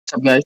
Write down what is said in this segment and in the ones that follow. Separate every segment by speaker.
Speaker 1: What's up, guys?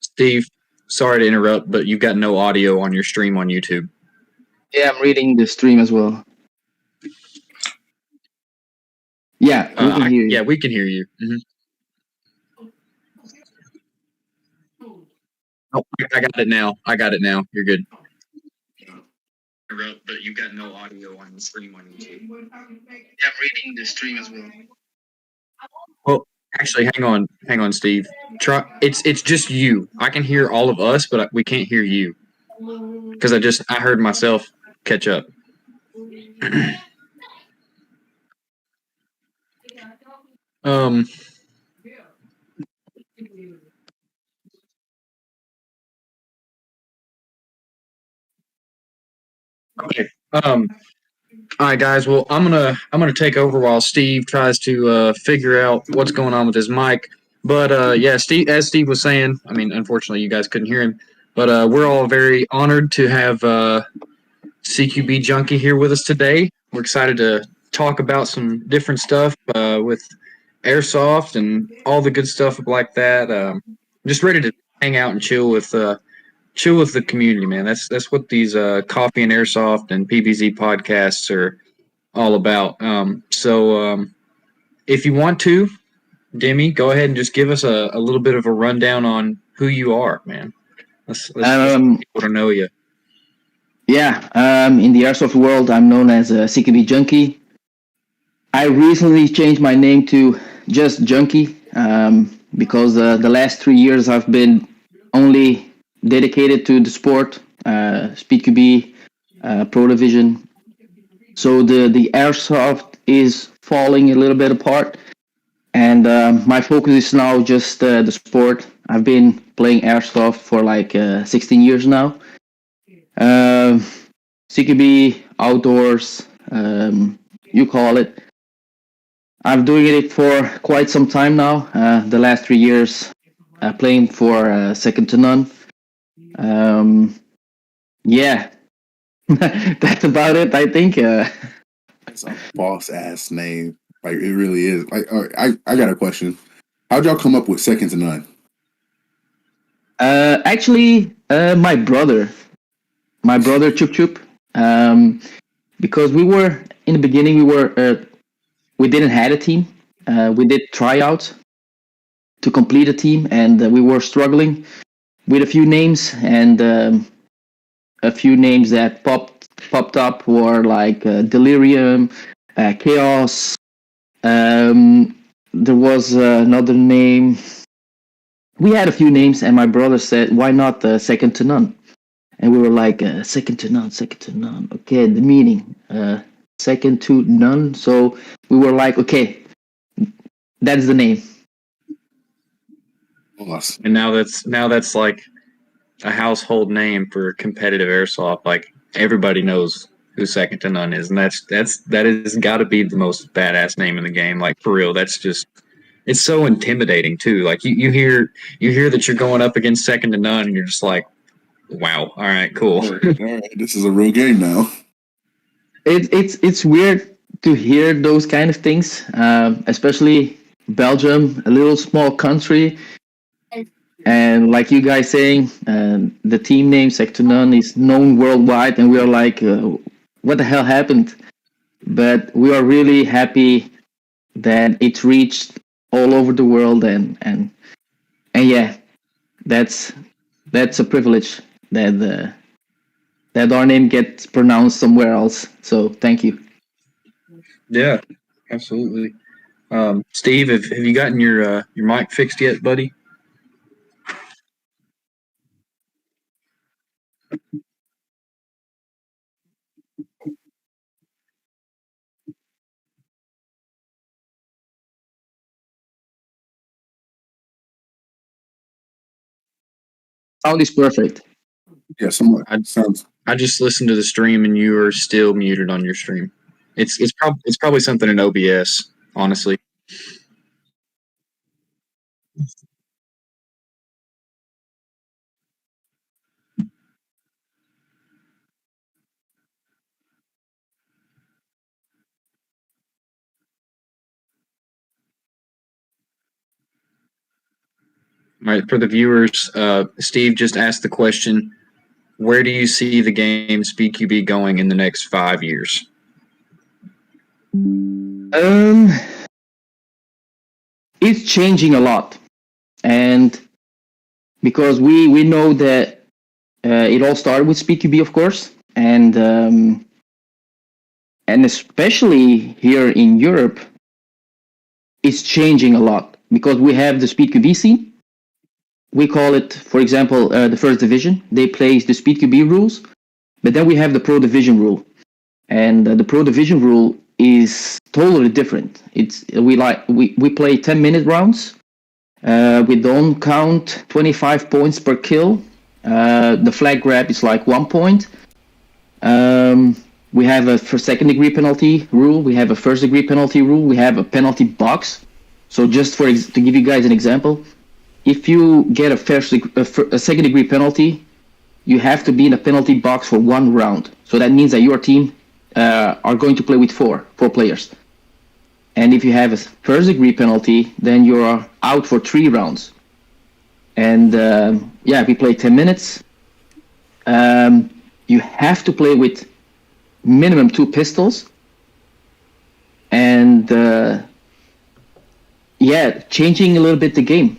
Speaker 2: Steve, sorry to interrupt, but you've got no audio on your stream on YouTube.
Speaker 1: Yeah, I'm reading the stream as well. Yeah, we can hear you.
Speaker 2: Yeah, we can hear you. Oh, I got it now. I got it now. You're good. Interrupt, but you've got no audio on the stream on YouTube.
Speaker 1: Yeah, I'm reading the stream as well.
Speaker 2: Well, actually, hang on, Steve. Try. It's just you. I can hear all of us, but we can't hear you because I heard myself catch up. um. Okay. All right, guys. Well, I'm gonna take over while Steve tries to figure out what's going on with his mic. But yeah, Steve, as Steve was saying, I mean, unfortunately, you guys couldn't hear him. But we're all very honored to have CQB Junkie here with us today. We're excited to talk about some different stuff with Airsoft and all the good stuff like that. Just ready to hang out and chill with the community, man. That's what these coffee and Airsoft and PBZ podcasts are all about. If you want to, Dimi, go ahead and just give us a little bit of a rundown on who you are, man. Let's get people to know you.
Speaker 1: Yeah, in the Airsoft world, I'm known as a CQB Junkie. I recently changed my name to just Junkie because the last 3 years I've been only dedicated to the sport, Speed QB, Pro Division. So the Airsoft is falling a little bit apart, and my focus is now just the sport. I've been playing Airsoft for like 16 years now. CQB outdoors, you call it. I'm doing it for quite some time now. The last 3 years, playing for Second to None. Yeah, that's about it. I think.
Speaker 3: It's a boss ass name. Like it really is. Like I got a question. How'd y'all come up with Second to None?
Speaker 1: Actually, my brother Chup Chup. Because we were in the beginning, we didn't have a team. We did tryouts to complete a team, and we were struggling with a few names, and a few names that popped up were like Delirium, Chaos. There was another name. We had a few names, and my brother said, "Why not Second to None?" And we were like, second to none, second to none. Okay, the meaning, second to none. So we were like, okay, that's the name.
Speaker 3: Awesome.
Speaker 2: And now that's like a household name for competitive airsoft. Like everybody knows who Second to None is, and that has got to be the most badass name in the game. Like for real, that's just it's so intimidating too. Like you hear that you're going up against Second to None, and you're just like, wow, all right, cool.
Speaker 3: All right, this is a real game now.
Speaker 1: It's weird to hear those kind of things, especially Belgium, a little small country. And like you guys saying, the team name Second to None is known worldwide, and we are like, what the hell happened? But we are really happy that it's reached all over the world, and yeah, that's a privilege that that our name gets pronounced somewhere else. So thank you.
Speaker 2: Yeah, absolutely. Steve, have you gotten your mic fixed yet, buddy?
Speaker 1: Sound is perfect.
Speaker 3: Yeah, somewhat. Sounds.
Speaker 2: I just listened to the stream and you are still muted on your stream. It's probably something in OBS, honestly. All right, for the viewers, Steve just asked the question: where do you see the game CQB going in the next 5 years?
Speaker 1: It's changing a lot, and because we know that it all started with CQB, of course, and especially here in Europe, it's changing a lot because we have the CQB scene. We call it, for example, the first division. They play the CQB rules, but then we have the pro division rule, and the pro division rule is totally different. We play 10-minute rounds. We don't count 25 points per kill. The flag grab is like 1 point. We have a second degree penalty rule. We have a first degree penalty rule. We have a penalty box. So just to give you guys an example, if you get a second degree penalty, you have to be in a penalty box for 1 round. So that means that your team are going to play with four players. And if you have a first degree penalty, then you're out for 3 rounds. And we play 10 minutes. You have to play with minimum 2 pistols. And changing a little bit the game.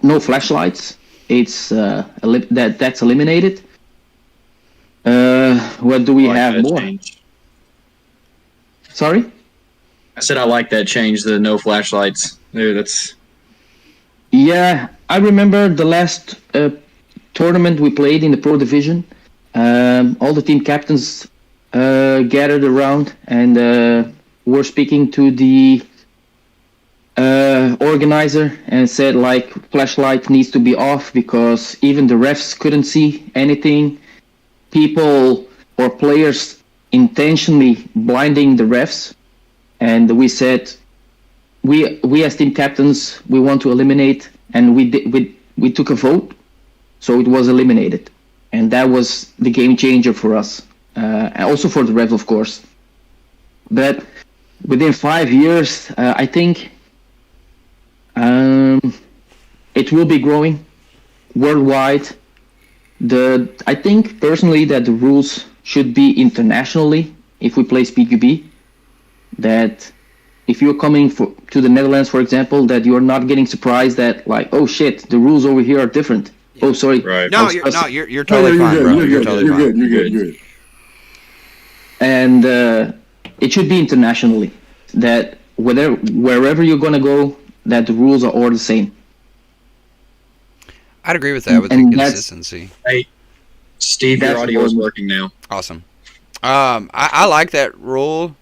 Speaker 1: No flashlights. It's that's eliminated. What do we have more?
Speaker 2: Change.
Speaker 1: Sorry?
Speaker 2: I said I like that change, the no flashlights. Dude, that's...
Speaker 1: Yeah, I remember the last tournament we played in the Pro Division. All the team captains gathered around and were speaking to the organizer and said, like, flashlight needs to be off because even the refs couldn't see anything. People or players intentionally blinding the refs. And we said, we as team captains, we want to eliminate, and we took a vote, so it was eliminated, and that was the game changer for us, and also for the refs, of course. But within 5 years, I think it will be growing worldwide. I think personally that the rules should be internationally if we play CQB. That if you're coming to the Netherlands, for example, that you're not getting surprised that, like, oh shit, the rules over here are different. Yeah. Oh, sorry.
Speaker 2: Right.
Speaker 4: No, you're totally fine, bro. You're totally fine.
Speaker 3: You're good.
Speaker 1: And it should be internationally. That wherever you're gonna go, that the rules are all the same.
Speaker 4: I'd agree with that with the consistency.
Speaker 2: Hey, Steve, your audio is working now.
Speaker 4: Awesome. I like that rule,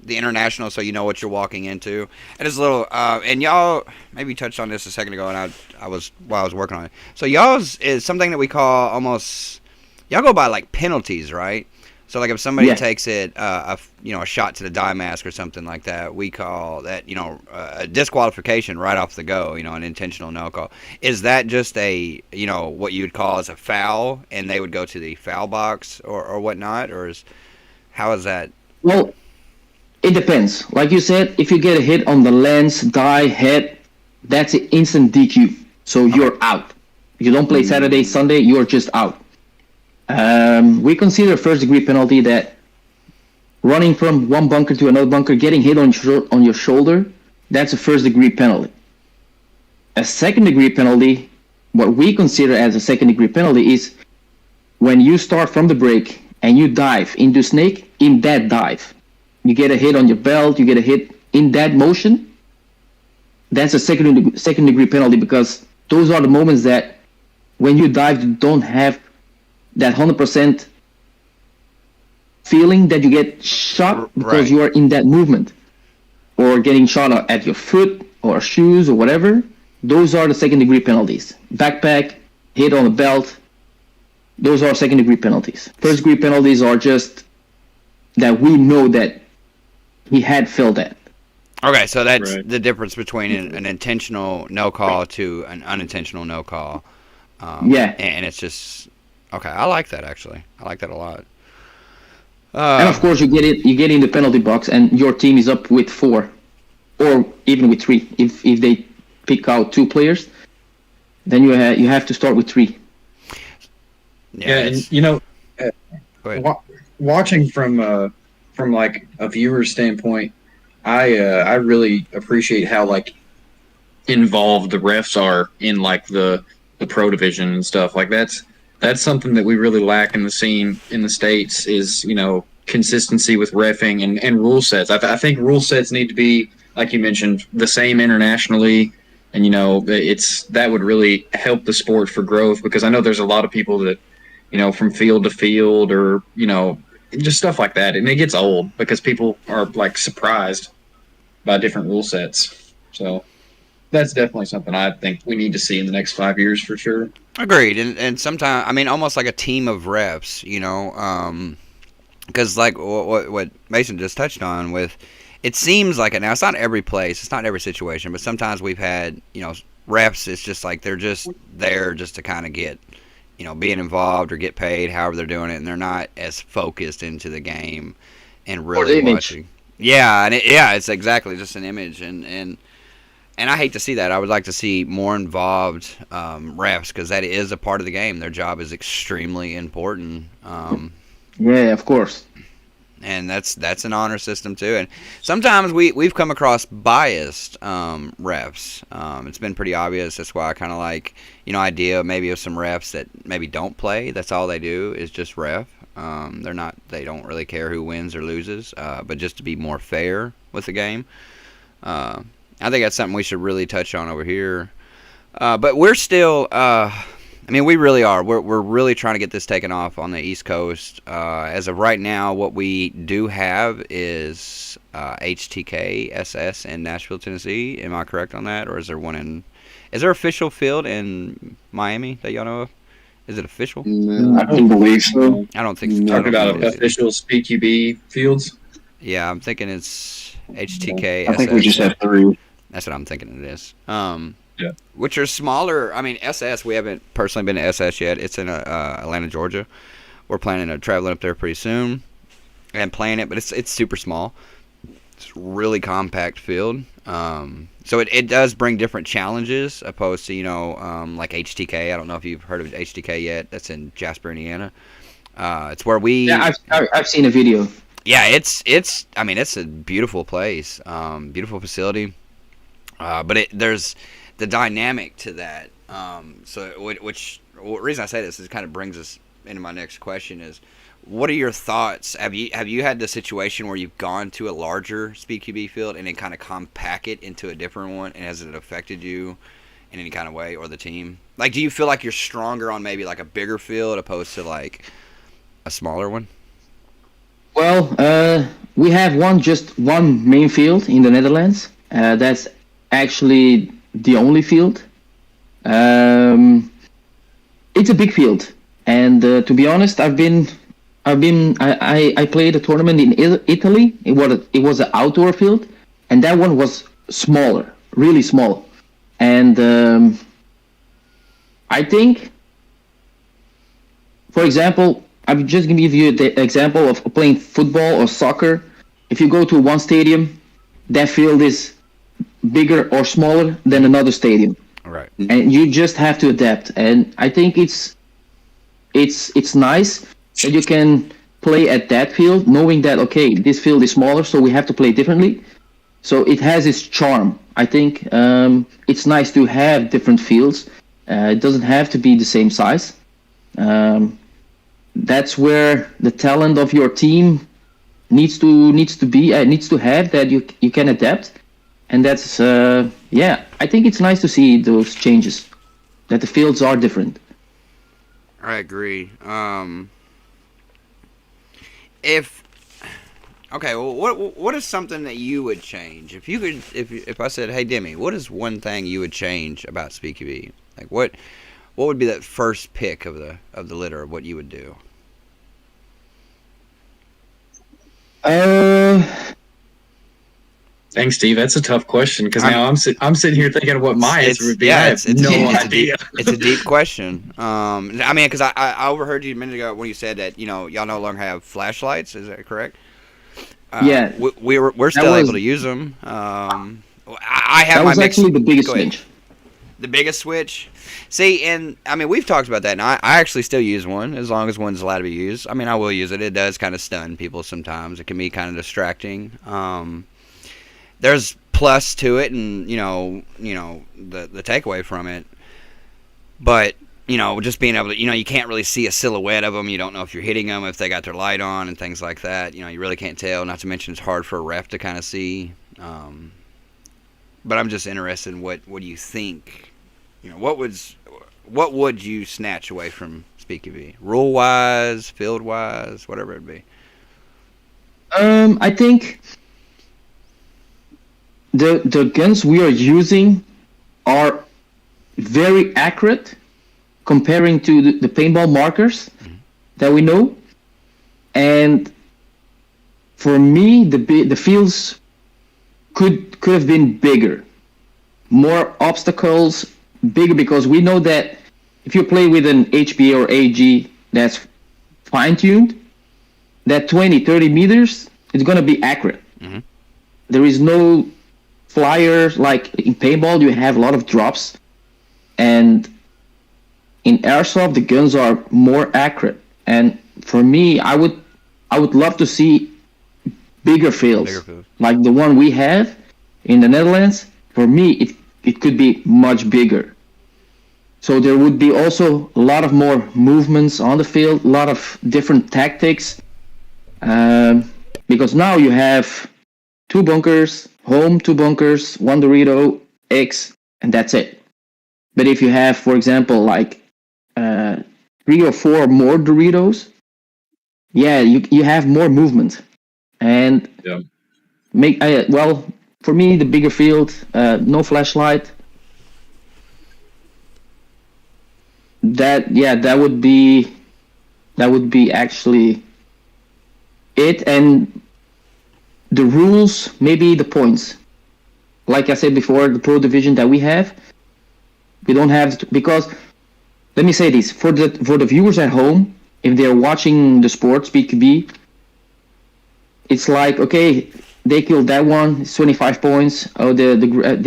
Speaker 4: the international, so you know what you're walking into. And it's a little, and y'all maybe touched on this a second ago, and I was working on it. So y'all's is something that we call almost, y'all go by like penalties, right? So like if somebody takes it, a shot to the die mask or something like that, we call that, a disqualification right off the go, an intentional no call. Is that just what you would call as a foul, and they would go to the foul box or whatnot, or how is that?
Speaker 1: Well, it depends. Like you said, if you get a hit on the lens, die, head, that's an instant DQ. So you're out. If you don't play Saturday, Sunday, you're just out. We consider first degree penalty that running from one bunker to another bunker, getting hit on your shoulder, that's a first degree penalty. A second degree penalty, what we consider as a second degree penalty, is when you start from the break and you dive into snake. In that dive, you get a hit on your belt, you get a hit in that motion, that's a second degree penalty, because those are the moments that when you dive, you don't have that 100% feeling that you get shot because you are in that movement, or getting shot at your foot or shoes or whatever. Those are the second degree penalties. Backpack, hit on the belt, those are second-degree penalties. First-degree penalties are just that we know that he had filled that.
Speaker 4: Okay, so that's
Speaker 2: Right.
Speaker 4: the difference between an intentional no call to an unintentional no call.
Speaker 1: Yeah.
Speaker 4: And it's just okay. I like that actually. I like that a lot.
Speaker 1: And of course, you get in the penalty box, and your team is up with 4, or even with 3. If they pick out 2 players, then you have to start with 3.
Speaker 2: Yeah, and
Speaker 4: it's-
Speaker 2: you know,
Speaker 4: go ahead.
Speaker 2: watching from like a viewer's standpoint, I really appreciate how like involved the refs are in like the pro division and stuff. Like that's something that we really lack in the scene in the States is, you know, consistency with reffing and rule sets. I think rule sets need to be, like you mentioned, the same internationally. And, you know, that would really help the sport for growth, because I know there's a lot of people that, you know, from field to field, or, you know, just stuff like that. And it gets old because people are like surprised by different rule sets. So that's definitely something I think we need to see in the next 5 years for sure.
Speaker 4: Agreed, and sometimes I mean almost like a team of refs, you know, because like what Mason just touched on with, it seems like it now. It's not every place, it's not every situation, but sometimes we've had, you know, refs. It's just like they're just there just to kind of get, you know, being involved or get paid, however they're doing it, and they're not as focused into the game and really watching. Yeah, and it's exactly just an image, and I hate to see that. I would like to see more involved refs, because that is a part of the game. Their job is extremely important.
Speaker 1: Yeah, of course.
Speaker 4: And that's an honor system too. And sometimes we've come across biased refs. It's been pretty obvious. That's why I kind of like, you know, idea maybe of some refs that maybe don't play. That's all they do is just ref. They don't really care who wins or loses, but just to be more fair with the game. I think that's something we should really touch on over here. But we're still, I mean, we really are. We're really trying to get this taken off on the East Coast. As of right now, what we do have is HTK SS in Nashville, Tennessee. Am I correct on that? Or is there one in... Is there official field in Miami that y'all know of? Is it official?
Speaker 3: No.
Speaker 5: I don't believe so.
Speaker 4: I don't think so.
Speaker 3: No.
Speaker 4: I
Speaker 2: Talk
Speaker 4: don't
Speaker 2: about
Speaker 4: think it is either.
Speaker 2: official CQB fields.
Speaker 4: Yeah, I'm thinking it's HTK
Speaker 5: I think we just have 3.
Speaker 4: That's what I'm thinking it is.
Speaker 2: Yeah.
Speaker 4: Which are smaller. I mean, SS, we haven't personally been to SS yet. It's in Atlanta, Georgia. We're planning on traveling up there pretty soon and playing it, but it's super small. It's a really compact field. So it does bring different challenges opposed to, you know, like HTK. I don't know if you've heard of HTK yet. That's in Jasper, Indiana. It's where we...
Speaker 1: Yeah, I've seen a video.
Speaker 4: Yeah, it's I mean, it's a beautiful place, beautiful facility, but there's the dynamic to that. So the reason I say this is kind of brings us into my next question is, what are your thoughts? Have you had the situation where you've gone to a larger Speed QB field and then kind of compact it into a different one, and has it affected you in any kind of way, or the team? Like, do you feel like you're stronger on maybe like a bigger field opposed to like a smaller one?
Speaker 1: Well, we have just one main field in the Netherlands. That's actually the only field. It's a big field, and to be honest, I played a tournament in Italy. It was an outdoor field, and that one was smaller, really small. And I think, for example, I'm just going to give you the example of playing football or soccer. If you go to one stadium, that field is bigger or smaller than another stadium,
Speaker 4: Right.
Speaker 1: and you just have to adapt. And I think it's nice that you can play at that field, knowing that, okay, this field is smaller, so we have to play differently. So it has its charm. I think it's nice to have different fields. It doesn't have to be the same size. That's where the talent of your team needs to have that you can adapt, and that's I think it's nice to see those changes, that the fields are different.
Speaker 4: I agree. What is something that you would change if you could? If I said, "Hey, Dimi, what is one thing you would change about SpeedQB?" Like what would be that first pick of the litter of what you would do?
Speaker 2: Thanks, Steve. That's a tough question because
Speaker 4: I'm-
Speaker 2: now I'm sitting here thinking of what my answer would be. I have no idea.
Speaker 4: It's a deep question. I mean, because I overheard you a minute ago when you said that y'all no longer have flashlights. Is that correct?
Speaker 1: Yeah.
Speaker 4: We're still able to use them. I have
Speaker 1: That
Speaker 4: my
Speaker 1: was
Speaker 4: mixed.
Speaker 1: actually the biggest
Speaker 4: Go ahead.
Speaker 1: switch.
Speaker 4: The biggest switch. See, and I mean, we've talked about that, and I actually still use one as long as one's allowed to be used. I mean, I will use it. It does kind of stun people sometimes. It can be kind of distracting. There's plus to it, and the takeaway from it. But just being able to, you can't really see a silhouette of them. You don't know if you're hitting them, if they got their light on, and things like that. You really can't tell. Not to mention, it's hard for a ref to kind of see. But I'm just interested in what do you think? What would you snatch away from CQB? Rule wise, field wise, whatever it be.
Speaker 1: I think the guns we are using are very accurate comparing to the paintball markers that we know, and for me the fields could have been bigger, more obstacles, bigger, because we know that if you play with an HPA or AG that's fine-tuned, that 20-30 meters is going to be accurate. There is no flyers like in paintball. You have a lot of drops, and in airsoft the guns are more accurate. And for me, I would love to see bigger fields like the one we have in the Netherlands. For me, it could be much bigger. So there would be also a lot of more movements on the field, a lot of different tactics. Because now you have 2 bunkers, home 2 bunkers, 1 Dorito, X, and that's it. But if you have, for example, like 3 or 4 more Doritos, you have more movement. And for me, the bigger field, no flashlight. That would be actually it. And the rules, maybe the points. Like I said before, the pro division that we have, we don't have because let me say this for the viewers at home, if they're watching the sport CQB, it's like, okay, they killed that one, it's 25 points. Oh, they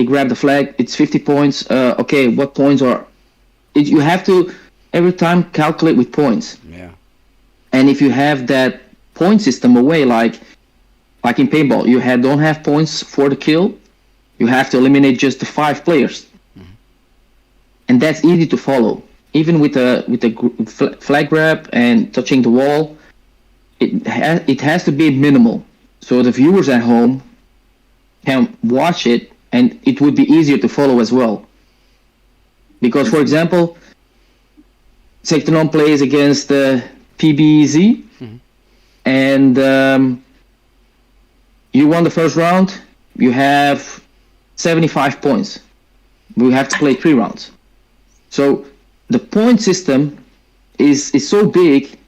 Speaker 1: grabbed the flag, it's 50 points. Okay, what points are? You have to every time calculate with points.
Speaker 4: Yeah.
Speaker 1: And if you have that point system away, like in paintball, you don't have points for the kill. You have to eliminate just the 5 players, and that's easy to follow. Even with a flag grab and touching the wall, it has to be minimal, so the viewers at home can watch it, and it would be easier to follow as well. Because, for example, S2N plays against PBZ, and you won the first round. You have 75 points. We have to play 3 rounds. So the point system is so big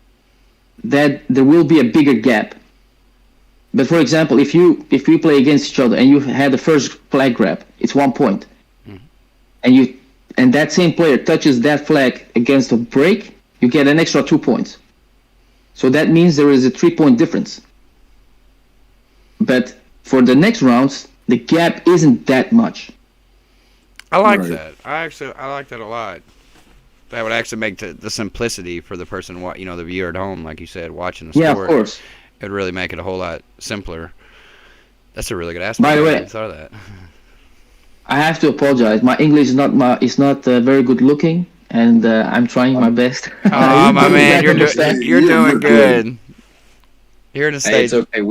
Speaker 1: that there will be a bigger gap. But for example, if we play against each other and you had the first flag grab, it's 1 point, and that same player touches that flag against a break, you get an extra 2 points. So that means there is a 3-point difference. But for the next rounds, the gap isn't that much.
Speaker 4: I like that. I like that a lot. That would actually make the simplicity for the person, the viewer at home, like you said, watching the sport.
Speaker 1: Yeah, of course.
Speaker 4: It would really make it a whole lot simpler. That's a really good aspect.
Speaker 1: By the way,
Speaker 4: I thought of that.
Speaker 1: I have to apologize. My English is not very good looking, and I'm trying my best.
Speaker 4: Oh my man, you're doing good. Here in the States,
Speaker 2: it's okay.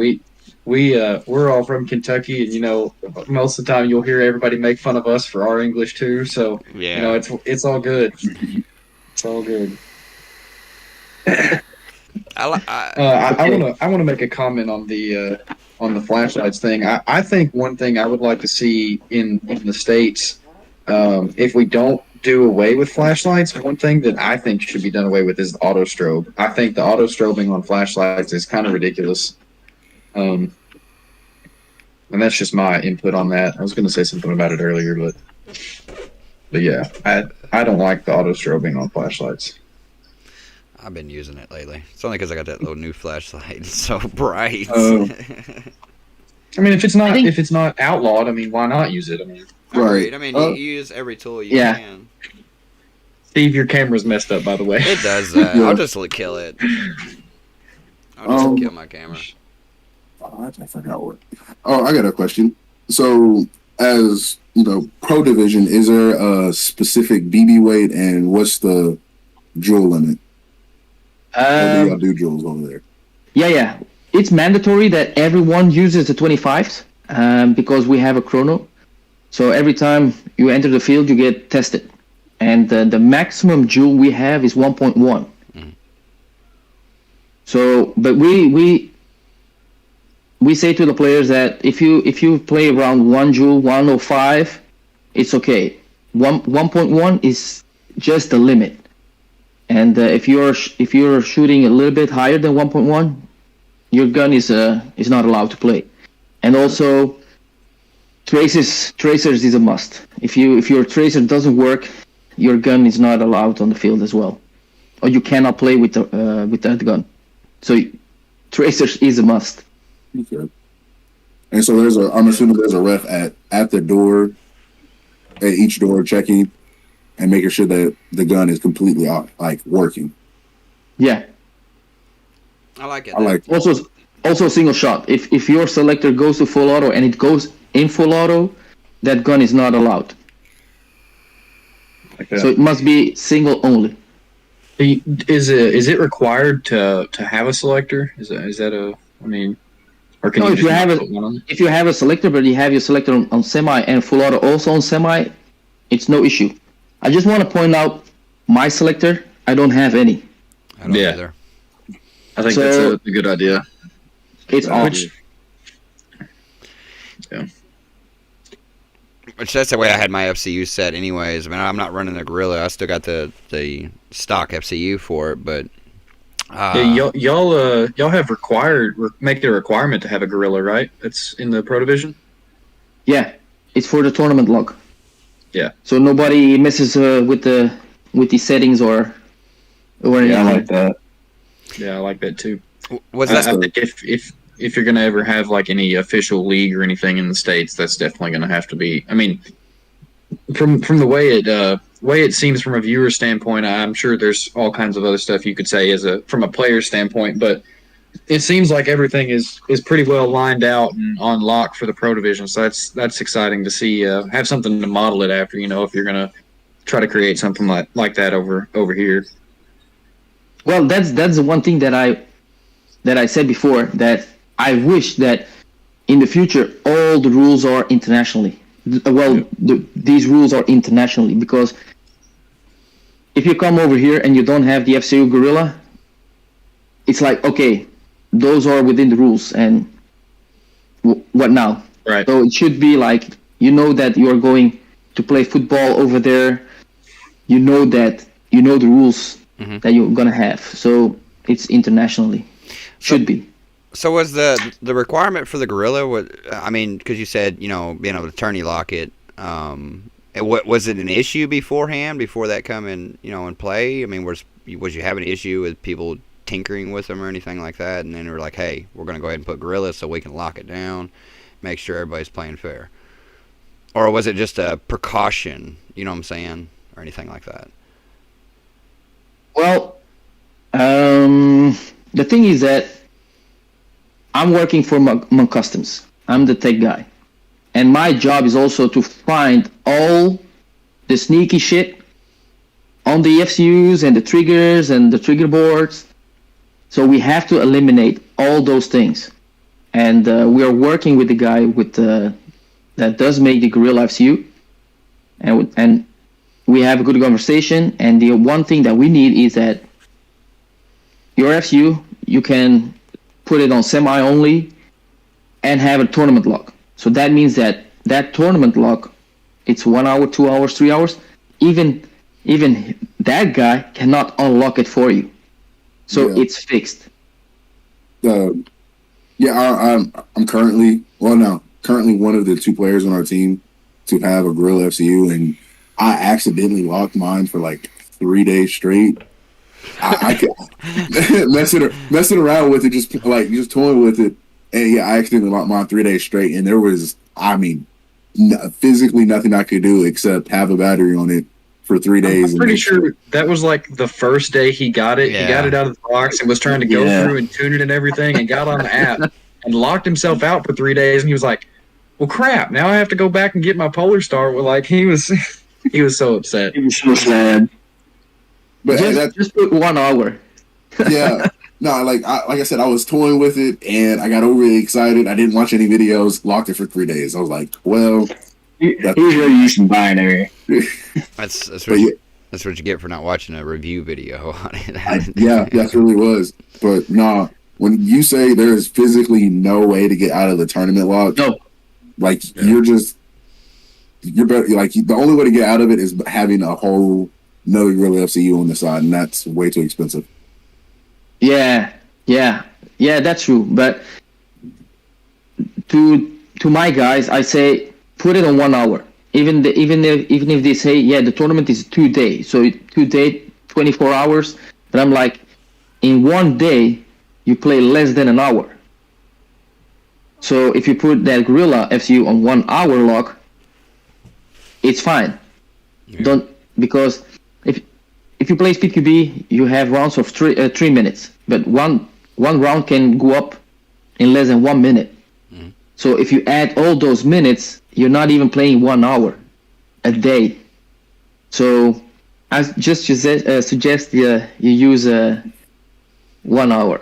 Speaker 2: We're all from Kentucky, and most of the time you'll hear everybody make fun of us for our English too. So
Speaker 4: yeah,
Speaker 2: it's all good. It's all good. I want to make a comment on the flashlights thing. I think one thing I would like to see in the States, if we don't do away with flashlights, one thing that I think should be done away with is the auto strobe. I think the auto strobing on flashlights is kind of ridiculous. And that's just my input on that. I was going to say something about it earlier, but yeah, I don't like the auto strobing on flashlights.
Speaker 4: I've been using it lately. It's only because I got that little new flashlight. It's so bright.
Speaker 2: I mean, if it's not outlawed, I mean, why not use it? I mean,
Speaker 3: Right.
Speaker 4: I mean, you use every tool you
Speaker 1: Yeah.
Speaker 4: can.
Speaker 2: Steve, your camera's messed up, by the way.
Speaker 4: It does that.
Speaker 3: Yeah.
Speaker 4: I'll just kill it. I'll just kill my camera.
Speaker 3: I forgot what. Oh, I got a question. So, as you know, Pro Division, is there a specific BB weight, and what's the joule limit? How do y'all do joules over there?
Speaker 1: Yeah. It's mandatory that everyone uses the 25s because we have a chrono. So every time you enter the field, you get tested. And the maximum joule we have is 1.1.
Speaker 4: Mhm.
Speaker 1: So, but we say to the players that if you play around 1 joule, 105, it's okay. 1.1 is just the limit. And if you're shooting a little bit higher than 1.1, your gun is not allowed to play. And also, tracers is a must. If your tracer doesn't work, your gun is not allowed on the field as well, or you cannot play with that gun. So tracers is a must.
Speaker 3: Okay. And so I'm assuming there's a ref at the door, at each door, checking and making sure that the gun is completely working.
Speaker 1: Yeah.
Speaker 4: I like it.
Speaker 3: I like
Speaker 1: Also single shot. If your selector goes to full auto and it goes in full auto, that gun is not allowed.
Speaker 2: Like that.
Speaker 1: So it must be single only.
Speaker 2: Is it required to have a selector? Is that I mean, or can
Speaker 1: No,
Speaker 2: you
Speaker 1: if
Speaker 2: just
Speaker 1: you have
Speaker 2: not
Speaker 1: it-
Speaker 2: put one on?
Speaker 1: If you have a selector, but you have your selector on semi and full auto also on semi, it's no issue. I just want to point out my selector, I don't have any.
Speaker 4: I don't
Speaker 2: Yeah.
Speaker 4: either.
Speaker 2: I think
Speaker 1: So-
Speaker 2: that's a good idea.
Speaker 1: It's on.
Speaker 4: Which that's the way I had my FCU set anyways. I mean, I'm not running the Gorilla. I still got the stock FCU for it, but
Speaker 2: Yeah, y'all have make it a requirement to have a gorilla, right? That's in the Pro Division.
Speaker 1: Yeah, it's for the tournament log.
Speaker 2: Yeah.
Speaker 1: So nobody messes with the settings or anything.
Speaker 5: Yeah, I like that.
Speaker 2: Yeah, I like that too.
Speaker 4: was
Speaker 2: I
Speaker 4: that
Speaker 2: think if you're gonna ever have like any official league or anything in the States, that's definitely gonna have to be. I mean, from the way it seems from a viewer standpoint, I'm sure there's all kinds of other stuff you could say from a player standpoint, but it seems like everything is pretty well lined out and on lock for the Pro Division. So that's exciting to see. Have something to model it after. If you're gonna try to create something like that over here.
Speaker 1: Well, that's the one thing that I said before, that I wish that in the future all the rules are internationally. These rules are internationally, because if you come over here and you don't have the FCU Gorilla, it's like, okay, those are within the rules, and what now?
Speaker 2: Right.
Speaker 1: So it should be like, that you are going to play football over there, that the rules
Speaker 4: Mhm.
Speaker 1: that you're gonna have. So it's internationally. Should be.
Speaker 4: So was the requirement for the Gorilla? I mean, because you said being able to tourney lock it. Was it an issue beforehand before that come in play? I mean, was you having an issue with people tinkering with them or anything like that? And then they were like, hey, we're going to go ahead and put Gorilla so we can lock it down, make sure everybody's playing fair. Or was it just a precaution? You know what I'm saying, or anything like that?
Speaker 1: Well, the thing is that I'm working for Monk Customs. I'm the tech guy. And my job is also to find all the sneaky shit on the FCUs and the triggers and the trigger boards. So we have to eliminate all those things. And we are working with the guy that does make the Gorilla FCU. And we have a good conversation. And the one thing that we need is that your FCU, you can put it on semi only and have a tournament lock. So that means that tournament lock, it's 1 hour, 2 hours, 3 hours. Even even that guy cannot unlock it for you. So
Speaker 3: Yeah.
Speaker 1: it's fixed.
Speaker 3: I'm currently one of the 2 players on our team to have a Gorilla FCU, and I accidentally locked mine for like 3 days straight. I could messing around with it, just toying with it, and yeah, I accidentally locked mine 3 days straight, and there was, physically nothing I could do except have a battery on it for 3 days.
Speaker 2: I'm pretty sure that was like the first day he got it.
Speaker 4: Yeah.
Speaker 2: He got it out of the box and was trying to go through and tune it and everything, and got on the app and locked himself out for 3 days. And he was like, "Well, crap! Now I have to go back and get my Polar Star." Well, like he was so upset.
Speaker 5: He was so sad.
Speaker 3: But
Speaker 1: Just put 1 hour.
Speaker 3: yeah, no, like I said, I was toying with it, and I got overly excited. I didn't watch any videos. Locked it for 3 days. I was like, well,
Speaker 5: He was really using binary.
Speaker 4: That's
Speaker 3: but
Speaker 4: what
Speaker 3: yeah,
Speaker 4: that's what you get for not watching a review video on it.
Speaker 3: that really was. But nah, when you say there's physically no way to get out of the tournament lock,
Speaker 1: No.
Speaker 3: like you're better. Like the only way to get out of it is having a whole another Gorilla FCU on the side, and that's way too expensive.
Speaker 1: Yeah, that's true. But to my guys, I say put it on 1 hour. Even if they say the tournament is 2 days, so 2 day, 24 hours. But I'm like, in 1 day you play less than an hour. So if you put that Gorilla FCU on 1 hour lock, it's fine.
Speaker 4: Yeah.
Speaker 1: Because if you play CQB, you have rounds of 3 minutes, but one round can go up in less than 1 minute.
Speaker 4: Mhm.
Speaker 1: So if you add all those minutes, you're not even playing 1 hour a day. So I just suggest you use 1 hour.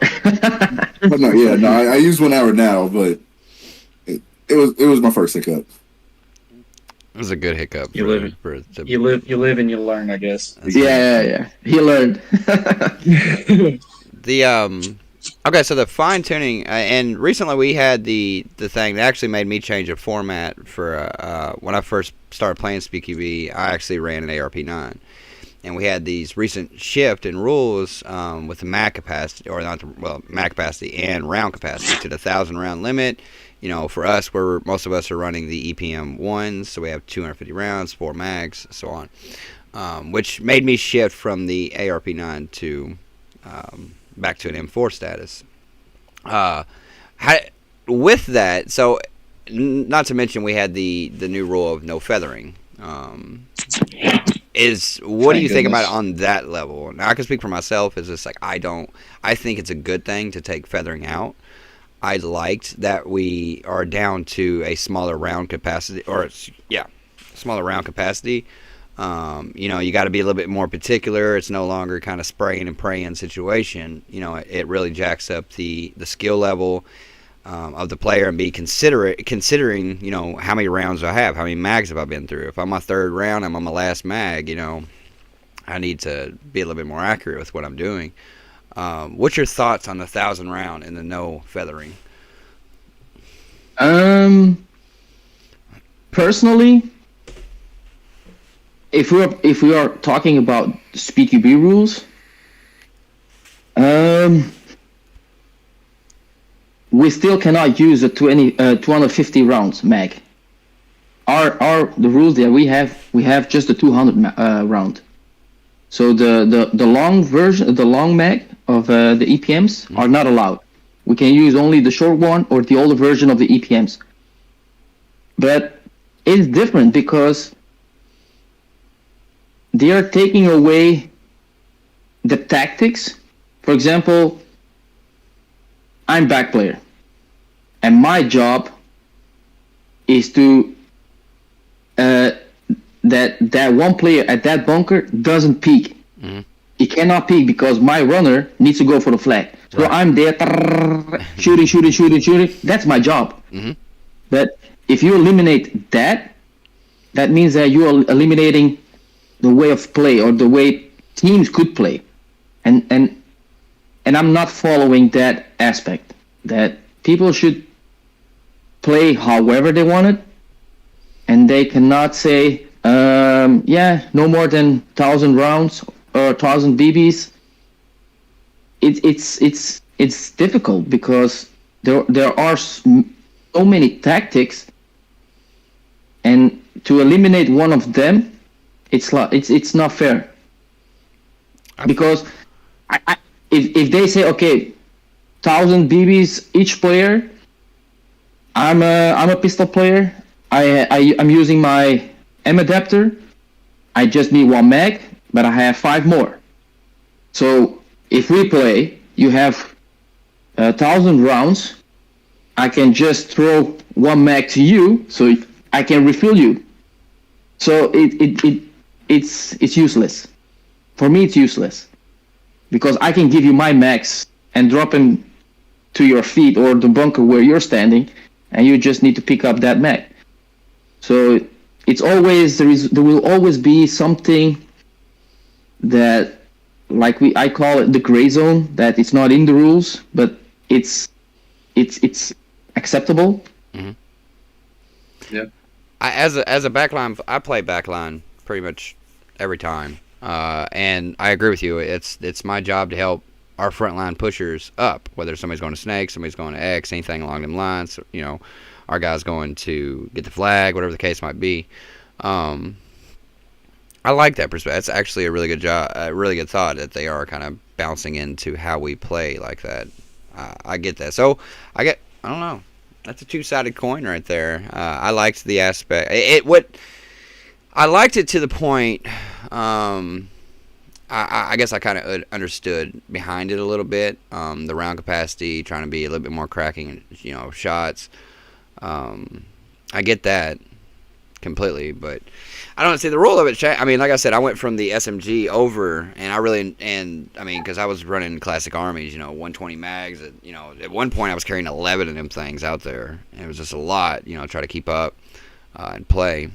Speaker 3: But I use 1 hour now, but it was my first hiccup.
Speaker 4: It was a good hiccup.
Speaker 2: You live and you learn, I guess.
Speaker 1: Yeah. He learned.
Speaker 4: Okay, so the fine tuning, and recently we had the thing that actually made me change a format for when I first started playing CQB. I actually ran an ARP9, and we had these recent shift in rules with the mag capacity, or not mag capacity and round capacity to the 1,000 round limit. You know, for us, most of us are running the EPM 1s, so we have 250 rounds, 4 mags, so on, which made me shift from the ARP9 to back to an M4 status. With that, so not to mention we had the new rule of no feathering. What do you think about it on that level? Now I can speak for myself. It's just like I think it's a good thing to take feathering out. I liked that we are down to a smaller round capacity, smaller round capacity. You know, you got to be a little bit more particular. It's no longer kind of spraying and praying situation. You know, it really jacks up the skill level of the player and be considering, you know, how many rounds I have, how many mags have I been through. If I'm my 3rd round, I'm on my last mag, you know, I need to be a little bit more accurate with what I'm doing. What's your thoughts on the 1,000 round and the no feathering?
Speaker 1: Personally, if we are talking about CQB rules, we still cannot use a 250 rounds mag. The rules that we have just the 200 round. So the long version, the long mag of the EPMs are not allowed. We can use only the short one or the older version of the EPMs. But it's different because they are taking away the tactics. For example, I'm back player, and my job is to that one player at that bunker doesn't peek. Mm-hmm. He cannot peek because my runner needs to go for the flag. So right. I'm there shooting. That's my job. Mm-hmm. But if you eliminate that means that you are eliminating the way of play or the way teams could play. And I'm not following that aspect, that people should play however they want it, and they cannot say no more than 1,000 rounds or 1,000 BBs. It's difficult because there are so many tactics, and to eliminate one of them, it's not fair. Because if they say, okay, 1,000 BBs each player, I'm a pistol player. I'm using my M adapter. I just need one mag, but I have 5 more. So if we play, you have 1,000 rounds. I can just throw one mag to you, so I can refill you. So it's useless. For me, it's useless because I can give you my mags and drop them to your feet or the bunker where you're standing, and you just need to pick up that mag. So it's always there will always be something that, like I call it the gray zone, that it's not in the rules, but it's acceptable.
Speaker 2: Mm-hmm. Yeah.
Speaker 4: As a backline, I play backline pretty much every time, and I agree with you. It's my job to help our frontline pushers up, whether somebody's going to snake, somebody's going to X, anything along them lines. You know, our guy's going to get the flag, whatever the case might be. I like that perspective. That's actually a really good job, a really good thought that they are kind of bouncing into how we play like that. I get that. So I don't know. That's a two-sided coin right there. I liked the aspect. I liked it to the point. I guess I kind of understood behind it a little bit. The round capacity, trying to be a little bit more cracking, shots. I get that completely, but I don't see the rule of it. I mean, like I said, I went from the SMG over, and because I was running classic armies, 120 mags. At one point I was carrying 11 of them things out there, and it was just a lot, try to keep up and play.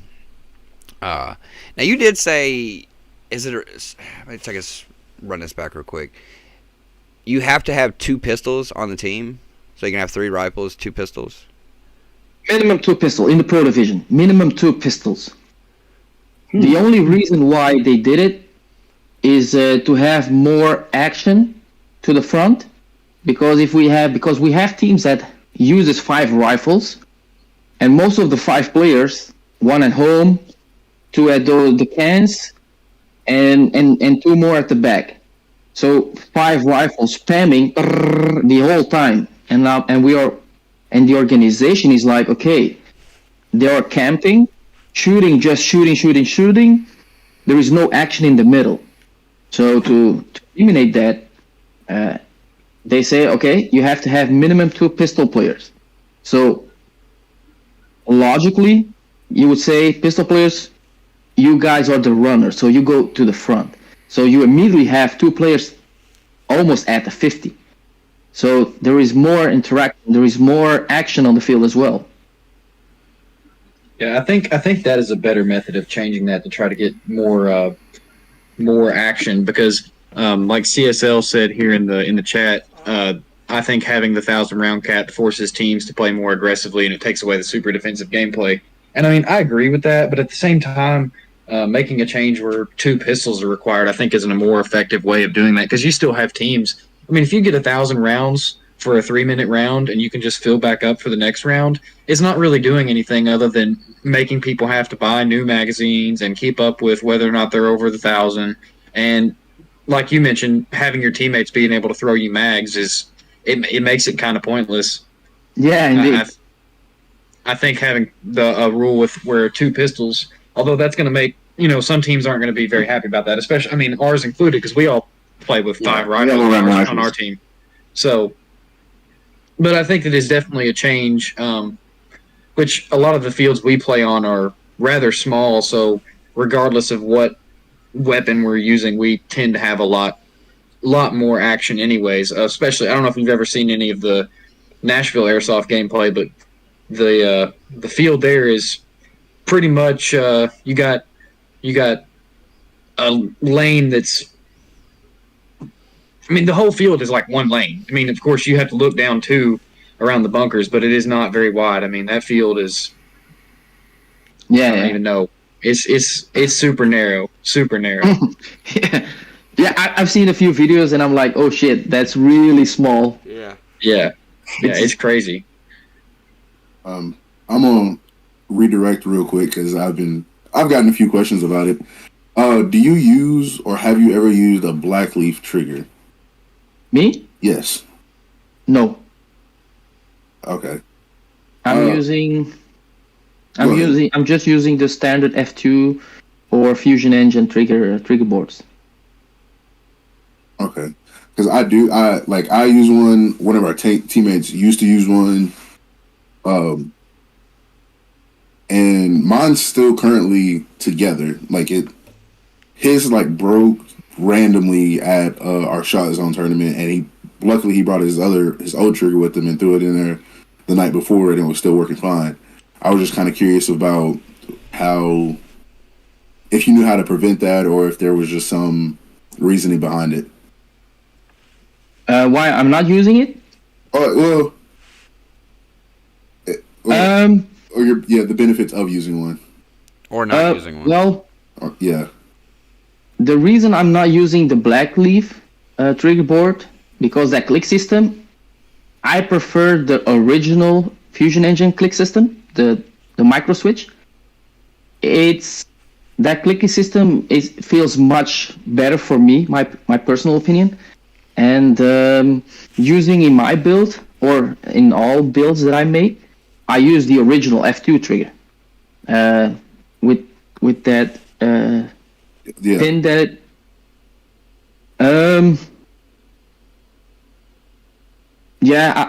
Speaker 4: Now you did say, let's run this back real quick. You have to have 2 pistols on the team, so you can have 3 rifles, 2 pistols.
Speaker 1: Minimum 2 pistols in the pro division. Minimum 2 pistols. The only reason why they did it is to have more action to the front, because we have teams that uses 5 rifles, and most of the 5 players, 1 at home, 2 at the cans, and 2 more at the back. So 5 rifles spamming the whole time, and the organization is like, okay, they are camping, shooting. There is no action in the middle. So to eliminate that, they say, okay, you have to have minimum 2 pistol players. So logically, you would say, pistol players, you guys are the runner, so you go to the front. So you immediately have 2 players almost at the 50. So there is more interaction, there is more action on the field as well.
Speaker 2: Yeah, I think that is a better method of changing that, to try to get more action, because like CSL said here in the chat, I think having the 1,000 round cap forces teams to play more aggressively, and it takes away the super defensive gameplay. And I mean, I agree with that, but at the same time, making a change where 2 pistols are required, I think, isn't a more effective way of doing that, because you still have teams. I mean, if you get 1,000 rounds for a 3-minute round and you can just fill back up for the next round, it's not really doing anything other than making people have to buy new magazines and keep up with whether or not they're over the 1,000. And like you mentioned, having your teammates being able to throw you mags it makes it kind of pointless.
Speaker 1: Yeah, indeed.
Speaker 2: I think having a rule with where 2 pistols, although that's going to make, some teams aren't going to be very happy about that, especially, I mean, ours included, because we all play with 5 rifles on our team. So, but I think that is definitely a change, which a lot of the fields we play on are rather small, so regardless of what weapon we're using, we tend to have a lot more action anyways, especially, I don't know if you've ever seen any of the Nashville Airsoft gameplay, but the field there is pretty much you got a lane that's, I mean, the whole field is like one lane. I mean, of course, you have to look down too around the bunkers, but it is not very wide. I mean, that field is, I don't even know. It's super narrow, super narrow.
Speaker 1: Yeah, I've seen a few videos and I'm like, oh shit, that's really small.
Speaker 4: Yeah.
Speaker 2: Yeah, it's crazy.
Speaker 3: I'm gonna redirect real quick because I've gotten a few questions about it. Do you use or have you ever used a black leaf trigger?
Speaker 1: Me?
Speaker 3: Yes.
Speaker 1: No.
Speaker 3: Okay.
Speaker 1: I'm just using the standard F2 or Fusion Engine trigger boards.
Speaker 3: Okay. Because I use one. One of our teammates used to use one. And mine's still currently together. His broke randomly at our Shot Zone tournament, and luckily he brought his old trigger with him and threw it in there the night before, and it was still working fine. I was just kind of curious about if you knew how to prevent that, or if there was just some reasoning behind it.
Speaker 1: Why I'm not using it?
Speaker 3: Or the benefits of using one.
Speaker 4: Or not using one.
Speaker 1: Well,
Speaker 3: yeah.
Speaker 1: The reason I'm not using the black leaf trigger board, because that click system, I prefer the original Fusion Engine click system, the micro switch. That clicking system feels much better for me, my personal opinion. And using in my build or in all builds that I make, I use the original F2 trigger with that pin that.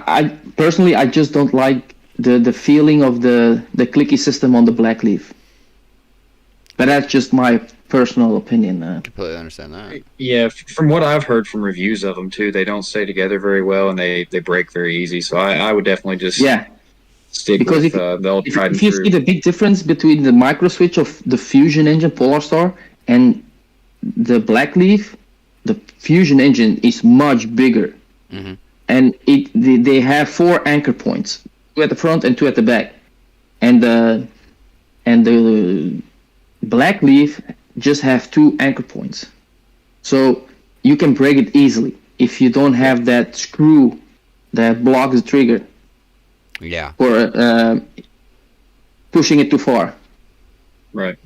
Speaker 1: I personally I just don't like the feeling of the clicky system on the black leaf. But that's just my personal opinion.
Speaker 4: Completely understand that.
Speaker 2: Yeah, from what I've heard from reviews of them too, they don't stay together very well and they break very easy. So I would definitely just stick
Speaker 1: because
Speaker 2: with the old tried and
Speaker 1: if you
Speaker 2: true.
Speaker 1: see the big difference between the micro switch of the Fusion Engine Polar Star and the black leaf, the Fusion Engine is much bigger.
Speaker 4: Mm-hmm.
Speaker 1: And they have 4 anchor points, 2 at the front and 2 at the back, and the black leaf just have 2 anchor points, so you can break it easily if you don't have that screw that blocks the trigger.
Speaker 4: Yeah.
Speaker 1: Or pushing it too far.
Speaker 2: Right.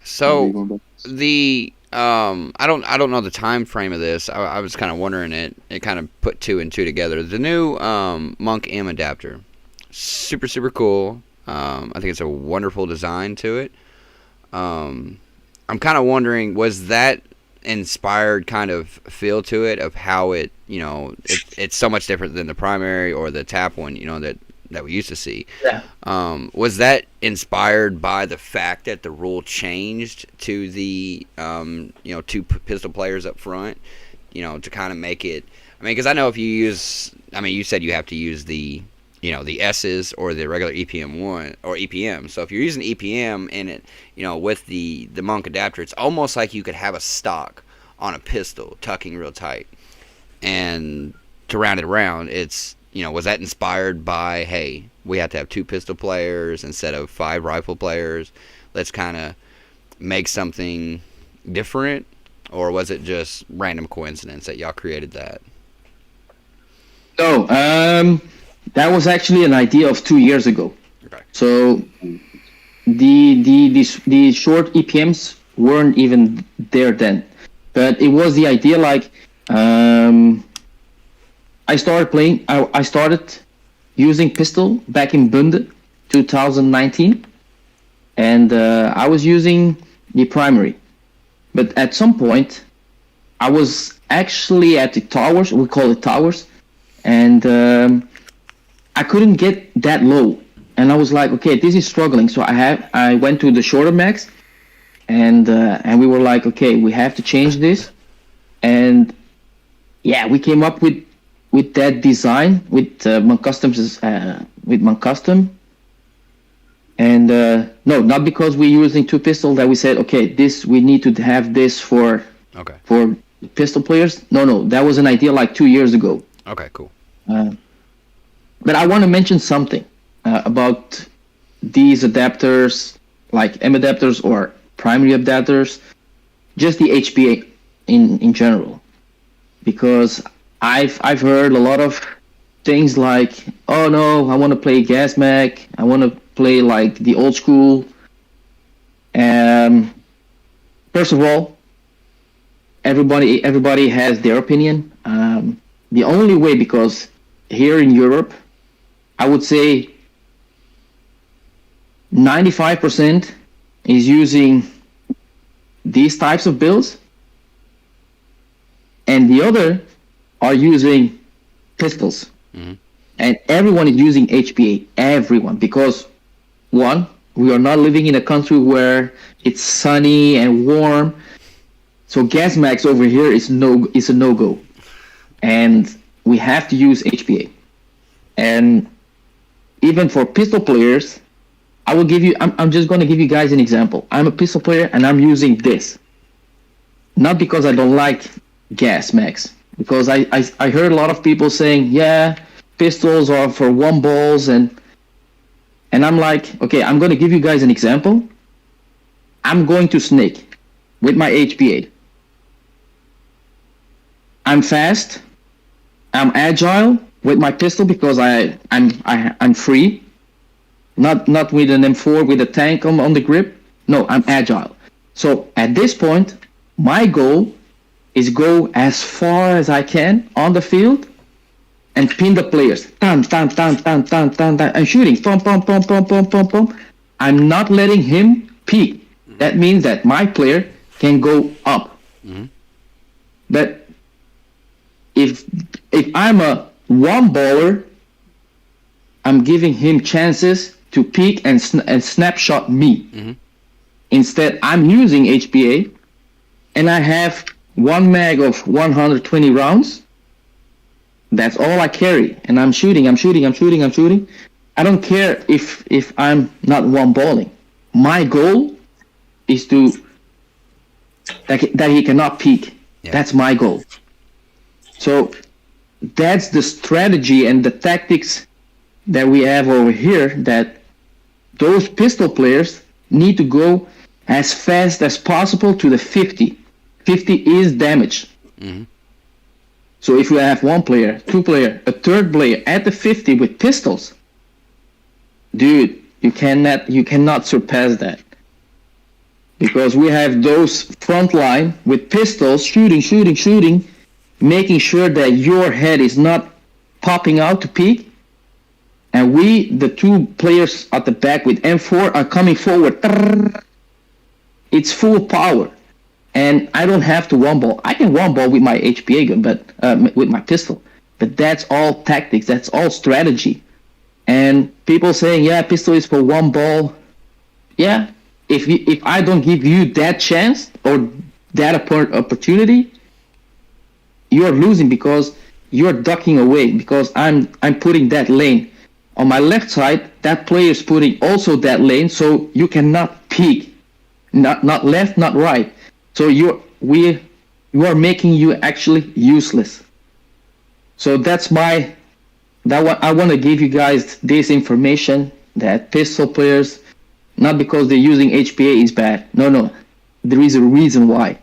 Speaker 4: So the I don't know the time frame of this. I was kind of wondering it. It kind of put 2 and 2 together. The new Monk M adapter, super cool. I think it's a wonderful design to it. I'm kind of wondering, was that inspired kind of feel to it of how it, it's so much different than the primary or the tap one, that we used to see.
Speaker 1: Yeah.
Speaker 4: Was that inspired by the fact that the rule changed to the 2 pistol players up front, to kind of make it? I mean, because I know if you use, you said you have to use the S's or the regular EPM one or EPM. So if you're using EPM in it, with the Monk adapter, it's almost like you could have a stock on a pistol tucking real tight. And to round it around, it's, was that inspired by, hey, we have to have 2 pistol players instead of 5 rifle players? Let's kind of make something different? Or was it just random coincidence that y'all created that?
Speaker 1: No, that was actually an idea of 2 years ago.
Speaker 4: Okay.
Speaker 1: So the short EPMs weren't even there then, but it was the idea I started playing. I started using pistol back in Bunde 2019, and I was using the primary. But at some point, I was actually at the towers. We call it towers, and I couldn't get that low. And I was like, okay, this is struggling. So I went to the shorter max, and we were like, okay, we have to change this. And yeah, we came up with that design with Monk Custom's with Monk Custom. And no, not because we're using 2 pistols that we said, okay, this we need to have this for pistol players. No, that was an idea 2 years ago.
Speaker 4: Okay, cool.
Speaker 1: But I want to mention something about these adapters, like M adapters or primary adapters, just the HPA in general, because I've heard a lot of things like, oh no, I want to play gas mag, I want to play like the old school. First of all, everybody has their opinion. The only way, because here in Europe, I would say 95% is using these types of builds, and the other are using pistols.
Speaker 4: Mm-hmm.
Speaker 1: And everyone is using HPA, everyone, because one, we are not living in a country where it's sunny and warm, so gas mags over here is a no-go, and we have to use HPA. And even for pistol players, I'm just going to give you guys an example. I'm a pistol player and I'm using this, not because I don't like gas mags, because I heard a lot of people saying, yeah, pistols are for one balls, and I'm like, okay, I'm going to give you guys an example. I'm going to snake with my HPA. I'm fast. I'm agile with my pistol because I'm free. Not with an M4 with a tank on the grip. No, I'm agile. So at this point, my goal is go as far as I can on the field and pin the players. Tan, tan, tan, tan, tan, tan, tan. I'm shooting. Pum, pum, pum, pum, pum, pum, pum. I'm not letting him peek. That means that my player can go up.
Speaker 4: Mm-hmm.
Speaker 1: But if I'm a one baller, I'm giving him chances to peek and snapshot me.
Speaker 4: Mm-hmm.
Speaker 1: Instead, I'm using HPA, and I have one mag of 120 rounds. That's all I carry, and I'm shooting. I don't care if I'm not one balling. My goal is that he cannot peek.
Speaker 4: Yeah.
Speaker 1: That's my goal. So that's the strategy and the tactics that we have over here, that those pistol players need to go as fast as possible to the 50. 50 is damage.
Speaker 4: Mm-hmm.
Speaker 1: So if you have one player, two player, a third player at the 50 with pistols, dude, you cannot surpass that. Because we have those front line with pistols shooting, making sure that your head is not popping out to peek. And we, the two players at the back with M4, are coming forward. It's full power. And I don't have to one ball. I can one ball with my HPA gun, but with my pistol. But that's all tactics. That's all strategy. And people saying, yeah, pistol is for one ball. Yeah, if I don't give you that chance or that opportunity, you're losing because you're ducking away. Because I'm putting that lane on my left side. That player is putting also that lane, so you cannot peek, not left, not right. So you are making you actually useless. So I want to give you guys this information, that pistol players, not because they're using HPA is bad. No, there is a reason why.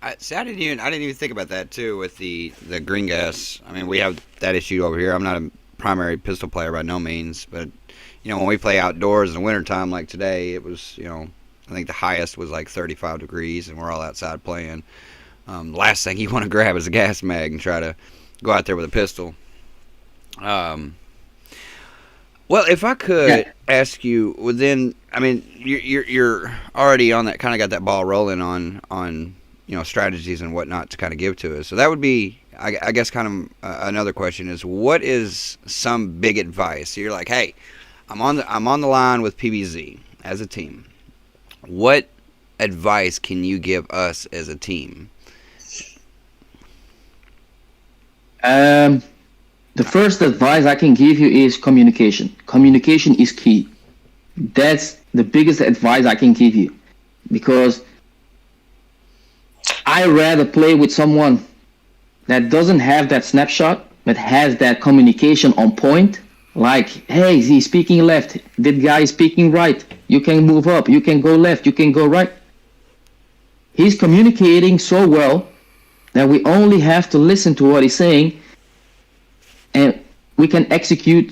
Speaker 4: I didn't even think about that too with the green gas. I mean, we have that issue over here. I'm not a primary pistol player by no means, but when we play outdoors in the wintertime like today, it was I think the highest was like 35 degrees, and we're all outside playing. The last thing you want to grab is a gas mag and try to go out there with a pistol. Well, if I could ask you, then I mean, you're already on that, kind of got that ball rolling on strategies and whatnot to kind of give to us. So that would be, I guess, kind of another question is, what is some big advice? So you're like, hey, I'm on the line with PBZ as a team. What advice can you give us as a team?
Speaker 1: The first advice I can give you is communication. Communication is key. That's the biggest advice I can give you, because I rather play with someone that doesn't have that snapshot but has that communication on point, Like, hey, he's speaking left. That guy is speaking right. You can move up. You can go left. You can go right. He's communicating so well that we only have to listen to what he's saying, and we can execute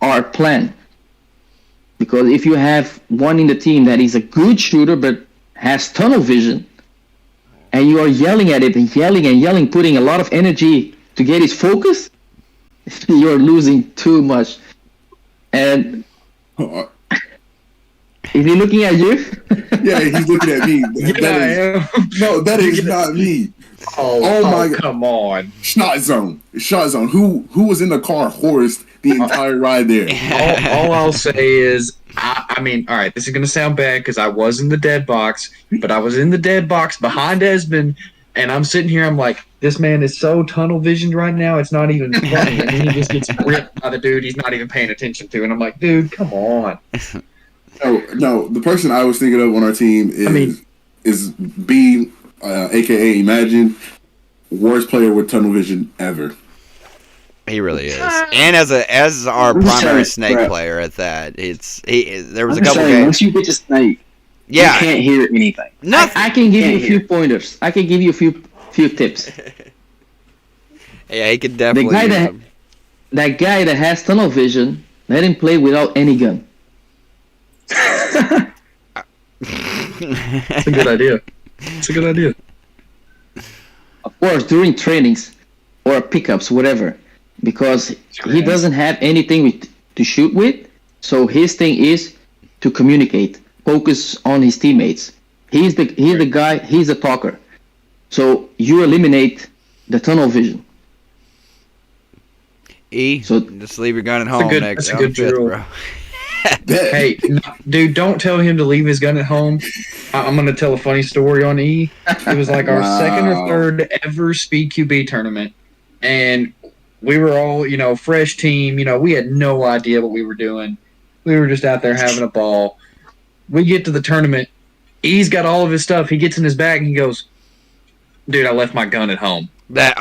Speaker 1: our plan. Because if you have one in the team that is a good shooter but has tunnel vision, and you are yelling at it and yelling, putting a lot of energy to get his focus, you're losing too much. And is he looking at you?
Speaker 3: Yeah, he's looking at me. No, that is not me.
Speaker 2: Oh
Speaker 3: my God.
Speaker 2: Come on.
Speaker 3: Shot zone. Who was in the car hoarse the entire ride there?
Speaker 2: All I'll say is, I mean, all right, this is going to sound bad because I was in the dead box, but I was in the dead box behind Esmond, and I'm sitting here, I'm like, this man is so tunnel visioned right now, it's not even funny. And then he just gets ripped by the dude he's not even paying attention to, and I'm like, dude, come on.
Speaker 3: No, the person I was thinking of on our team is B, a.k.a. Imagine, worst player with tunnel vision ever.
Speaker 4: He really is, and as our primary snake player at that, there was a couple games.
Speaker 5: Once you get to snake, you can't hear anything.
Speaker 4: Nothing.
Speaker 1: I can give you a few pointers. I can give you a few tips.
Speaker 4: Yeah, he could definitely.
Speaker 1: That guy that has tunnel vision, let him play without any gun.
Speaker 2: It's a good idea. It's a good idea.
Speaker 1: Of course, during trainings or pickups, whatever, because he doesn't have anything to shoot with. So his thing is to communicate, focus on his teammates. He's the guy. He's the talker. So you eliminate the tunnel vision.
Speaker 4: So just leave your gun at home.
Speaker 2: That's a good drill. Bro. Hey, dude, don't tell him to leave his gun at home. I'm going to tell a funny story on E. It was like our second or third ever Speed QB tournament. And we were all, fresh team. We had no idea what we were doing. We were just out there having a ball. We get to the tournament. E's got all of his stuff. He gets in his bag and he goes, dude, I left my gun at home.
Speaker 3: That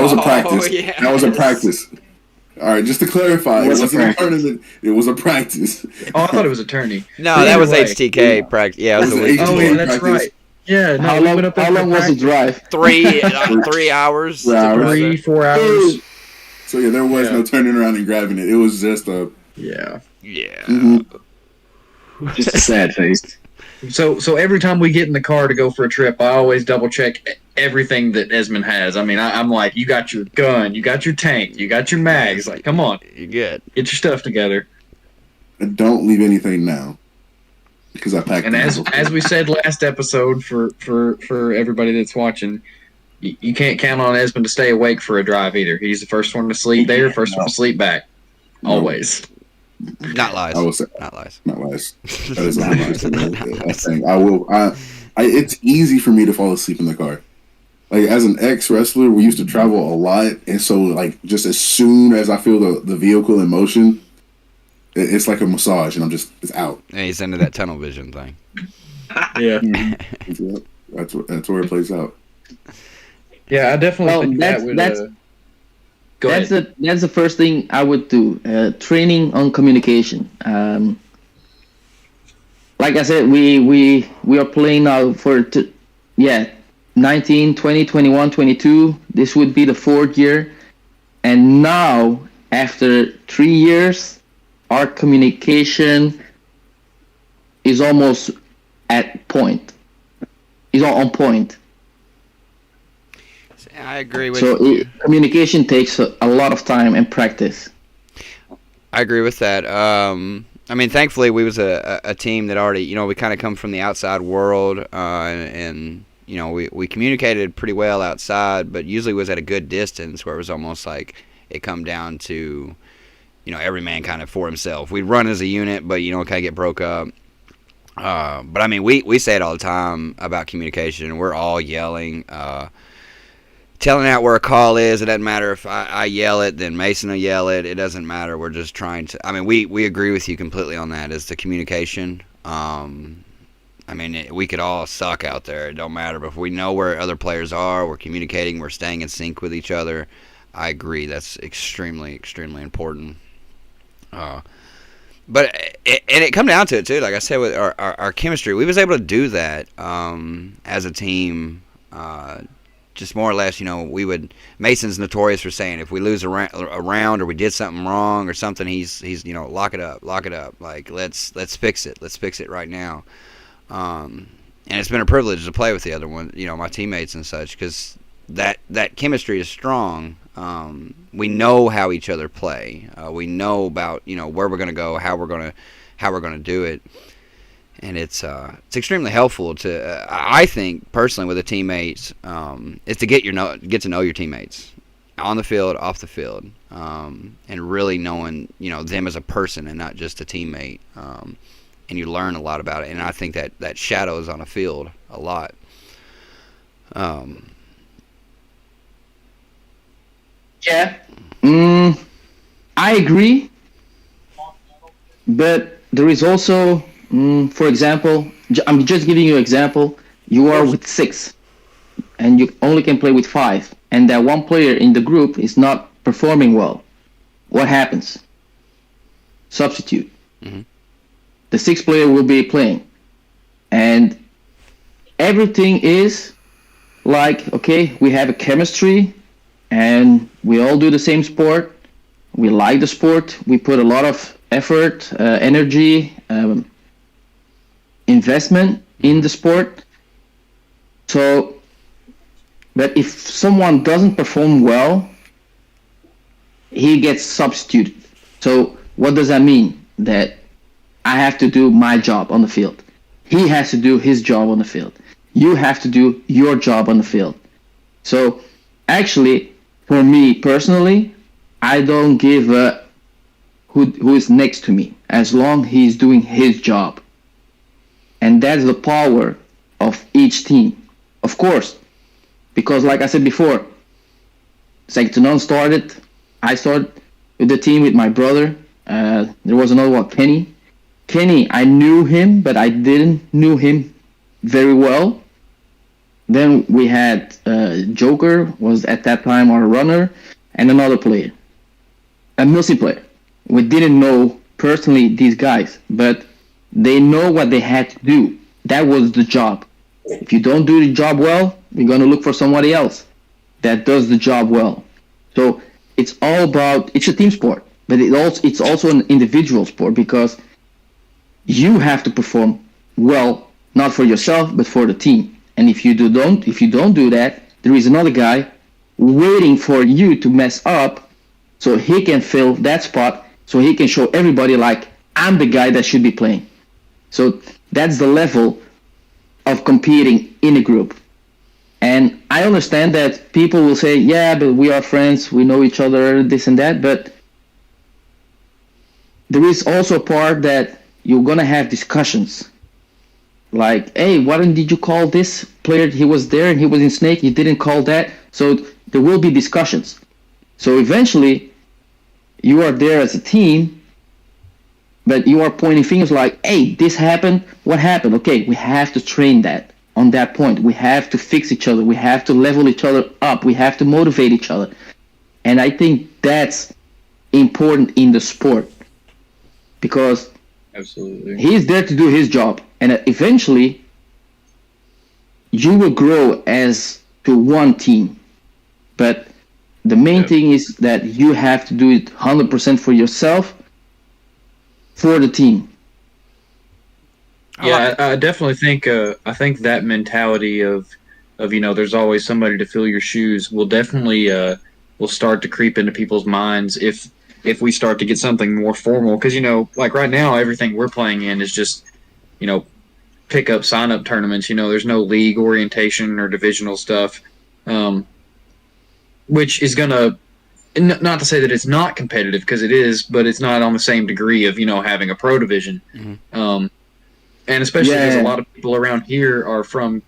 Speaker 3: was a practice. Yeah. That was a practice. All right, just to clarify, it wasn't a tournament. It was a practice.
Speaker 2: Oh, I thought it was a tourney.
Speaker 4: No, that was HTK practice. Yeah, it was a week.
Speaker 2: Oh, yeah, that's practice. Right. Yeah. No,
Speaker 1: how long was the drive?
Speaker 4: 3 hours.
Speaker 2: 3, 4 hours.
Speaker 3: So yeah, there was no turning around and grabbing it. It was just a
Speaker 2: yeah.
Speaker 3: Mm-hmm.
Speaker 5: Just a sad face.
Speaker 2: So every time we get in the car to go for a trip, I always double check everything that Esmond has. I mean, I'm like, you got your gun, you got your tank, you got your mags. Like, come on,
Speaker 4: you're good.
Speaker 2: Get your stuff together.
Speaker 3: And don't leave anything now, because I packed.
Speaker 2: And as we said last episode, for everybody that's watching, you can't count on Esmond to stay awake for a drive either. He's the first one to sleep there, first one to sleep back, always.
Speaker 4: Not lies.
Speaker 3: I will say,
Speaker 4: not lies.
Speaker 3: Not lies. That is not lies. I will. It's easy for me to fall asleep in the car. Like, as an ex-wrestler, we used to travel a lot, and so, like, just as soon as I feel the vehicle in motion, it's like a massage, and it's out.
Speaker 4: And he's into that tunnel vision thing.
Speaker 2: Yeah.
Speaker 3: That's where it plays out.
Speaker 2: Yeah, I definitely think that would...
Speaker 1: That's the first thing I would do. Training on communication. Like I said, we are playing now for 19, 20, 21, 22. This would be the 4th year, and now after 3 years, our communication is almost at point. Is on point.
Speaker 4: I agree with you.
Speaker 1: So communication takes a lot of time and practice.
Speaker 4: I agree with that. I mean, thankfully, we was a team that already, we kind of come from the outside world, and we communicated pretty well outside, but usually was at a good distance where it was almost like it come down to, every man kind of for himself. We'd run as a unit, but, kind of get broke up. But, I mean, we say it all the time about communication. We're all yelling, telling out where a call is. It doesn't matter if I yell it, then Mason will yell it. It doesn't matter. We're just trying to. I mean, we agree with you completely on that. Is the communication. I mean, we could all suck out there. It don't matter. But if we know where other players are, we're communicating, we're staying in sync with each other. I agree. That's extremely, extremely important. But it come down to it too. Like I said, with our chemistry, we was able to do that as a team. Just more or less, Mason's notorious for saying if we lose a round or we did something wrong or something, he's lock it up. Like let's fix it right now. And it's been a privilege to play with the other one, my teammates and such, because that chemistry is strong. We know how each other play. We know about where we're gonna go, how we're gonna do it. And it's extremely helpful to I think personally with the teammates is to get to know your teammates on the field, off the field, and really knowing them as a person and not just a teammate. And you learn a lot about it. And I think that shadows on a field a lot.
Speaker 1: Yeah, I agree, but there is also. For example, I'm just giving you an example. You are with 6, and you only can play with 5, and that one player in the group is not performing well. What happens? Substitute.
Speaker 4: Mm-hmm.
Speaker 1: The 6th player will be playing, and everything is like, okay, we have a chemistry, and we all do the same sport. We like the sport. We put a lot of effort, energy, investment in the sport. So, but if someone doesn't perform well, he gets substituted. So what does that mean? That I have to do my job on the field. He has to do his job on the field. You have to do your job on the field. So actually, for me personally, I don't give a who is next to me as long he's doing his job. And that's the power of each team. Of course, because like I said before, S2N started. I started with the team with my brother. There was another one, Kenny. Kenny, I knew him, but I didn't knew him very well. Then we had Joker, was at that time our runner, and another player, a multiplayer. We didn't know personally these guys, but they know what they had to do. That was the job. If you don't do the job well, we're going to look for somebody else that does the job well. So it's all about, it's a team sport, but it's also an individual sport because you have to perform well, not for yourself, but for the team. And if you don't do that, there is another guy waiting for you to mess up so he can fill that spot, so he can show everybody like, I'm the guy that should be playing. So that's the level of competing in a group. And I understand that people will say, yeah, but we are friends, we know each other, this and that, but there is also a part that you're going to have discussions. Like, hey, why did you call this player? He was there and he was in Snake, you didn't call that. So there will be discussions. So eventually, you are there as a team, but you are pointing fingers like, hey, this happened, what happened? Okay, we have to train that on that point. We have to fix each other. We have to level each other up. We have to motivate each other. And I think that's important in the sport because
Speaker 2: absolutely
Speaker 1: he's there to do his job. And eventually, you will grow as to one team. But the main thing is that you have to do it 100% for yourself, for the team.
Speaker 2: Yeah, I definitely think I think that mentality of there's always somebody to fill your shoes will definitely will start to creep into people's minds if we start to get something more formal, because like right now everything we're playing in is just pick up sign up tournaments. There's no league orientation or divisional stuff, which is gonna, not to say that it's not competitive, because it is, but it's not on the same degree of having a pro division.
Speaker 4: Mm-hmm.
Speaker 2: And especially because a lot of people around here are from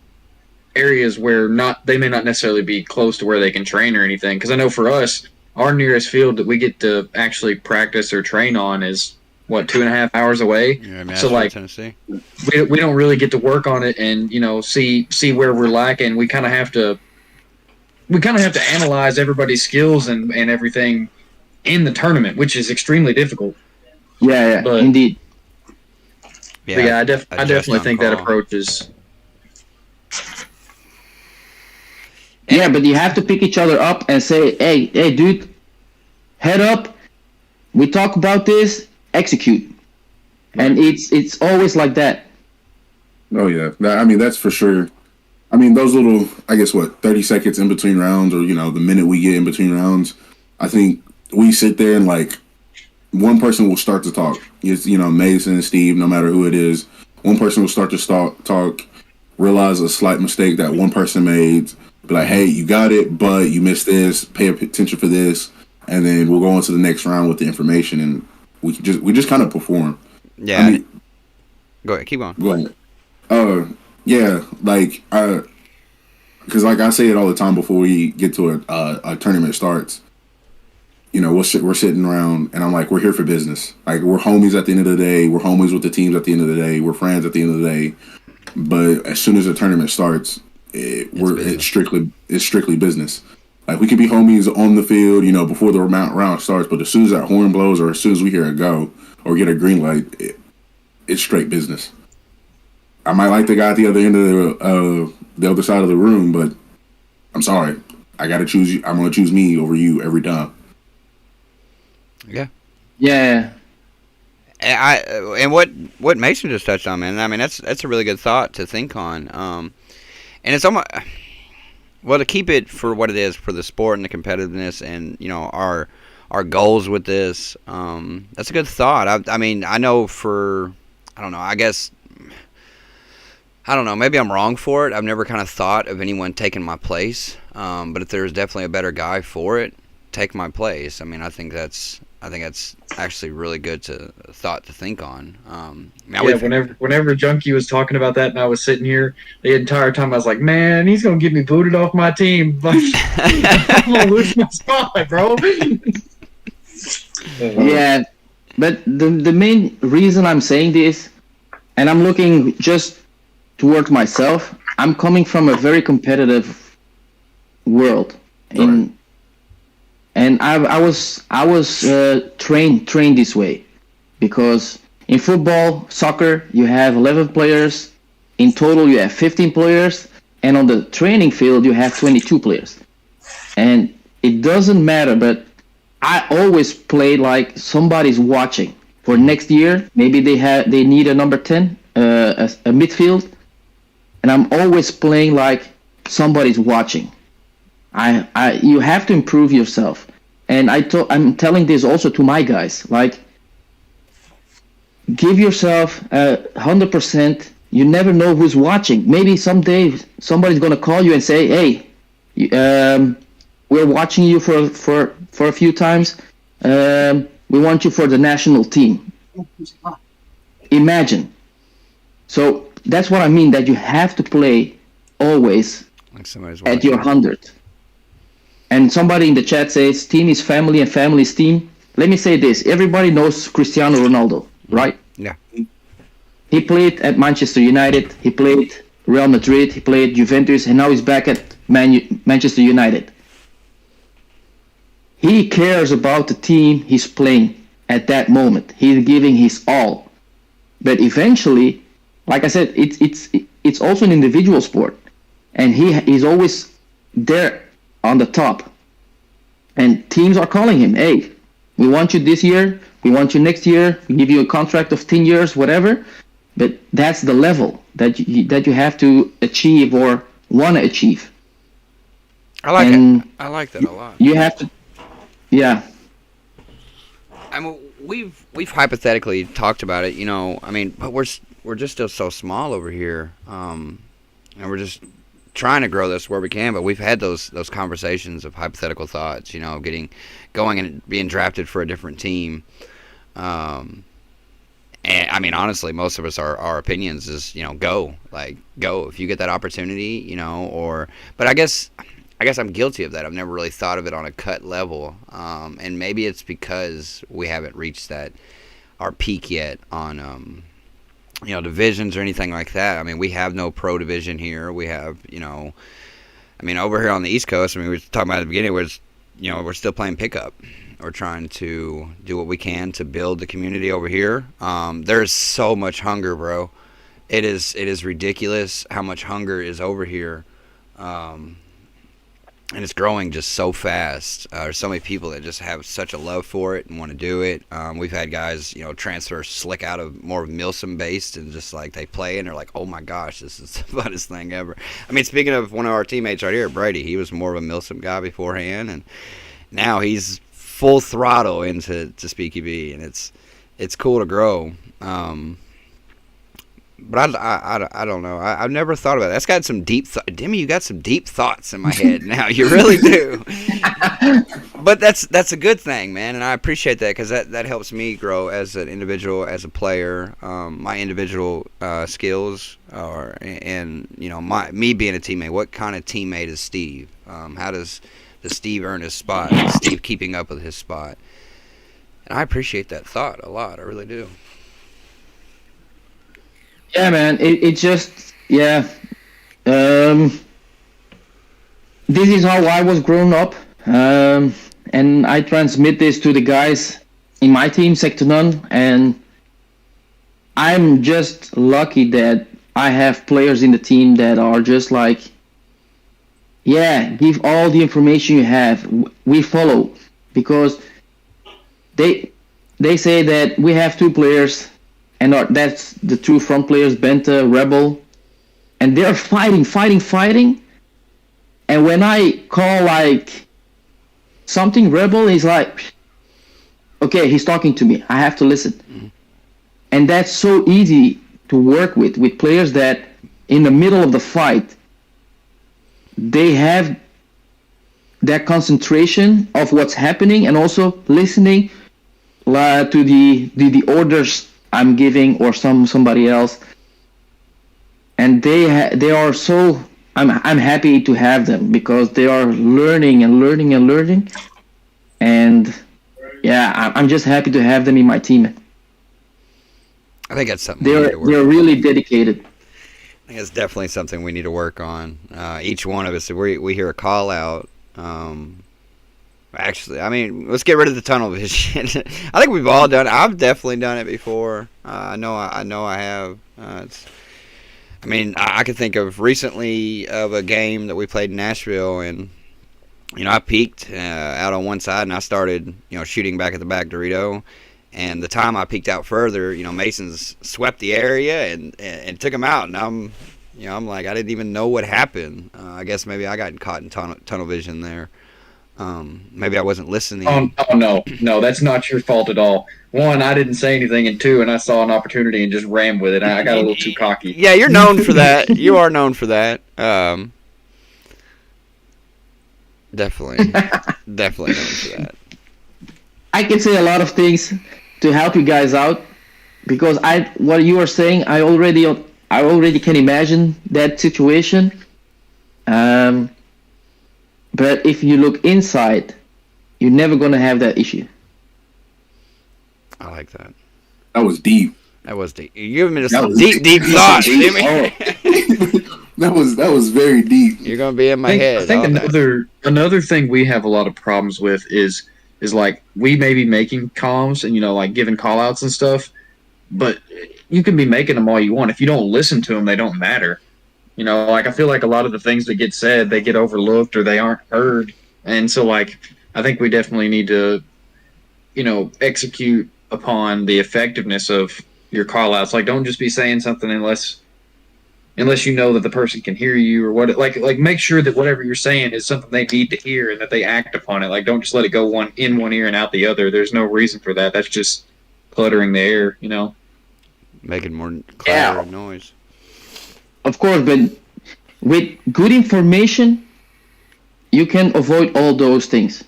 Speaker 2: areas where they may not necessarily be close to where they can train or anything. Because I know for us, our nearest field that we get to actually practice or train on is 2.5 hours away.
Speaker 4: Yeah,
Speaker 2: so like
Speaker 4: Tennessee.
Speaker 2: we don't really get to work on it and see where we're lacking. We kind of have to analyze everybody's skills and everything in the tournament, which is extremely difficult.
Speaker 1: Yeah,
Speaker 2: But
Speaker 1: indeed.
Speaker 2: yeah, I definitely
Speaker 4: on
Speaker 2: think that
Speaker 4: call.
Speaker 2: approach is.
Speaker 1: Yeah, but you have to pick each other up and say, hey, dude, head up. We talk about this, execute. And it's always like that.
Speaker 3: Oh yeah, I mean that's for sure. I mean those little, I guess 30 seconds in between rounds, or the minute we get in between rounds. I think we sit there and like one person will start to talk. It's Mason, Steve, no matter who it is. One person will start to talk, realize a slight mistake that one person made. Be like, hey, you got it, but you missed this. Pay attention for this, and then we'll go on to the next round with the information, and we just kind of perform.
Speaker 4: Yeah.
Speaker 3: I mean,
Speaker 4: go ahead. Keep going.
Speaker 3: go ahead. Yeah, like, because like I say it all the time before we get to a tournament starts. We're sitting around, and I'm like, we're here for business. Like, we're homies at the end of the day. We're homies with the teams at the end of the day. We're friends at the end of the day. But as soon as the tournament starts, it's strictly business. Like, we could be homies on the field, before the round starts. But as soon as that horn blows, or as soon as we hear a go or get a green light, it's straight business. I might like the guy at the other end of the other side of the room, but I'm sorry, I gotta choose you. I'm gonna choose me over you every time.
Speaker 4: Yeah.
Speaker 1: Yeah.
Speaker 4: And what Mason just touched on, man. I mean, that's a really good thought to think on. And it's almost to keep it for what it is, for the sport and the competitiveness, and our goals with this. That's a good thought. I mean, I know I don't know. I guess. I don't know. Maybe I'm wrong for it. I've never kind of thought of anyone taking my place. But if there's definitely a better guy for it, take my place. I mean, I think that's actually really good thought to think on.
Speaker 2: Whenever Junkie was talking about that, and I was sitting here the entire time, I was like, man, he's gonna get me booted off my team. Like, I'm gonna lose my spot, bro.
Speaker 1: Yeah, but the main reason I'm saying this, and I'm looking just toward myself, I'm coming from a very competitive world, and I was trained this way, because in football, soccer, you have 11 players. In total, you have 15 players, and on the training field, you have 22 players. And it doesn't matter, but I always play like somebody's watching. For next year, maybe they need a number 10, a midfield, and I'm always playing like somebody's watching. You have to improve yourself, and I'm telling this also to my guys. Like, give yourself 100%. You never know who's watching. Maybe someday somebody's gonna call you and say, "Hey, we're watching you for a few times. We want you for the national team." Imagine. So that's what I mean. That you have to play always
Speaker 4: Like somebody's
Speaker 1: at your 100. And somebody in the chat says, team is family and family is team. Let me say this. Everybody knows Cristiano Ronaldo, right?
Speaker 4: Yeah.
Speaker 1: He played at Manchester United. He played Real Madrid. He played Juventus. And now he's back at Manchester United. He cares about the team he's playing at that moment. He's giving his all. But eventually, like I said, it's also an individual sport. And he's always there on the top, and teams are calling him, "Hey, we want you this year, we want you next year, we give you a contract of 10 years, whatever." But that's the level that you have to achieve or want to achieve.
Speaker 4: I like it. I like that a lot.
Speaker 1: You have to, yeah.
Speaker 4: I mean, we've hypothetically talked about it, I mean, but we're just still so small over here, and we're just trying to grow this where we can. But we've had those conversations of hypothetical thoughts, going and being drafted for a different team. And I mean, honestly, most of us, our opinions is, go if you get that opportunity, but I guess I'm guilty of that. I've never really thought of it on a cut level. And maybe it's because we haven't reached our peak yet on, divisions or anything like that. I mean, we have no pro division here. We have, over here on the East Coast, I mean, we were talking about at the beginning, we're still playing pickup. We're trying to do what we can to build the community over here. There's so much hunger, bro. It is ridiculous how much hunger is over here. And it's growing just so fast. There's so many people that just have such a love for it and want to do it. We've had guys, transfer slick out of more Milsom based and just like they play and they're like, oh my gosh, this is the funnest thing ever. I mean, speaking of one of our teammates right here, Brady, he was more of a Milsom guy beforehand, and now he's full throttle into CQB, and it's cool to grow. But I don't know. I've never thought about it. That's got some deep Dimi, you got some deep thoughts in my head now. You really do. But that's a good thing, man, and I appreciate that because that helps me grow as an individual, as a player. My individual skills me being a teammate. What kind of teammate is Steve? How does Steve earn his spot? Is Steve keeping up with his spot? And I appreciate that thought a lot. I really do.
Speaker 1: Yeah, man. It just, yeah. This is how I was grown up, and I transmit this to the guys in my team, Sector None, and I'm just lucky that I have players in the team that are just like, yeah, give all the information you have. We follow, because they say that we have two players. And that's the two front players, Benta, Rebel. And they're fighting. And when I call like something, Rebel is like, okay, he's talking to me. I have to listen. Mm-hmm. And that's so easy to work with players that in the middle of the fight, they have that concentration of what's happening and also listening to the orders I'm giving or somebody else, and they are so. I'm happy to have them because they are learning, and yeah, I'm just happy to have them in my team.
Speaker 4: I think that's something
Speaker 1: they're really dedicated.
Speaker 4: I think it's definitely something we need to work on. Each one of us, if we hear a call out. Actually, I mean, let's get rid of the tunnel vision. I think we've all done it. I've definitely done it before. I know I have. I could think of recently of a game that we played in Nashville, and I peeked out on one side, and I started shooting back at the back Dorito. And the time I peeked out further, Masons swept the area and took him out, and I'm like, I didn't even know what happened. I guess maybe I got caught in tunnel vision there. Maybe I wasn't listening.
Speaker 2: Oh no, that's not your fault at all. One, I didn't say anything, and two, and I saw an opportunity and just ran with it. I got a little too cocky.
Speaker 4: Yeah, you're known for that. You are known for that. Definitely known for that.
Speaker 1: I can say a lot of things to help you guys out because what you are saying, I already can imagine that situation. But if you look inside, you're never going to have that issue.
Speaker 4: I like that.
Speaker 3: That was deep.
Speaker 4: That was deep. You're giving me some deep thoughts, Dimi.
Speaker 3: That was very deep.
Speaker 4: You're going to be in my head.
Speaker 2: I think another thing we have a lot of problems with is like we may be making comms and like giving call outs and stuff, but you can be making them all you want. If you don't listen to them, they don't matter. Like I feel like a lot of the things that get said, they get overlooked or they aren't heard. And so like I think we definitely need to, execute upon the effectiveness of your call outs. Like don't just be saying something unless you know that the person can hear you or what like make sure that whatever you're saying is something they need to hear and that they act upon it. Like don't just let it go one ear and out the other. There's no reason for that. That's just cluttering the air,
Speaker 4: Making more clatter and noise.
Speaker 1: Of course, but with good information, you can avoid all those things.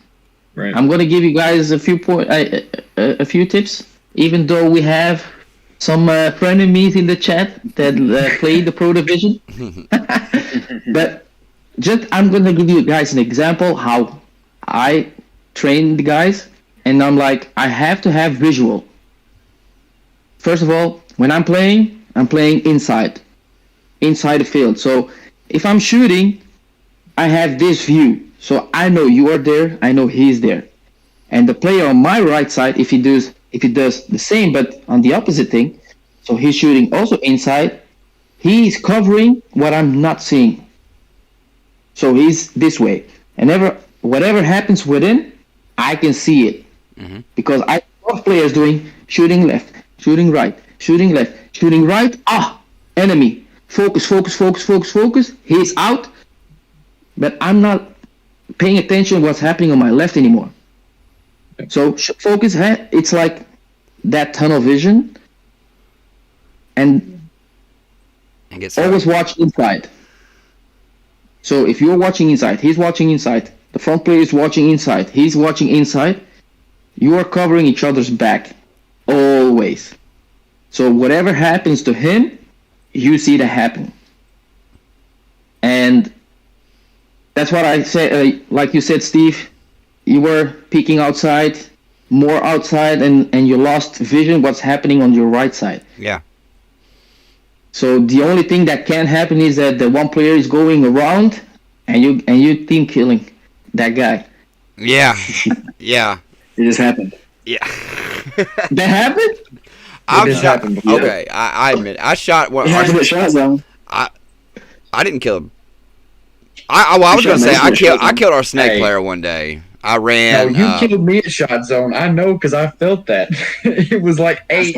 Speaker 2: Right.
Speaker 1: I'm going to give you guys a few tips, even though we have some frenemies in the chat that play the Pro Division. But I'm going to give you guys an example how I train the guys, and I'm like, I have to have visual. First of all, when I'm playing inside the field. So if I'm shooting, I have this view. So I know you are there, I know he's there. And the player on my right side, if he does the same but on the opposite thing, so he's shooting also inside, he's covering what I'm not seeing. So he's this way. And whatever happens within, I can see it.
Speaker 4: Mm-hmm.
Speaker 1: Because I saw players doing shooting left, shooting right, shooting left, shooting right. Enemy. Focus. He's out. But I'm not paying attention to what's happening on my left anymore. So focus, it's like that tunnel vision. And always watch inside. So if you're watching inside, he's watching inside. The front player is watching inside. He's watching inside. You are covering each other's back. Always. So whatever happens to him, you see that happen. And that's what I said. Like you said, Steve, you were peeking outside, more outside, and you lost vision what's happening on your right side.
Speaker 4: Yeah.
Speaker 1: So the only thing that can happen is that the one player is going around, and you team killing that guy.
Speaker 4: Yeah. Yeah.
Speaker 5: It just happened.
Speaker 4: Yeah.
Speaker 1: That happened?
Speaker 4: Okay, I admit I shot one.
Speaker 5: It happened at Shot Zone.
Speaker 4: I didn't kill him. I was gonna say I killed our snake player one day. I ran.
Speaker 2: No, you killed me at Shot Zone. I know because I felt that. It was like 8.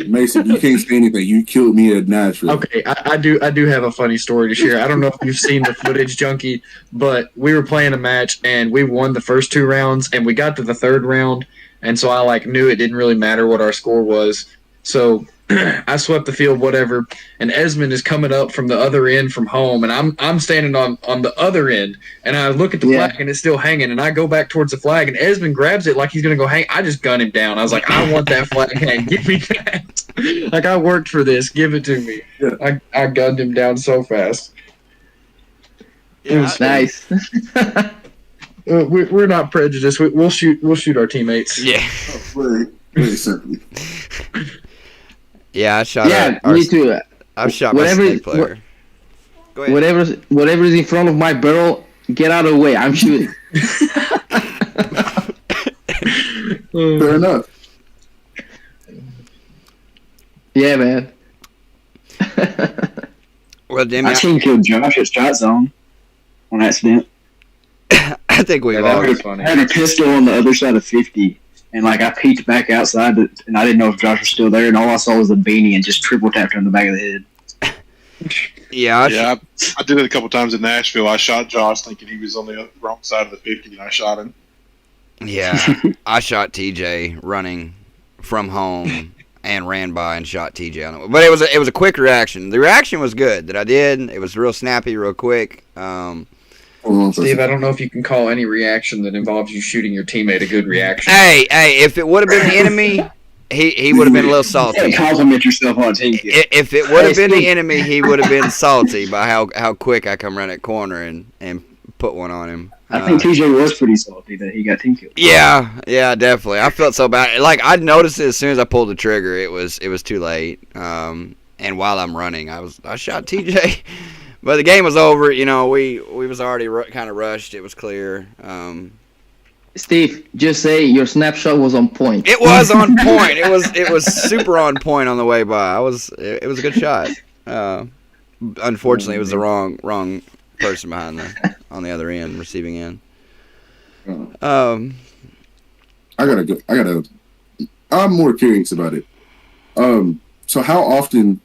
Speaker 3: Mason, you can't say anything. You killed me at Nashville.
Speaker 2: Okay, I do have a funny story to share. I don't know if you've seen the footage, Junkie, but we were playing a match and we won the first 2 rounds and we got to the 3rd round, and so I knew it didn't really matter what our score was. So I swept the field, whatever, and Esmond is coming up from the other end from home, and I'm standing on the other end, and I look at the flag and it's still hanging, and I go back towards the flag, and Esmond grabs it like he's gonna go hang. I just gun him down. I was like, I want that flag hang. Give me that. Like, I worked for this. Give it to me. Yeah. I gunned him down so fast.
Speaker 1: It was nice.
Speaker 2: We're not prejudiced. We'll shoot our teammates.
Speaker 4: Yeah.
Speaker 3: Very simply.
Speaker 4: Yeah, I shot.
Speaker 1: Me too.
Speaker 4: I've shot my snake player. Go ahead.
Speaker 1: Whatever is in front of my barrel, get out of the way. I'm shooting.
Speaker 3: Fair enough.
Speaker 1: Yeah, man.
Speaker 4: Well, Dimi,
Speaker 5: I seen killed Josh at Shot Zone on accident.
Speaker 4: I think we've all.
Speaker 5: I had a pistol on the other side of 50. And I peeked back outside, and I didn't know if Josh was still there, and all I saw was a beanie and just triple tapped him in the back of the head.
Speaker 4: Yeah,
Speaker 6: I did it a couple times in Nashville. I shot Josh thinking he was on the wrong side of the 50, and I shot him.
Speaker 4: Yeah, I shot TJ running from home and ran by and shot TJ on it. But it was a quick reaction. The reaction was good that I did. It was real snappy, real quick.
Speaker 2: Steve, I don't know if you can call any reaction that involves you shooting your teammate a good reaction.
Speaker 4: Hey, if it would have been the enemy, he would have been a little salty.
Speaker 5: Compliment yourself on team kill.
Speaker 4: If it would have been the enemy, he would have been salty by how quick I come around that corner and put one on him.
Speaker 5: I think TJ was pretty salty that he got team killed.
Speaker 4: Yeah, definitely. I felt so bad. I noticed it as soon as I pulled the trigger. It was too late. And while I'm running, I shot TJ. But the game was over. We was already kind of rushed. It was clear.
Speaker 1: Steve, just say your snapshot was on point.
Speaker 4: It was on point. It was super on point on the way by. It was a good shot. Unfortunately, it was the wrong person on the other end, receiving end.
Speaker 3: I'm more curious about it. So how often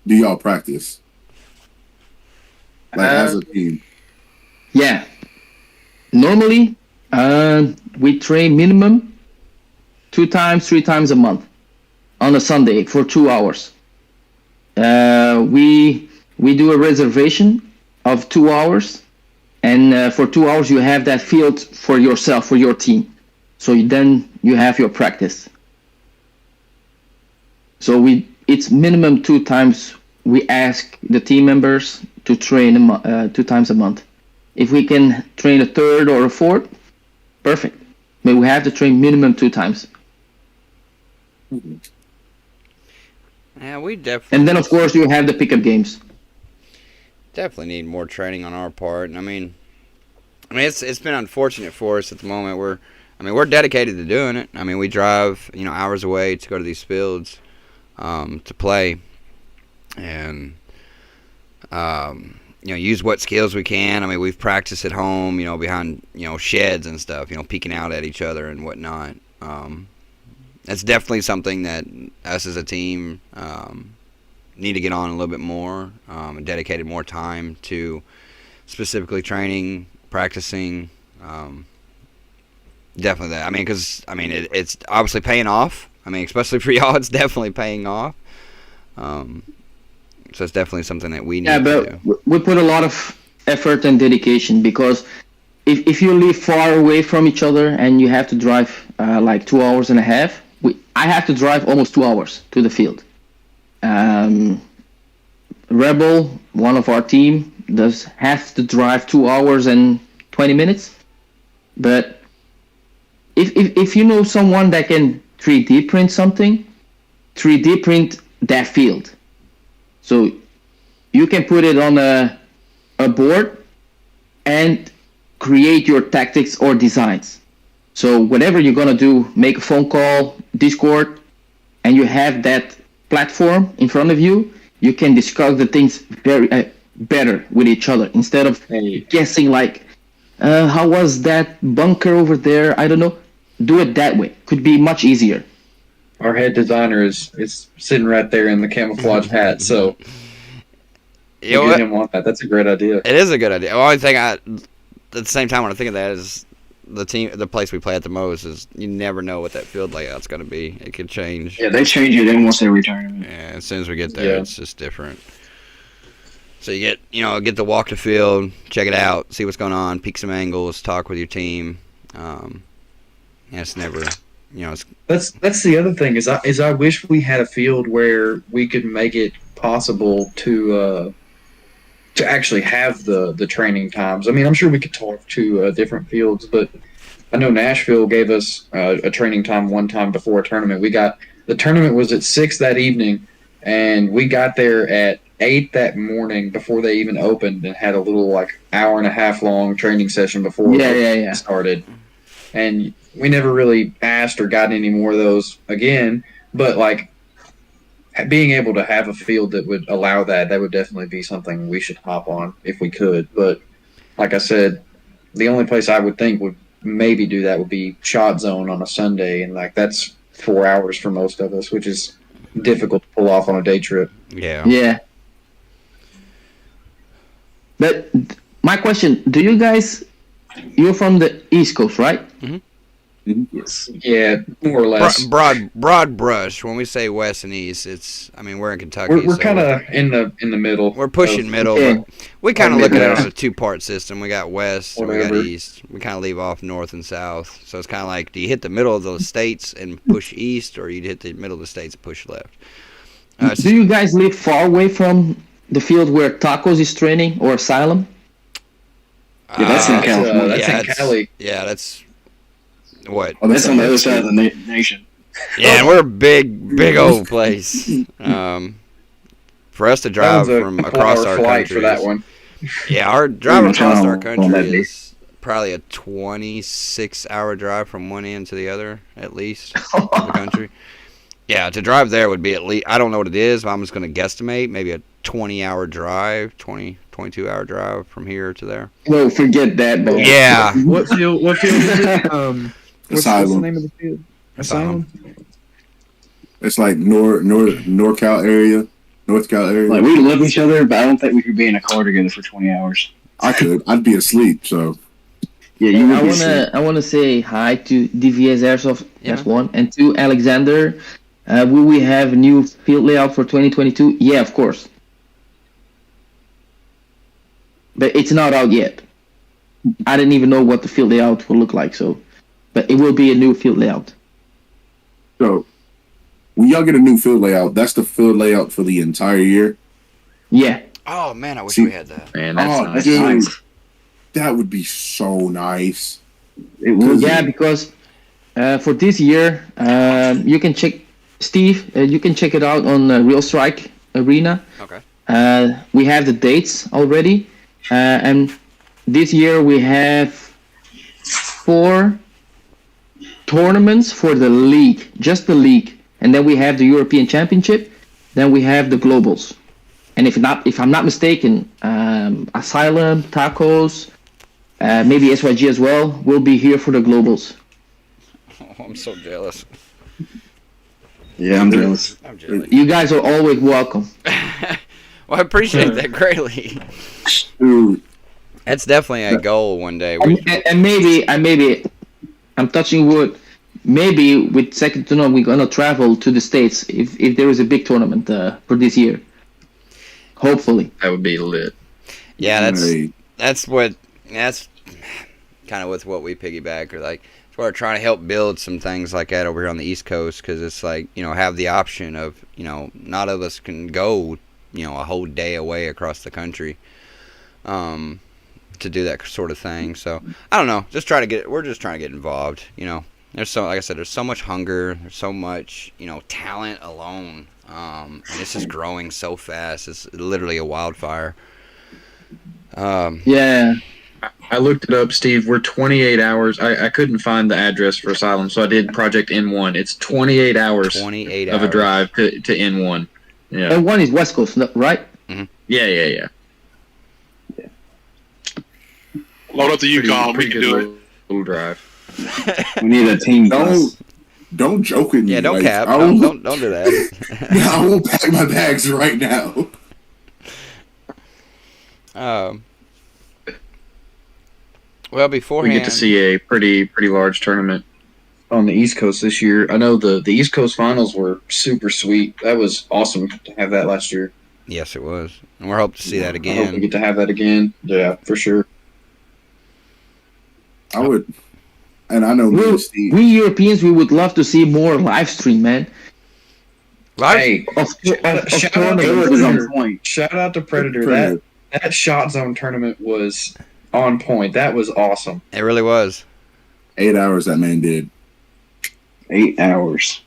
Speaker 3: do y'all practice? As a team?
Speaker 1: Yeah. Normally, we train minimum 3 times a month on a Sunday for 2 hours. We do a reservation of 2 hours, and for 2 hours you have that field for yourself, for your team. So then you have your practice. So it's minimum 2 times. We ask the team members to train 2 times a month. If we can train a 3rd or a 4th, perfect. But we have to train minimum 2 times.
Speaker 4: Yeah, we definitely.
Speaker 1: And then of course you have the pickup games.
Speaker 4: Definitely need more training on our part. And I mean, it's been unfortunate for us at the moment. We're I mean, we're dedicated to doing it. I mean, we drive, hours away to go to these fields to play, and use what skills we can. I mean, we've practiced at home, behind sheds and stuff, peeking out at each other and whatnot. That's definitely something that us as a team need to get on a little bit more, and dedicated more time to specifically training, practicing. Definitely that. I mean, because it's obviously paying off. I mean, especially for y'all, it's definitely paying off. So it's definitely something that we need to do.
Speaker 1: But we put a lot of effort and dedication, because if you live far away from each other and you have to drive like 2 hours and a half, I have to drive almost 2 hours to the field. Rebel, one of our team, does have to drive 2 hours and 20 minutes. But if you know someone that can 3D print something, 3D print that field. So you can put it on a board and create your tactics or designs. So whatever you're going to do, make a phone call, Discord, and you have that platform in front of you, you can discuss the things very better with each other, instead of guessing like, how was that bunker over there? I don't know. Do it that way. Could be much easier.
Speaker 2: Our head designer is sitting right there in the camouflage hat, so get him on that. That's a great idea.
Speaker 4: It is a good idea. The only thing at the same time when I think of that is the place we play at the most is you never know what that field layout's going to be. It could change.
Speaker 5: Yeah, they change it in once every tournament.
Speaker 4: Yeah, as soon as we get there, it's just different. So you get to walk the field, check it out, see what's going on, peek some angles, talk with your team. It's never, it's
Speaker 2: That's the other thing is I wish we had a field where we could make it possible to actually have the training times. I mean, I'm sure we could talk to different fields, but I know Nashville gave us a training time one time before a tournament. The tournament was at 6 that evening, and we got there at 8 that morning before they even opened, and had a little like hour and a half long training session before it started. And we never really asked or got any more of those again, but like being able to have a field that would allow that would definitely be something we should hop on if we could. But like I said, the only place I would think would maybe do that would be Shot Zone on a Sunday, and like that's 4 hours for most of us, which is difficult to pull off on a day trip.
Speaker 1: Yeah. But my question, you're from the East Coast, right?
Speaker 4: Mm-hmm.
Speaker 5: Yes.
Speaker 2: Yeah, more or less.
Speaker 4: Broad brush. When we say west and east, we're in Kentucky.
Speaker 2: We're kind of in the middle.
Speaker 4: We're pushing middle, but we kind of look at it on a two-part system. We got west and we got east. We kind of leave off north and south. So it's kind of like, do you hit the middle of the states and push east, or you hit the middle of the states and push left?
Speaker 1: Do you guys live far away from the field where Tacos is training, or Asylum?
Speaker 5: Yeah, that's in California.
Speaker 2: That's in Cali.
Speaker 4: Yeah, that's what?
Speaker 5: Oh, that's on the other side of the nation.
Speaker 4: Yeah, and we're a big old place. For us to drive from across our country,
Speaker 2: for that one.
Speaker 4: Yeah, our drive across our country is probably a 26-hour drive from one end to the other, at least, of the country. Yeah, to drive there would be at least, I don't know what it is, but I'm just going to guesstimate, maybe a 20-hour drive, 22-hour drive from here to there.
Speaker 1: No, forget that, man.
Speaker 4: Yeah.
Speaker 2: What field is it? What's the name of the field?
Speaker 4: Asylum.
Speaker 3: It's like NorCal area, North Cal area.
Speaker 5: Like, we love each other, but I don't think we could be in a car together for 20 hours.
Speaker 3: I could. I'd be asleep. So
Speaker 5: yeah, you would be asleep.
Speaker 1: I wanna say hi to DVS Airsoft. That's one, and to Alexander. Will we have a new field layout for 2022? Yeah, of course. But it's not out yet. I didn't even know what the field layout will look like. But it will be a new field layout.
Speaker 3: So when y'all get a new field layout, that's the field layout for the entire year?
Speaker 1: Yeah.
Speaker 4: Oh, man, I wish we had that.
Speaker 2: Man, that's nice.
Speaker 3: Dude, that would be so nice.
Speaker 5: It would.
Speaker 1: Yeah, because for this year, you can check, Steve, you can check it out on Real Strike Arena.
Speaker 4: Okay.
Speaker 1: We have the dates already. And this year we have 4 tournaments for the league, just the league, and then we have the European Championship, then we have the globals. And if I'm not mistaken, Asylum, Tacos, maybe SYG as well, will be here for the globals.
Speaker 4: Oh, I'm so jealous.
Speaker 5: Yeah, I'm jealous.
Speaker 4: I'm jealous.
Speaker 1: You guys are always welcome.
Speaker 4: Well, I appreciate that greatly.
Speaker 3: Dude,
Speaker 4: That's definitely a goal one day.
Speaker 1: And maybe I'm touching wood. Maybe with second tournament we're gonna travel to the States if there is a big tournament for this year. Hopefully.
Speaker 2: That would be lit.
Speaker 4: Yeah,
Speaker 3: hey,
Speaker 4: that's kind of with what we piggyback, or like we're trying to help build some things like that over here on the East Coast, because it's like, have the option of, not of us can go, a whole day away across the country to do that sort of thing. So I don't know, we're just trying to get involved. There's like I said, there's so much hunger, there's so much talent alone, and this is growing so fast. It's literally a wildfire.
Speaker 1: Yeah.
Speaker 2: I looked it up, Steve. We're 28 hours. I couldn't find the address for Asylum, so I did Project N1. It's 28 hours
Speaker 4: 28
Speaker 2: of
Speaker 4: hours.
Speaker 2: a drive to N1. Yeah.
Speaker 1: And one is West Coast, right?
Speaker 2: Yeah.
Speaker 6: Load up the Yukon. We can do it.
Speaker 2: Little drive.
Speaker 5: We need a team.
Speaker 3: don't joke with me.
Speaker 4: Yeah, don't
Speaker 3: like,
Speaker 4: cap.
Speaker 3: I
Speaker 4: Don't
Speaker 3: won't,
Speaker 4: do that.
Speaker 3: I won't pack my bags right now.
Speaker 4: Well,
Speaker 2: We
Speaker 4: beforehand,
Speaker 2: get to see a pretty large tournament on the East Coast this year. I know the East Coast finals were super sweet. That was awesome to have that last year.
Speaker 4: yes, it was, and we're hoping to see that
Speaker 2: I hope we
Speaker 4: again.
Speaker 2: get to have that again. Yeah, for sure.
Speaker 3: I would, and I know me and Steve.
Speaker 1: We Europeans, we would love to see more live stream, man.
Speaker 2: Hey,
Speaker 1: Of
Speaker 2: shout out to
Speaker 1: tournaments.
Speaker 5: was on
Speaker 2: Predator.
Speaker 5: point.
Speaker 2: Shout out to Predator.
Speaker 3: Predator.
Speaker 2: That shot zone tournament was on point. That was awesome.
Speaker 4: It really was.
Speaker 3: 8 hours that man did.
Speaker 5: 8 hours.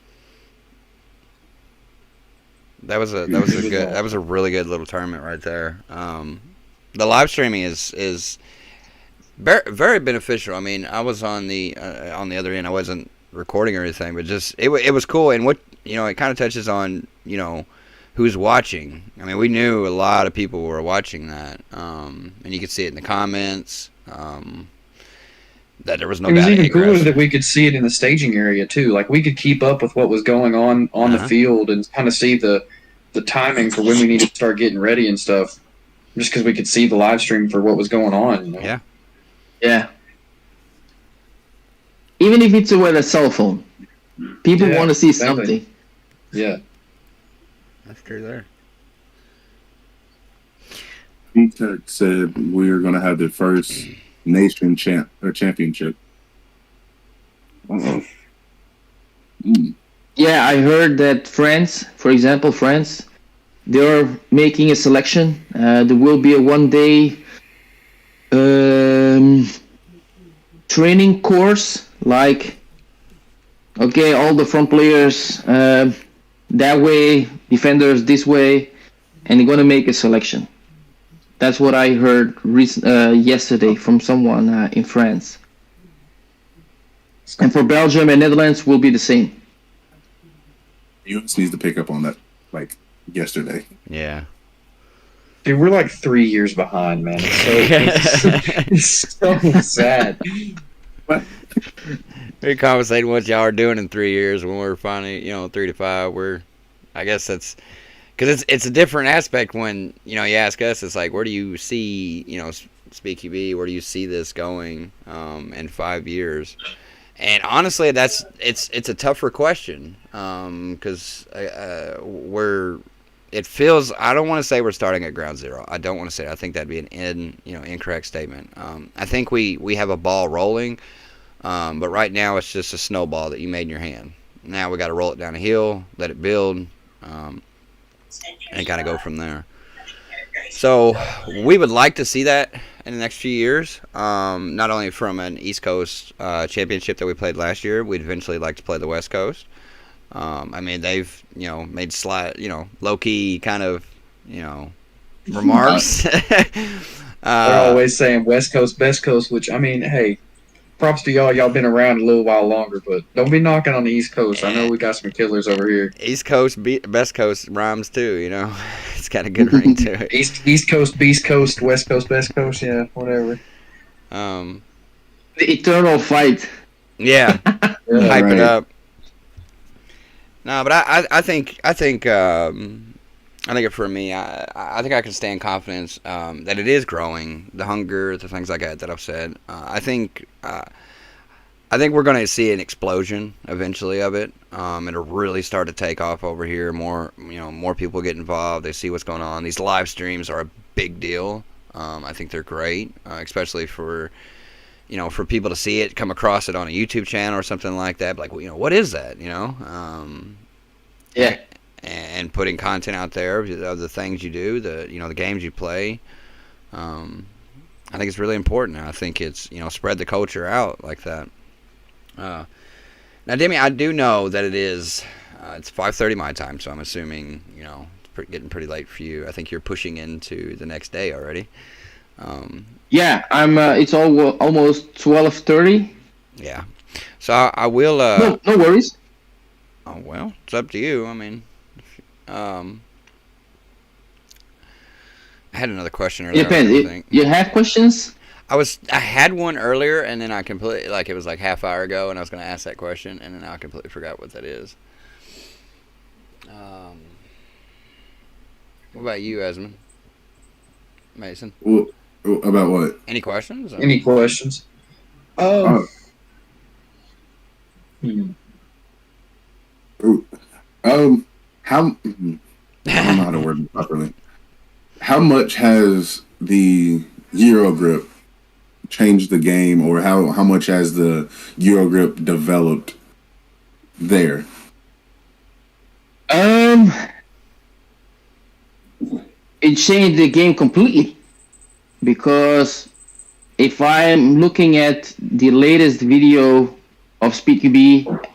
Speaker 4: That was a really good little tournament right there. The live streaming is very, very beneficial. I mean, I was on the other end. I wasn't recording or anything, but just it was cool. And what it kind of touches on who's watching. I mean, we knew a lot of people were watching that, and you could see it in the comments. That there was no.
Speaker 2: It was
Speaker 4: doubt
Speaker 2: even cooler
Speaker 4: aggressive.
Speaker 2: that we could see it in the staging area too. Like we could keep up with what was going on the field and kind of see the timing for when we needed to start getting ready and stuff. Just because we could see the live stream for what was going on.
Speaker 4: Yeah.
Speaker 1: Yeah. Even if it's with a cell phone, people
Speaker 2: Yeah,
Speaker 1: want to see
Speaker 2: exactly.
Speaker 1: something.
Speaker 2: Yeah.
Speaker 4: That's true there.
Speaker 3: Tech said we are going to have the first nation championship.
Speaker 5: Uh-oh.
Speaker 1: Yeah, I heard that France, for example, they're making a selection. There will be a one-day training course. Like, okay, all the front players that way, defenders this way, and they're gonna make a selection. That's what I heard yesterday from someone in France. And for Belgium and Netherlands will be the same.
Speaker 3: US needs to pick up on that, like yesterday.
Speaker 4: Yeah.
Speaker 2: Dude, we're like 3 years behind, man. It's so sad.
Speaker 4: We're conversating what y'all are doing in 3 years when we're finally, 3 to 5. I guess that's because it's a different aspect when you ask us. It's like, where do you see, CQB? Where do you see this going in 5 years? And honestly, it's a tougher question because it feels. I don't want to say we're starting at ground zero. I don't want to say. I think that'd be an incorrect statement. I think we have a ball rolling, but right now it's just a snowball that you made in your hand. Now we got to roll it down a hill, let it build, and kind of go from there. So we would like to see that in the next few years. Not only from an East Coast championship that we played last year, we'd eventually like to play the West Coast. I mean, they've made low key kind of remarks.
Speaker 2: They're always saying West Coast, Best Coast, which I mean, hey, props to y'all. Y'all been around a little while longer, but don't be knocking on the East Coast. I know we got some killers over here.
Speaker 4: East Coast, Best Coast rhymes too. You know, it's got a good ring to it.
Speaker 2: East Coast, Beast Coast, West Coast, Best Coast. Yeah, whatever.
Speaker 1: The eternal fight.
Speaker 4: Yeah,
Speaker 2: Yeah,
Speaker 4: hype
Speaker 3: right.
Speaker 4: it up. No, but I think for me, I think I can stand confidence that it is growing. The hunger, the things like that I've said. I think we're going to see an explosion eventually of it. It'll really start to take off over here. More people get involved. They see what's going on. These live streams are a big deal. I think they're great, especially for people to see it, come across it on a YouTube channel or something like that. Like, what is that?
Speaker 1: Yeah.
Speaker 4: And putting content out there of the things you do, the games you play. I think it's really important. I think it's spread the culture out like that. Now, Dimi, I do know that it's 5:30 my time, so I'm assuming it's getting pretty late for you. I think you're pushing into the next day already.
Speaker 1: Yeah, I'm. It's almost 12:30.
Speaker 4: Yeah, so I will.
Speaker 1: No worries.
Speaker 4: Oh well, it's up to you. I mean. I had another question earlier.
Speaker 1: It depends. You have questions?
Speaker 4: I had one earlier, and then I completely it was like half hour ago, and I was going to ask that question, and then I completely forgot what that is. What about you, Esmond? Mason?
Speaker 3: About what?
Speaker 4: Any questions?
Speaker 2: Any questions?
Speaker 3: How I don't know how to word it properly. How much has the Euro grip changed the game, or how much has the Euro grip developed there?
Speaker 1: It changed the game completely, because if I'm looking at the latest video of SpeedQB,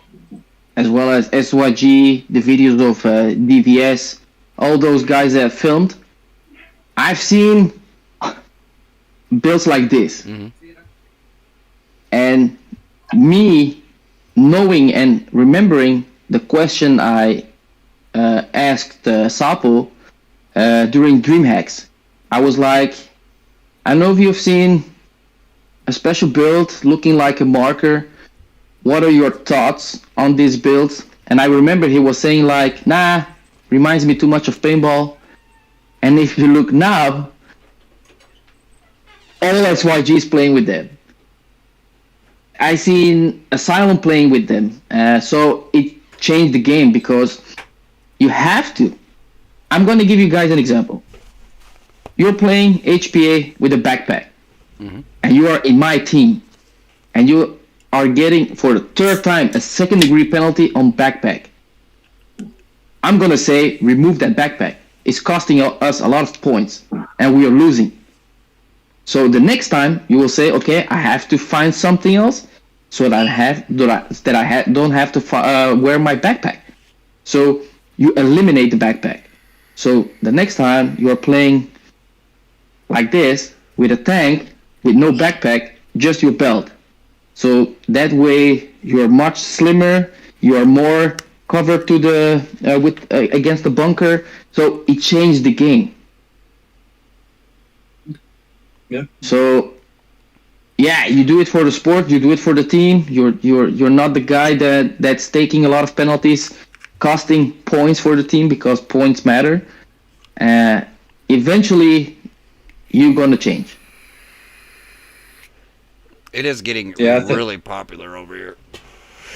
Speaker 1: as well as SYG, the videos of DVS, all those guys that have filmed, I've seen builds like this.
Speaker 4: Mm-hmm.
Speaker 1: And me knowing and remembering the question I asked Sapo during DreamHacks, I was like, I know if you've seen a special build looking like a marker. What are your thoughts on these builds? And I remember he was saying like, nah, reminds me too much of paintball. And if you look now, all SYG is playing with them. I seen Asylum playing with them. So it changed the game, because you have to. I'm going to give you guys an example. You're playing HPA with a backpack.
Speaker 4: Mm-hmm.
Speaker 1: And you are in my team. And you are getting, for the third time, a second-degree penalty on backpack. I'm going to say, remove that backpack. It's costing us a lot of points, and we are losing. So the next time, you will say, okay, I have to find something else so that I don't have to wear my backpack. So you eliminate the backpack. So the next time you are playing like this, with a tank, with no backpack, just your belt. So that way you are much slimmer, you are more covered to the against the bunker. So it changed the game.
Speaker 2: Yeah.
Speaker 1: So yeah, you do it for the sport, you do it for the team. You're not the guy that's taking a lot of penalties, costing points for the team, because points matter. Eventually, you're gonna change.
Speaker 4: It is getting really popular over here.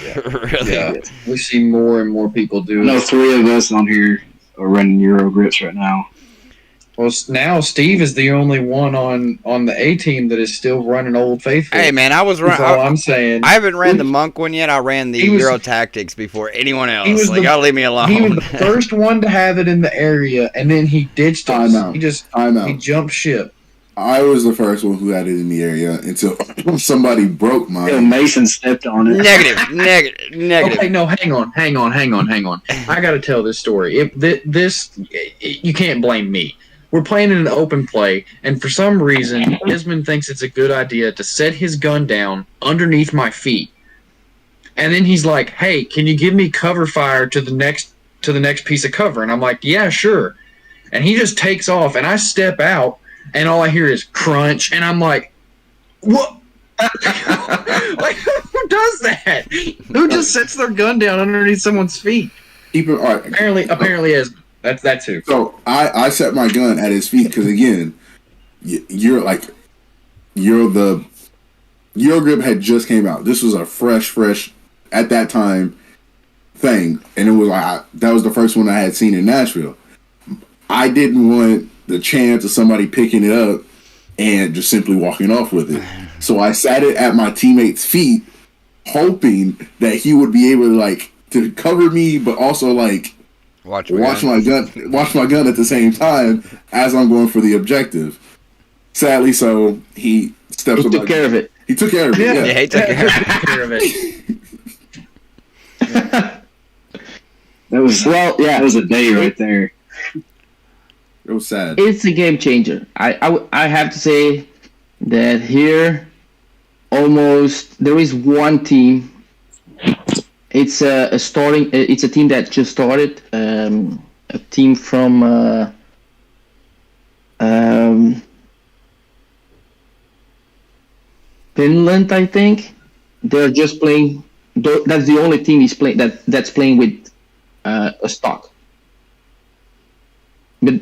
Speaker 2: Yeah.
Speaker 4: Really.
Speaker 2: Yeah. We see more and more people do
Speaker 5: I know
Speaker 2: it.
Speaker 5: 3 of us on here are running Euro grips right now.
Speaker 2: Well, now Steve is the only one on the A team that is still running Old Faithful.
Speaker 4: Hey man, I was
Speaker 2: That's all
Speaker 4: running.
Speaker 2: I'm saying.
Speaker 4: I haven't ran the Monk one yet. I ran the Euro Tactics before anyone else. Like, y'all leave me alone.
Speaker 2: He was the first one to have it in the area, and then he ditched us.
Speaker 3: Time out.
Speaker 2: He jumped ship.
Speaker 3: I was the first one who had it in the area until somebody broke
Speaker 5: Yo,
Speaker 3: mine.
Speaker 5: Mason stepped on it.
Speaker 4: Negative.
Speaker 2: Okay, no, hang on. I got to tell this story. You can't blame me. we're playing in an open play, and for some reason, Isman thinks it's a good idea to set his gun down underneath my feet. And then he's like, "Hey, can you give me cover fire to the next piece of cover?" And I'm like, "Yeah, sure." And he just takes off, and I step out, and all I hear is crunch, and I'm like, "What?" Like, who does that? Who just sets their gun down underneath someone's feet?
Speaker 3: All right.
Speaker 2: Apparently, is that's who.
Speaker 3: So I set my gun at his feet because again, you're the Eurogrip had just came out. This was a fresh at that time thing, and it was like that was the first one I had seen in Nashville. I didn't want the chance of somebody picking it up and just simply walking off with it. So I sat it at my teammate's feet, hoping that he would be able to cover me, but also watch my gun at the same time as I'm going for the objective. Sadly, so he steps.
Speaker 1: He took care of it.
Speaker 3: He took care of it.
Speaker 4: Yeah, he took
Speaker 2: care of it.
Speaker 5: That was that was a day right there.
Speaker 3: It was sad.
Speaker 1: It's a game changer. I have to say that here, almost there is one team. It's it's a team that just started. A team from Finland, I think. They're just playing. That's the only team that's playing with a stock. But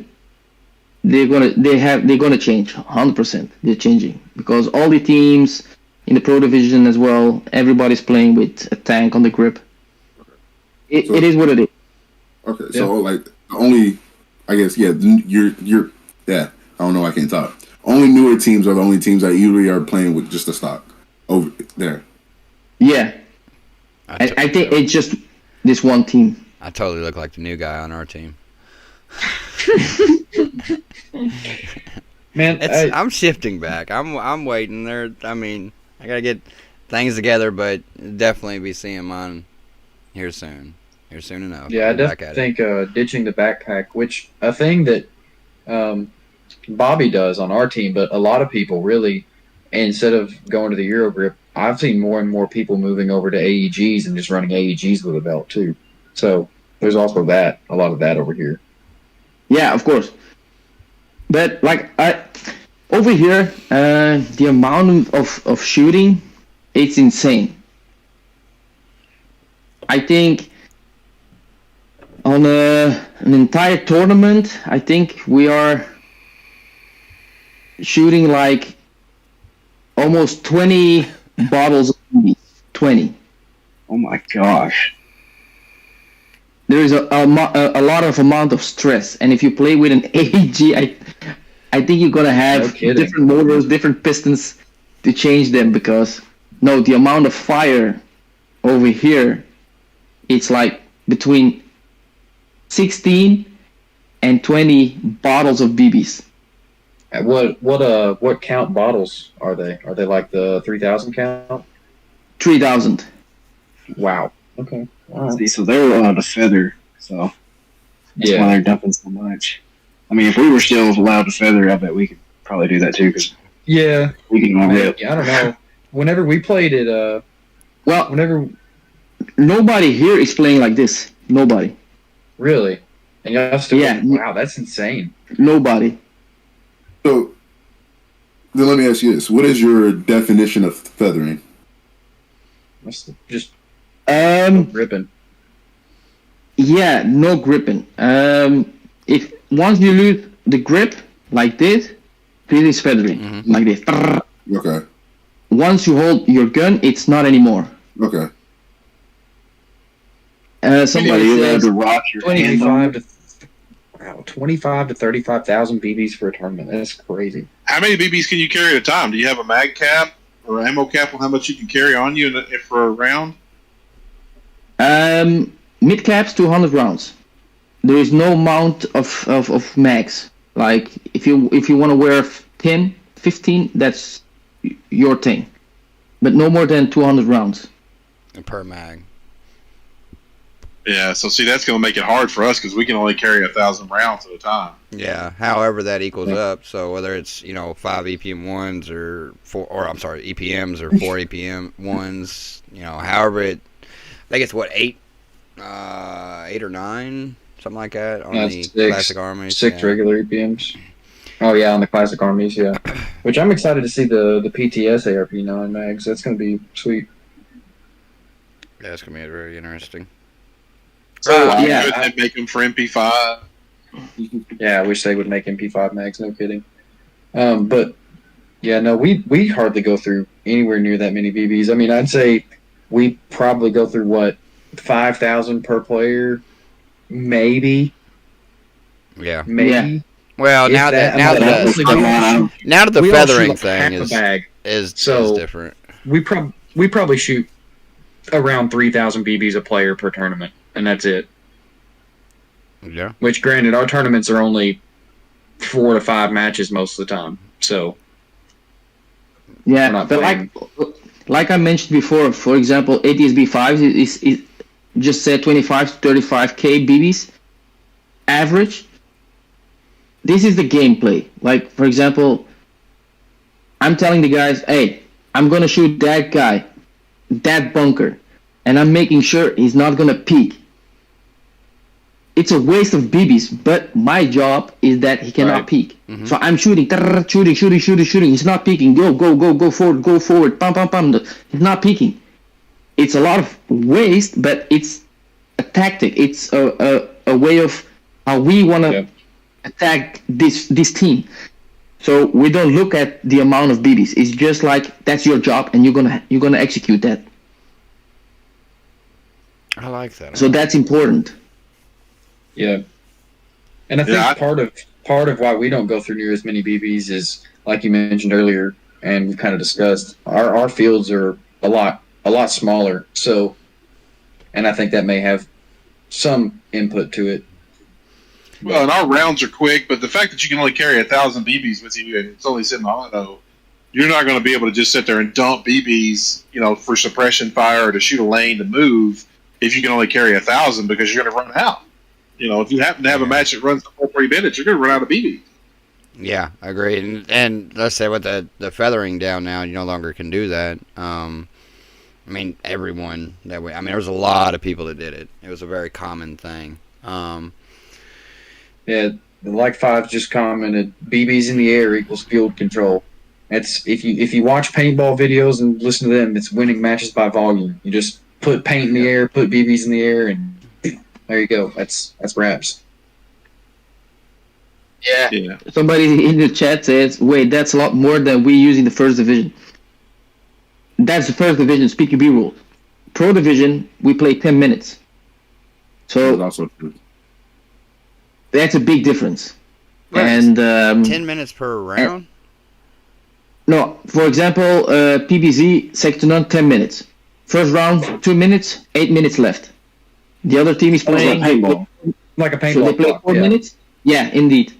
Speaker 1: they're gonna change 100%. They're changing because all the teams in the pro division as well, everybody's playing with a tank on the grip. It is what it is.
Speaker 3: Okay, so only, I guess, you're I don't know, I can't talk. Only newer teams are the only teams that usually are playing with just a stock over there.
Speaker 1: Yeah, I think it's just this one team.
Speaker 4: I totally look like the new guy on our team.
Speaker 2: Man,
Speaker 4: I'm shifting back. I'm waiting there. I mean, I gotta get things together, but definitely be seeing mine here soon. Here soon enough.
Speaker 2: Yeah, I definitely think ditching the backpack, which a thing that Bobby does on our team, but a lot of people really, instead of going to the Eurogrip, I've seen more and more people moving over to AEGs and just running AEGs with a belt too. So there's also a lot of that over here.
Speaker 1: Yeah, of course. But over here, the amount of shooting, it's insane. I think on an entire tournament, I think we are shooting almost 20 bottles of Dimi. 20.
Speaker 5: Oh my gosh.
Speaker 1: There is a lot of amount of stress, and if you play with an AEG, I think you're gonna have different motors, different pistons to change them because the amount of fire over here, it's between 16 and 20 bottles of BBs.
Speaker 2: What count bottles are they? Are they like the 3,000 count?
Speaker 1: 3,000.
Speaker 2: Wow. Okay.
Speaker 5: See, so they're allowed to feather, so that's why they're dumping so much. I mean, if we were still allowed to feather, I bet we could probably do that too. Cause we can all rip.
Speaker 2: I don't know. Whenever we played it,
Speaker 1: nobody here is playing like this. Nobody.
Speaker 2: Really? And y'all still? Wow, that's insane.
Speaker 1: Nobody.
Speaker 3: So then let me ask you this: what is your definition of feathering?
Speaker 2: Just gripping.
Speaker 1: Yeah, no gripping. If once you lose the grip like this is feathering like this.
Speaker 3: Okay.
Speaker 1: Once you hold your gun, it's not anymore.
Speaker 3: Okay.
Speaker 1: Somebody says
Speaker 5: to rock your
Speaker 2: 25 to 35,000 BBs for a tournament. That's crazy.
Speaker 6: How many BBs can you carry at a time? Do you have a mag cap or ammo cap on how much you can carry on you for a round?
Speaker 1: Mid caps 200 rounds. There is no amount of mags. Like if you want to wear 10, 15, that's your thing. But no more than 200 rounds
Speaker 4: per mag.
Speaker 6: Yeah, so see, that's going to make it hard for us because we can only carry 1,000 rounds at a time.
Speaker 4: Yeah, however that equals up. So whether it's 5 EPM ones or EPMs or 4 EPM ones, however I think it's 8 or 9, something like that on the classic armies.
Speaker 2: 6 regular EPMs. Oh yeah, on the classic armies, yeah. Which I'm excited to see the PTS ARP9 mags. That's going to be sweet.
Speaker 4: Yeah, it's going to be very interesting.
Speaker 6: They make them for MP5.
Speaker 2: Yeah, I wish they would make MP5 mags. No kidding. But yeah, no, we hardly go through anywhere near that many BBs. I mean, I'd say we probably go through 5,000 per player, maybe.
Speaker 4: Yeah.
Speaker 2: Maybe.
Speaker 4: Yeah. Well, now that the
Speaker 2: we
Speaker 4: feathering
Speaker 2: all shoot
Speaker 4: thing
Speaker 2: half a bag.
Speaker 4: is different.
Speaker 2: We probably shoot around 3,000 BBs a player per tournament, and that's it.
Speaker 4: Yeah.
Speaker 2: Which, granted, our tournaments are only 4 to 5 matches most of the time, so.
Speaker 1: Yeah, but like I mentioned before, for example, ATSB 5 is just said 25 to 35k BBs average. This is the gameplay. Like, for example, I'm telling the guys, hey, I'm going to shoot that guy, that bunker, and I'm making sure he's not going to peek. It's a waste of BBs, but my job is that he cannot peek. Mm-hmm. So I'm shooting. He's not peeking. Go forward. Pam. He's not peeking. It's a lot of waste, but it's a tactic. It's a way of how we want to attack this team. So we don't look at the amount of BBs. It's just like that's your job, and you're gonna execute that.
Speaker 4: I like that.
Speaker 1: So that's important.
Speaker 2: Yeah, and I think part of why we don't go through near as many BBs is, like you mentioned earlier, and we've kind of discussed, our fields are a lot smaller. So, and I think that may have some input to it.
Speaker 6: Well, and our rounds are quick, but the fact that you can only carry 1,000 BBs with you and it's only sitting on auto, you're not going to be able to just sit there and dump BBs, for suppression fire or to shoot a lane to move if you can only carry 1,000 because you're going to run out. If you happen to have a match that runs the full 3 minutes, you're going to run out of BBs.
Speaker 4: Yeah, I agree. And let's say with the feathering down now, you no longer can do that. Everyone that way. There was a lot of people that did it. It was a very common thing.
Speaker 2: Yeah, the Like 5 just commented, BBs in the air equals field control. It's if you watch paintball videos and listen to them, it's winning matches by volume. You just put paint in the air, put BBs in the air, and there you go. That's wraps.
Speaker 1: Yeah. Somebody in the chat says, wait, that's a lot more than we use in the first division. That's the first division CQB rule. Pro division, we play 10 minutes. So
Speaker 3: That's also true.
Speaker 1: That's a big difference.
Speaker 4: Right.
Speaker 1: And
Speaker 4: 10 minutes per round?
Speaker 1: No, for example, PBZ, second on 10 minutes. First round, 2 minutes, 8 minutes left. The other team is playing
Speaker 5: paintball.
Speaker 2: Like a paintball.
Speaker 1: So they play 4 minutes? Yeah, indeed.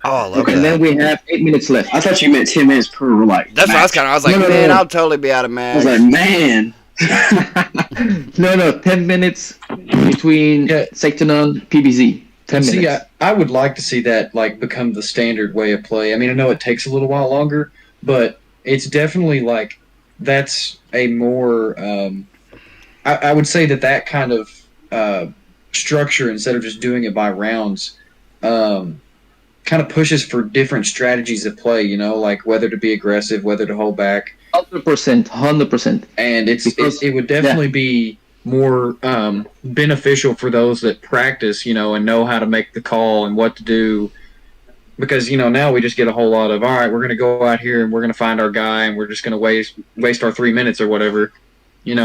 Speaker 4: Oh, I love that.
Speaker 1: And then we have 8 minutes left.
Speaker 5: I thought you meant 10 minutes per
Speaker 4: That's what I was like, man, I'll totally be out of match.
Speaker 5: I was like, man.
Speaker 1: No, 10 minutes between second on PBZ. 10 minutes.
Speaker 2: See, I would like to see that become the standard way of play. I know it takes a little while longer, but it's definitely that's a more I would say that kind of structure, instead of just doing it by rounds, kind of pushes for different strategies of play, whether to be aggressive, whether to hold back.
Speaker 1: 100%.
Speaker 2: And it would definitely be more beneficial for those that practice, and know how to make the call and what to do. Because, now we just get a whole lot of, all right, we're going to go out here and we're going to find our guy and we're just going to waste our 3 minutes or whatever. And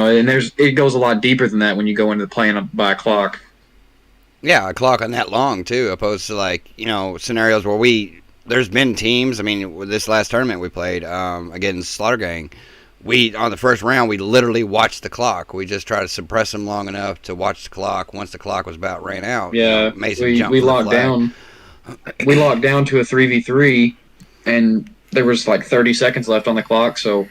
Speaker 2: it goes a lot deeper than that when you go into playing by a clock.
Speaker 4: Yeah, a clock on that long, too, opposed to, scenarios where there's been teams, with this last tournament we played against Slaughter Gang, on the first round, we literally watched the clock. We just tried to suppress them long enough to watch the clock. Once the clock was about ran out,
Speaker 2: yeah, we locked down. We locked down to a 3v3, and there was 30 seconds left on the clock. So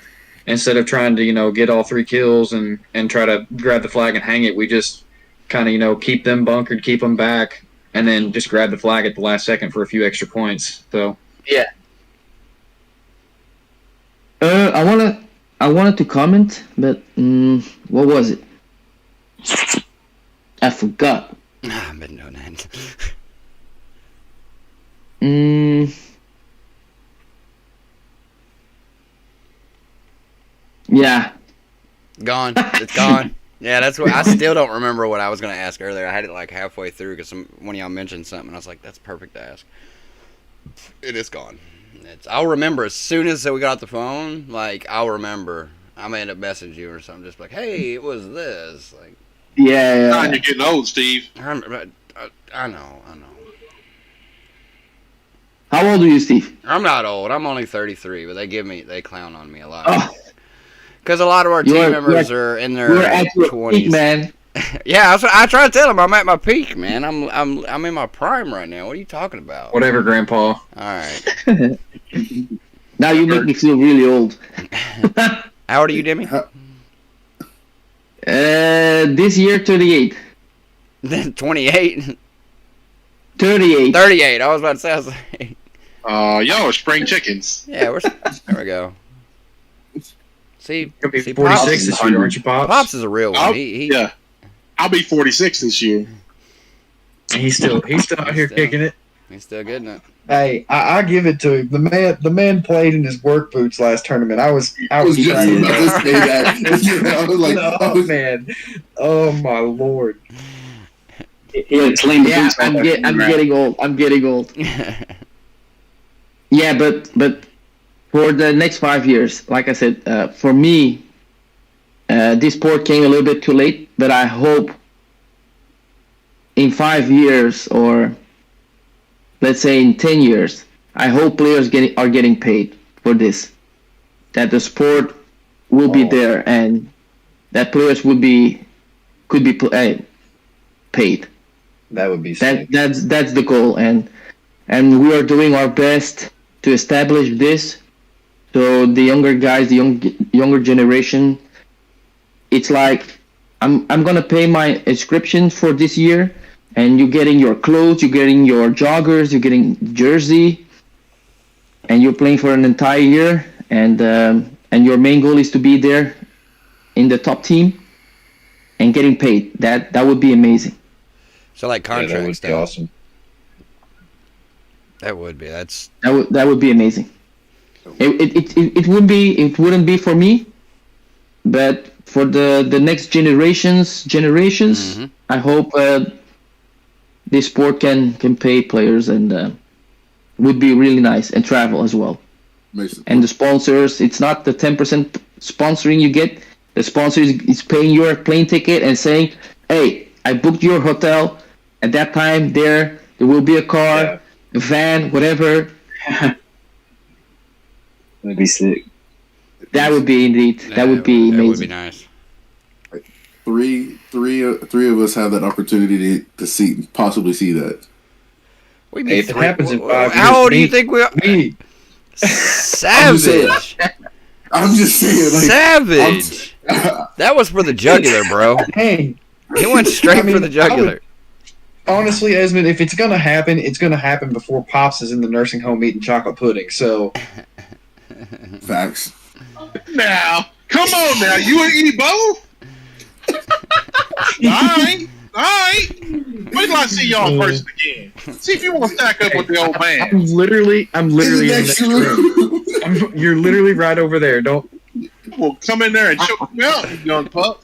Speaker 2: instead of trying to get all 3 kills and try to grab the flag and hang it, we just kind of keep them bunkered, keep them back, and then just grab the flag at the last second for a few extra points. So
Speaker 1: yeah. I wanted to comment, but what was it? I forgot.
Speaker 4: I've been doing that.
Speaker 1: Yeah.
Speaker 4: Gone. It's gone. Yeah, that's what I still don't remember what I was going to ask earlier. I had it like halfway through because one of y'all mentioned something, and I was like, "That's perfect to ask." It is gone. I'll remember as soon as we got off the phone. Like I'll remember. I may end up messaging you or something, just like, "Hey, it was this." Like,
Speaker 1: yeah.
Speaker 6: You're getting old, Steve.
Speaker 4: I know.
Speaker 1: How old are you, Steve?
Speaker 4: I'm not old. I'm only 33, but they clown on me a lot.
Speaker 1: Oh.
Speaker 4: Because a lot of our team members are in their 20s.
Speaker 1: Peak, man.
Speaker 4: Yeah, I try to tell them I'm at my peak, man. I'm in my prime right now. What are you talking about?
Speaker 2: whatever, Grandpa.
Speaker 4: All right.
Speaker 1: Now you make me feel really old.
Speaker 4: How old are you, Demi?
Speaker 1: This year, 38.
Speaker 4: 28.
Speaker 1: 38.
Speaker 4: 38. I was about to say. I was like,
Speaker 6: Y'all are spring chickens.
Speaker 4: yeah, there we go. See,
Speaker 2: You'll be
Speaker 4: see
Speaker 2: 46
Speaker 4: Pops,
Speaker 2: this year, aren't you, Pops?
Speaker 4: Pops is a real one.
Speaker 6: Yeah, I'll be 46 this year.
Speaker 2: He's still out here kicking it.
Speaker 4: He's still getting it.
Speaker 7: Hey, I give it to him. The man played in his work boots last tournament. I was
Speaker 3: I was just
Speaker 7: trying
Speaker 3: about to say that. I was like,
Speaker 7: oh man, oh my lord.
Speaker 5: Yeah, clean the
Speaker 1: Yeah,
Speaker 5: boots
Speaker 1: I'm
Speaker 5: off.
Speaker 1: getting old. I'm getting old. Yeah, but for the next 5 years, like I said, for me, this sport came a little bit too late. But I hope in 5 years, or let's say in 10 years, I hope players are getting paid for this. That the sport will be there, and that players could be paid.
Speaker 7: That would be sick.
Speaker 1: That's the goal, and we are doing our best to establish this. So the younger guys, the younger generation, it's like I'm gonna pay my inscription for this year, and you're getting your clothes, you're getting your joggers, you're getting jersey, and you're playing for an entire year, and your main goal is to be there in the top team and getting paid. That would be amazing.
Speaker 4: So like contracts,
Speaker 7: that would be awesome.
Speaker 4: That would be.
Speaker 1: That would be amazing. It wouldn't be for me, but for the next generations,
Speaker 4: Mm-hmm.
Speaker 1: I hope this sport can pay players, and would be really nice, and travel as well. And the sponsors, it's not the 10% sponsoring you get. The sponsor is paying your plane ticket and saying, "Hey, I booked your hotel at that time. There will be a car, a van, whatever."
Speaker 5: That'd be sick.
Speaker 1: That would be indeed. That would be amazing.
Speaker 4: That would be nice.
Speaker 3: Three of us have that opportunity to possibly see that.
Speaker 4: We
Speaker 7: Hey, if it happens in 5 years,
Speaker 4: how old do you think we are?
Speaker 7: Me.
Speaker 4: Savage.
Speaker 3: I'm just saying, like,
Speaker 4: Savage. That was for the jugular, bro.
Speaker 7: Hey,
Speaker 4: He went straight for the jugular.
Speaker 7: honestly, Esmond, if it's gonna happen, it's gonna happen before Pops is in the nursing home eating chocolate pudding. So,
Speaker 3: facts.
Speaker 6: Now, come on now. You and E both? Alright. Wait till I see y'all in person again. See if you want to stack up with the old man.
Speaker 7: I'm literally in the next room.
Speaker 3: room.
Speaker 7: You're literally right over there. Don't.
Speaker 6: Well, come in there and choke me out, you young pup.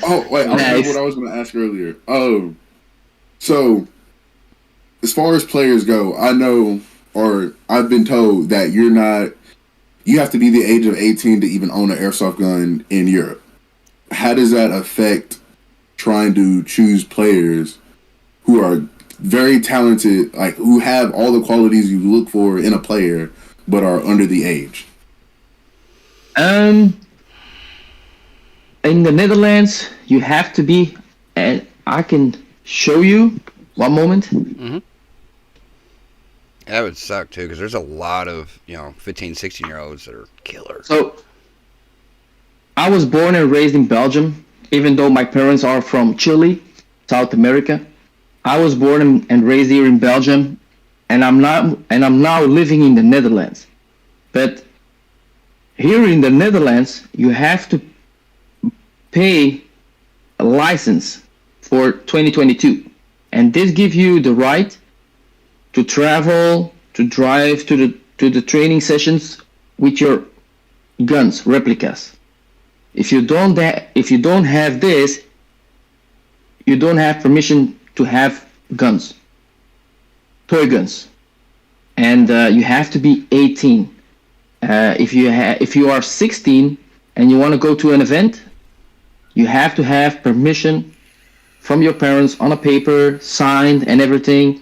Speaker 3: Oh wait, I remember what I was going to ask earlier. Oh, so as far as players go, I know, or I've been told that you have to be the age of 18 to even own an airsoft gun in Europe. How does that affect trying to choose players who are very talented, like who have all the qualities you look for in a player, but are under the age?
Speaker 1: In the Netherlands, you have to be, and I can show you. One moment.
Speaker 4: Mm-hmm. That would suck too, because there's a lot of 15, 16-year-olds that are killers.
Speaker 1: So, I was born and raised in Belgium, even though my parents are from Chile, South America. I was born and raised here in Belgium, and I'm now living in the Netherlands. But here in the Netherlands, you have to pay a license for 2022, and this gives you the right to travel, to drive to the training sessions with your guns, replicas. If you don't have this, you don't have permission to have guns, toy guns, and you have to be 18. If you are 16 and you want to go to an event, you have to have permission from your parents on a paper, signed and everything.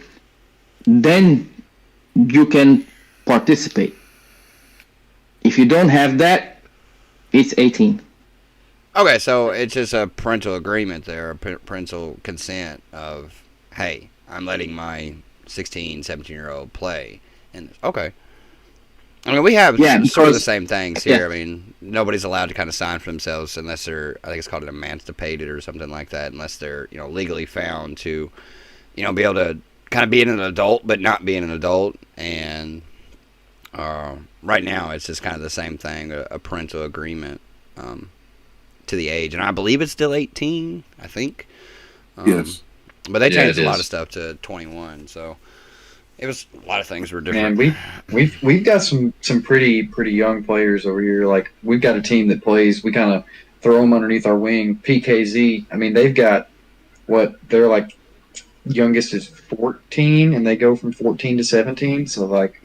Speaker 1: Then you can participate. If you don't have that, it's 18.
Speaker 4: Okay, so it's just a parental agreement there, a parental consent of, hey, I'm letting my 16, 17-year-old play. And okay. I mean, we have sort of the same things here. I mean, nobody's allowed to kind of sign for themselves unless they're, I think it's called an emancipated or something like that, unless they're, legally found to, be able to kind of being an adult but not being an adult. And right now it's just kind of the same thing, a parental agreement to the age. And I believe it's still 18, I think.
Speaker 3: Yes.
Speaker 4: But they changed a lot of stuff to 21, so it was a lot of things were different.
Speaker 7: And we've got some pretty young players over here. Like, we've got a team that plays. We kind of throw them underneath our wing. PKZ. I mean, they've got they're like, youngest is 14, and they go from 14 to 17. So like,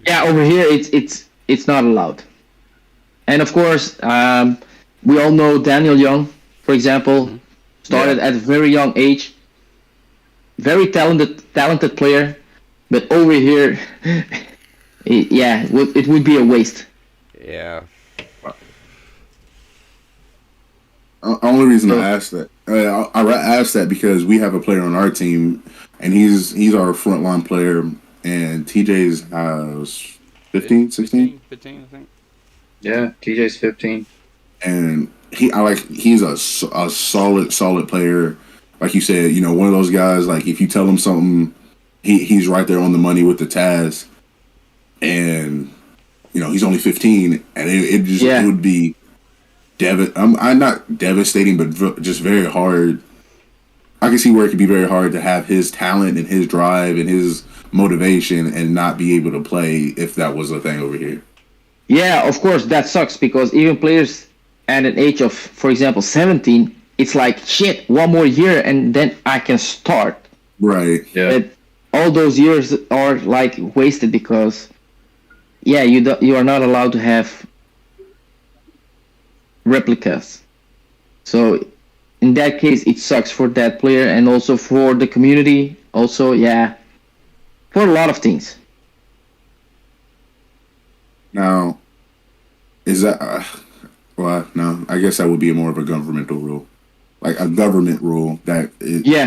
Speaker 1: yeah, over here it's not allowed. And of course, we all know Daniel Young, for example, started at a very young age. Very talented player, but over here, it would be a waste.
Speaker 4: Yeah.
Speaker 3: Only reason I asked that, I asked that because we have a player on our team, and he's our frontline player, and TJ's 15, 16?
Speaker 4: 15, I think.
Speaker 7: Yeah, TJ's 15.
Speaker 3: And he's a solid player. Like you said, one of those guys, like, if you tell him something, he's right there on the money with the Taz. And, he's only 15, and it would be I'm not devastating, but just very hard. I can see where it could be very hard to have his talent and his drive and his motivation and not be able to play if that was a thing over here.
Speaker 1: Yeah, of course, that sucks, because even players at an age of, for example, 17, it's like, shit, one more year and then I can start.
Speaker 3: Right.
Speaker 7: Yeah.
Speaker 1: But all those years are like wasted because, you are not allowed to have replicas. So in that case, it sucks for that player and also for the community. Also, for a lot of things.
Speaker 3: Now, is that no? I guess that would be more of a governmental rule. Like a government rule that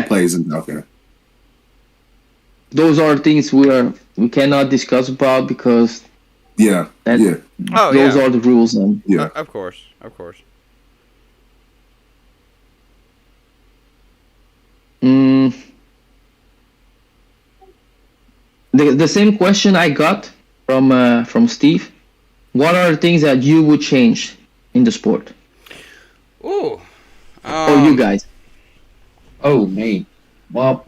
Speaker 3: plays in. Okay.
Speaker 1: Those are things we cannot discuss about because those are the rules. And
Speaker 4: of course.
Speaker 1: The same question I got from Steve. What are the things that you would change in the sport?
Speaker 4: Ooh.
Speaker 1: Or you guys?
Speaker 7: Oh, me. Well,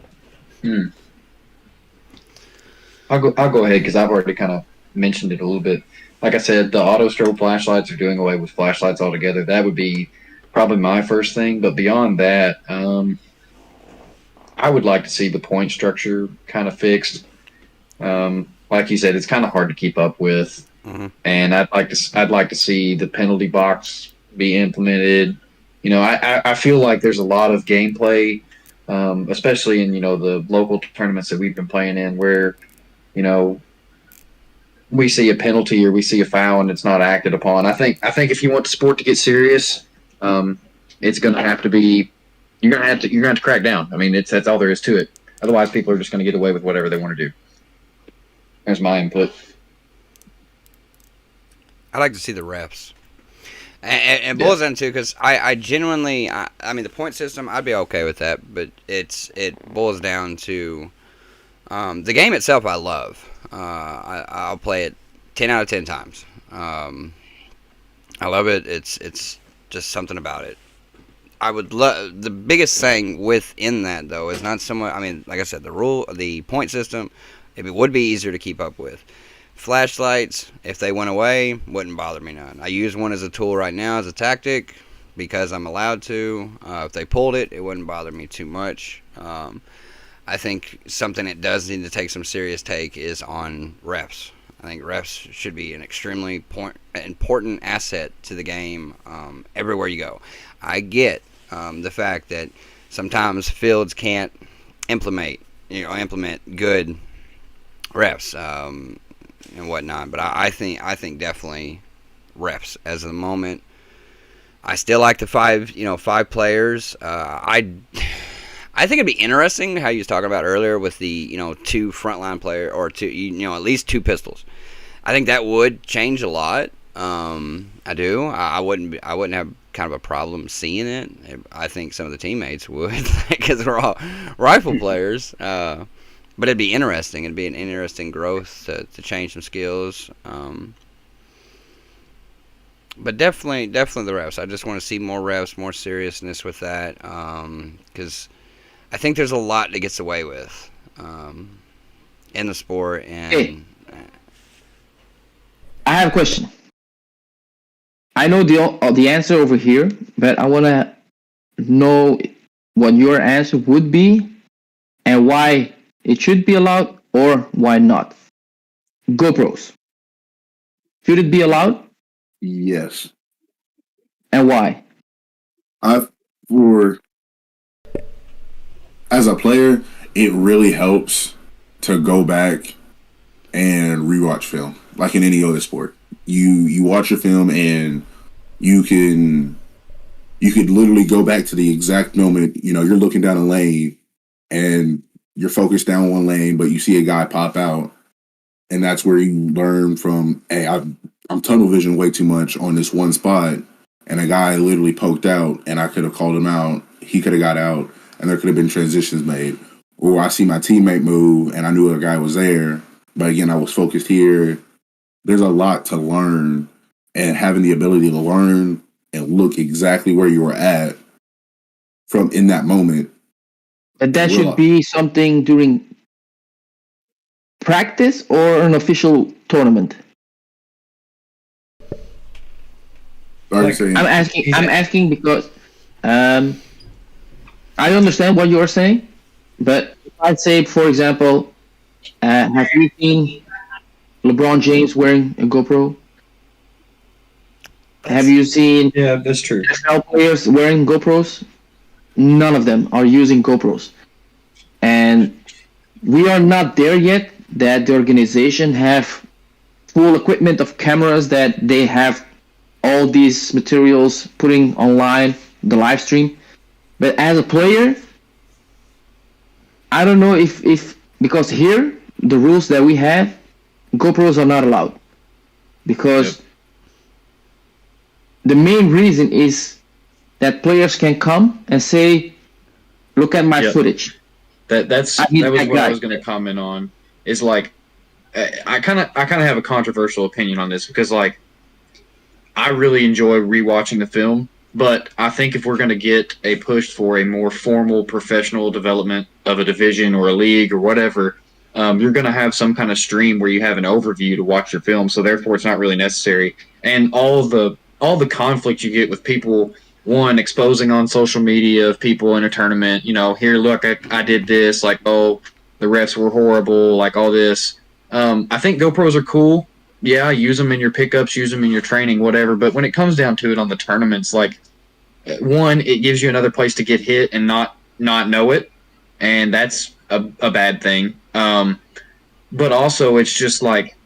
Speaker 7: I'll go ahead because I've already kind of mentioned it a little bit. Like I said, the auto strobe flashlights are doing away with flashlights altogether. That would be probably my first thing. But beyond that, I would like to see the point structure kind of fixed. Like you said, it's kind of hard to keep up with, and I'd like to see the penalty box be implemented. I feel like there's a lot of gameplay, especially in the local tournaments that we've been playing in, where we see a penalty or we see a foul and it's not acted upon. I think if you want the sport to get serious, it's going to have to be you're going to have to crack down. I mean, that's all there is to it. Otherwise, people are just going to get away with whatever they want to do. There's my input.
Speaker 4: I like to see the refs. And it boils down to, because I genuinely, I mean, the point system, I'd be okay with that, but it boils down to the game itself. I love. I'll play it 10 out of 10 times. I love it. It's just something about it. I would love the biggest thing within that though is not so much. I mean, like I said, the point system, it would be easier to keep up with. Flashlights, if they went away, wouldn't bother me none. I use one as a tool right now as a tactic because I'm allowed to. If they pulled it, it wouldn't bother me too much. I think something that does need to take some serious take is on refs. I think refs should be an extremely important asset to the game everywhere you go. I get the fact that sometimes fields can't implement good refs and whatnot, but I think definitely refs as of the moment. I still like the five players. I think it'd be interesting how you was talking about earlier with the two frontline player or two at least two pistols. I think that would change a lot. I do. I wouldn't have kind of a problem seeing it. I think some of the teammates would because we're all rifle players. But it'd be interesting. It'd be an interesting growth to change some skills. But definitely the refs. I just want to see more refs, more seriousness with that. Because I think there's a lot that gets away with in the sport. And
Speaker 1: hey, I have a question. I know the answer over here, but I want to know what your answer would be and why it should be allowed or why not. GoPros. Should it be allowed?
Speaker 3: Yes.
Speaker 1: And why?
Speaker 3: As a player, it really helps to go back and rewatch film, like in any other sport. You watch a film and you could literally go back to the exact moment. You're looking down a lane and you're focused down one lane, but you see a guy pop out, and that's where you learn from. Hey, I'm tunnel vision way too much on this one spot, and a guy literally poked out, and I could have called him out. He could have got out, and there could have been transitions made. Or I see my teammate move, and I knew a guy was there, but again, I was focused here. There's a lot to learn, and having the ability to learn and look exactly where you were at from in that moment.
Speaker 1: But that should be something during practice or an official tournament. I'm asking because I understand what you're saying, but if I say, for example, have you seen LeBron James wearing a GoPro? Have you seen
Speaker 7: that's true.
Speaker 1: NFL players wearing GoPros? None of them are using GoPros. And we are not there yet that the organization have full equipment of cameras that they have all these materials putting online, the live stream. But as a player, I don't know if because here, the rules that we have, GoPros are not allowed. Because the main reason is that players can come and say, look at my footage.
Speaker 7: That was what I was going to comment on. Is like, I kind of have a controversial opinion on this because like, I really enjoy rewatching the film, but I think if we're going to get a push for a more formal professional development of a division or a league or whatever, you're going to have some kind of stream where you have an overview to watch your film. So therefore, it's not really necessary. And all the conflict you get with people. One, exposing on social media of people in a tournament, here, look, I did this, like, oh, the refs were horrible, like all this. I think GoPros are cool. Yeah, use them in your pickups, use them in your training, whatever. But when it comes down to it on the tournaments, like, one, it gives you another place to get hit and not know it. And that's a bad thing. But also, it's just like,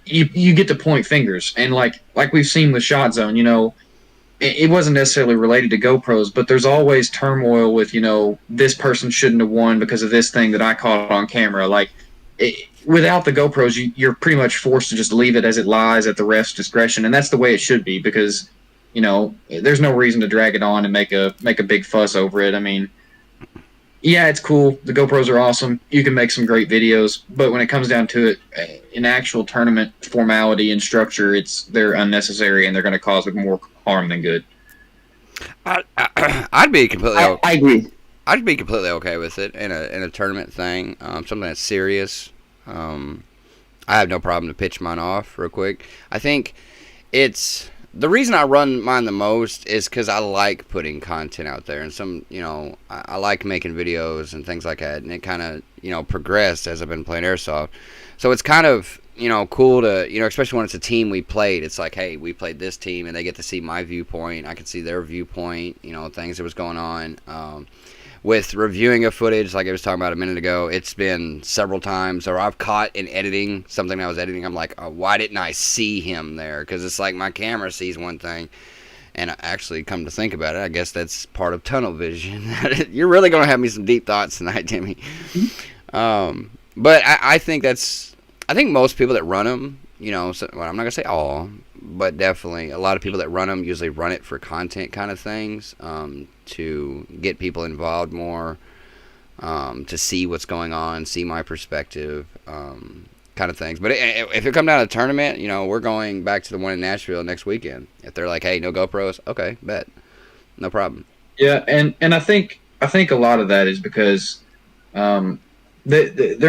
Speaker 7: you get to point fingers. And like we've seen with Shot Zone, it wasn't necessarily related to GoPros, but there's always turmoil with, this person shouldn't have won because of this thing that I caught on camera. Like, without the GoPros, you're pretty much forced to just leave it as it lies at the ref's discretion, and that's the way it should be because there's no reason to drag it on and make a big fuss over it. I mean, yeah, it's cool. The GoPros are awesome. You can make some great videos, but when it comes down to it, in actual tournament formality and structure, they're unnecessary and they're going to cause more harm than good.
Speaker 4: I'd be completely.
Speaker 1: I agree.
Speaker 4: I'd be completely okay with it in a tournament thing, something that's serious. I have no problem to pitch mine off real quick. I think it's the reason I run mine the most is because I like putting content out there, and I like making videos and things like that, and it kind of progressed as I've been playing Airsoft. So it's kind of cool to especially when it's a team we played. It's like, hey, we played this team, and they get to see my viewpoint. I can see their viewpoint. Things that was going on. With reviewing of footage, like I was talking about a minute ago, it's been several times, or I've caught in editing something I was editing. I'm like, oh, why didn't I see him there? Because it's like my camera sees one thing, and I actually come to think about it, I guess that's part of tunnel vision. You're really going to have me some deep thoughts tonight, Dimi. But I think most people that run them, well, I'm not going to say all, but definitely a lot of people that run them usually run it for content kind of things, to get people involved more, to see what's going on, see my perspective, kind of things. But if it come down to a tournament, we're going back to the one in Nashville next weekend. If they're like, hey, no GoPros, okay, bet, no problem.
Speaker 7: Yeah, and I think a lot of that is because they're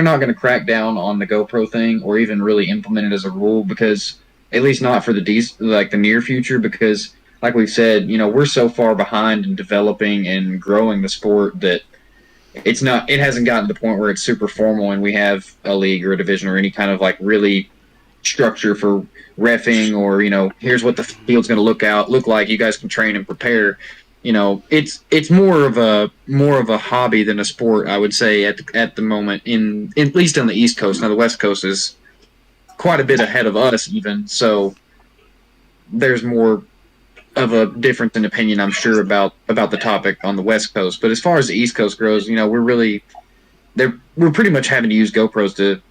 Speaker 7: not going to crack down on the GoPro thing or even really implement it as a rule, because at least not for the near future, because like we've said, we're so far behind in developing and growing the sport that it hasn't gotten to the point where it's super formal and we have a league or a division or any kind of really structure for reffing, or here's what the field's going to look like. You guys can train and prepare. It's more of a hobby than a sport, I would say, at the moment, at least on the East Coast. Now the West Coast is quite a bit ahead of us even, so there's more of a difference in opinion, I'm sure, about the topic on the West Coast. But as far as the East Coast goes, we're pretty much having to use GoPros to,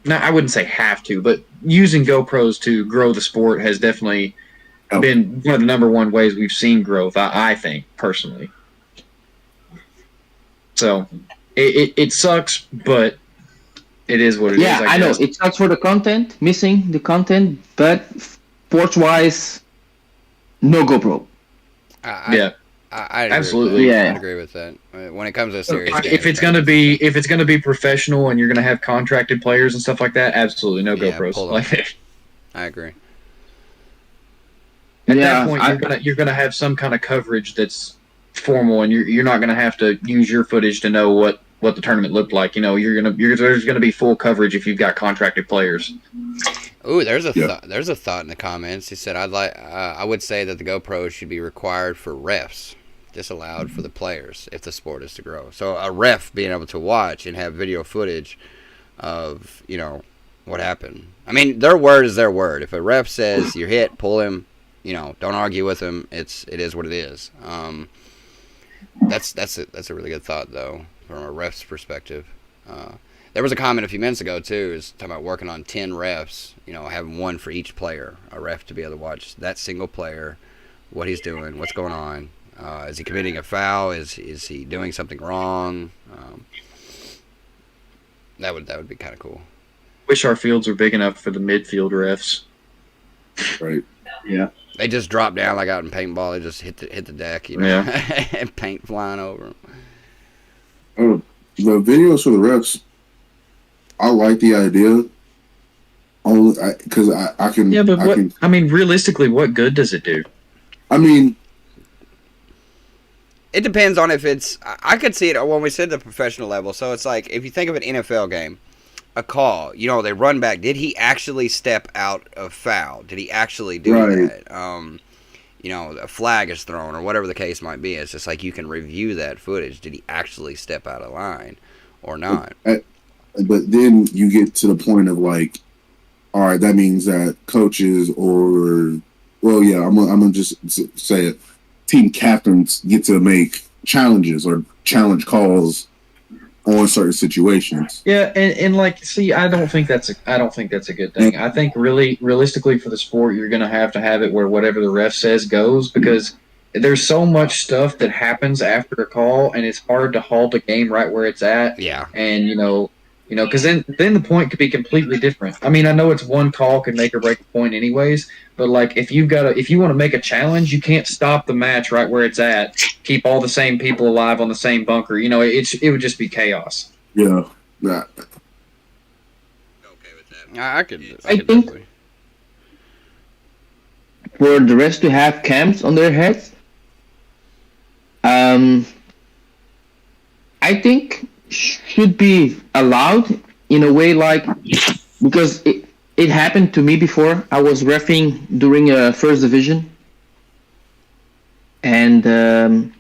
Speaker 7: now I wouldn't say have to, but using GoPros to grow the sport has definitely been one of the number one ways we've seen growth, I think, personally. So it sucks, but it is what it is.
Speaker 1: Yeah, I know. It sucks for the content, missing the content, but sports-wise, no GoPro.
Speaker 4: I
Speaker 7: absolutely.
Speaker 4: I agree with that. When it comes to serious games,
Speaker 7: if it's gonna be professional and you're gonna have contracted players and stuff like that, absolutely no GoPros.
Speaker 4: I agree.
Speaker 7: At that point, you're gonna have some kind of coverage that's formal, and you're not gonna have to use your footage to know what the tournament looked like. There's gonna be full coverage if you've got contracted players.
Speaker 4: Ooh, there's a thought in the comments. He said, I would say that the GoPro should be required for refs, disallowed for the players if the sport is to grow. So a ref being able to watch and have video footage of what happened. I mean, their word is their word. If a ref says you're hit, pull him. Don't argue with him. It is what it is. That's a really good thought though, from a ref's perspective. There was a comment a few minutes ago too, is talking about working on 10 refs, having one for each player, a ref to be able to watch that single player, what he's doing, what's going on. Is he committing a foul? Is he doing something wrong? That would be kind of cool.
Speaker 7: Wish our fields were big enough for the midfield refs.
Speaker 3: Right.
Speaker 5: Yeah.
Speaker 4: They just drop down like out in paintball. They just hit the deck, and paint flying over them.
Speaker 3: Oh, the videos for the refs, I like the idea. Only because I can.
Speaker 7: Yeah, but realistically, what good does it do?
Speaker 3: I mean,
Speaker 4: it depends on if it's. I could see it when we said the professional level. So it's like if you think of an NFL game, a call. They run back. Did he actually step out of foul? Did he actually do that? A flag is thrown or whatever the case might be. It's just like you can review that footage. Did he actually step out of line or not?
Speaker 3: But then you get to the point of like, all right, that means that coaches I'm gonna just say it. Team captains get to make challenges or challenge calls on certain situations.
Speaker 7: Yeah, and like, see, I don't think that's a good thing. I think realistically for the sport, you're going to have it where whatever the ref says goes, because there's so much stuff that happens after a call, and it's hard to halt a game right where it's at.
Speaker 4: Yeah.
Speaker 7: And because then the point could be completely different. I mean, I know it's one call can make or break a point anyways, but like if you want to make a challenge, you can't stop the match right where it's at. Keep all the same people alive on the same bunker. It would just be chaos.
Speaker 3: Yeah. Yeah.
Speaker 4: Okay with that. I could
Speaker 1: think-
Speaker 4: definitely.
Speaker 1: For the rest to have cams on their heads, I think should be allowed in a way, like, because it happened to me before. I was reffing during a first division, and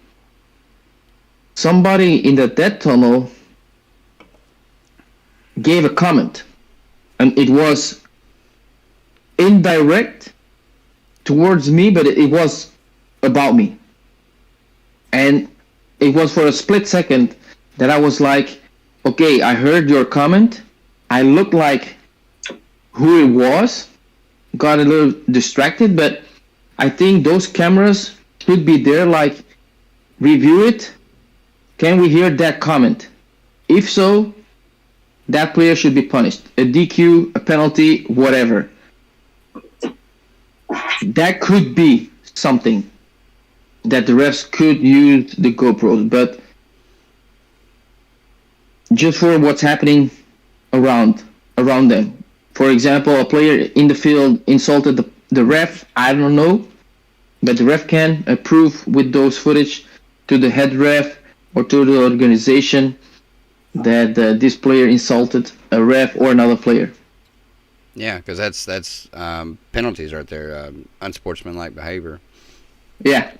Speaker 1: somebody in the death tunnel gave a comment, and it was indirect towards me, but it was about me. And it was for a split second that I was like, okay, I heard your comment. I looked like who it was, got a little distracted, but I think those cameras should be there, like, review it. Can we hear that comment? If so, that player should be punished. A DQ, a penalty, whatever. That could be something that the refs could use the GoPros, but just for what's happening around them. For example, a player in the field insulted the ref, I don't know, but the ref can approve with those footage to the head ref or to the organization that this player insulted a ref or another player.
Speaker 4: Yeah, because that's penalties right there, unsportsmanlike behavior.
Speaker 1: Yeah.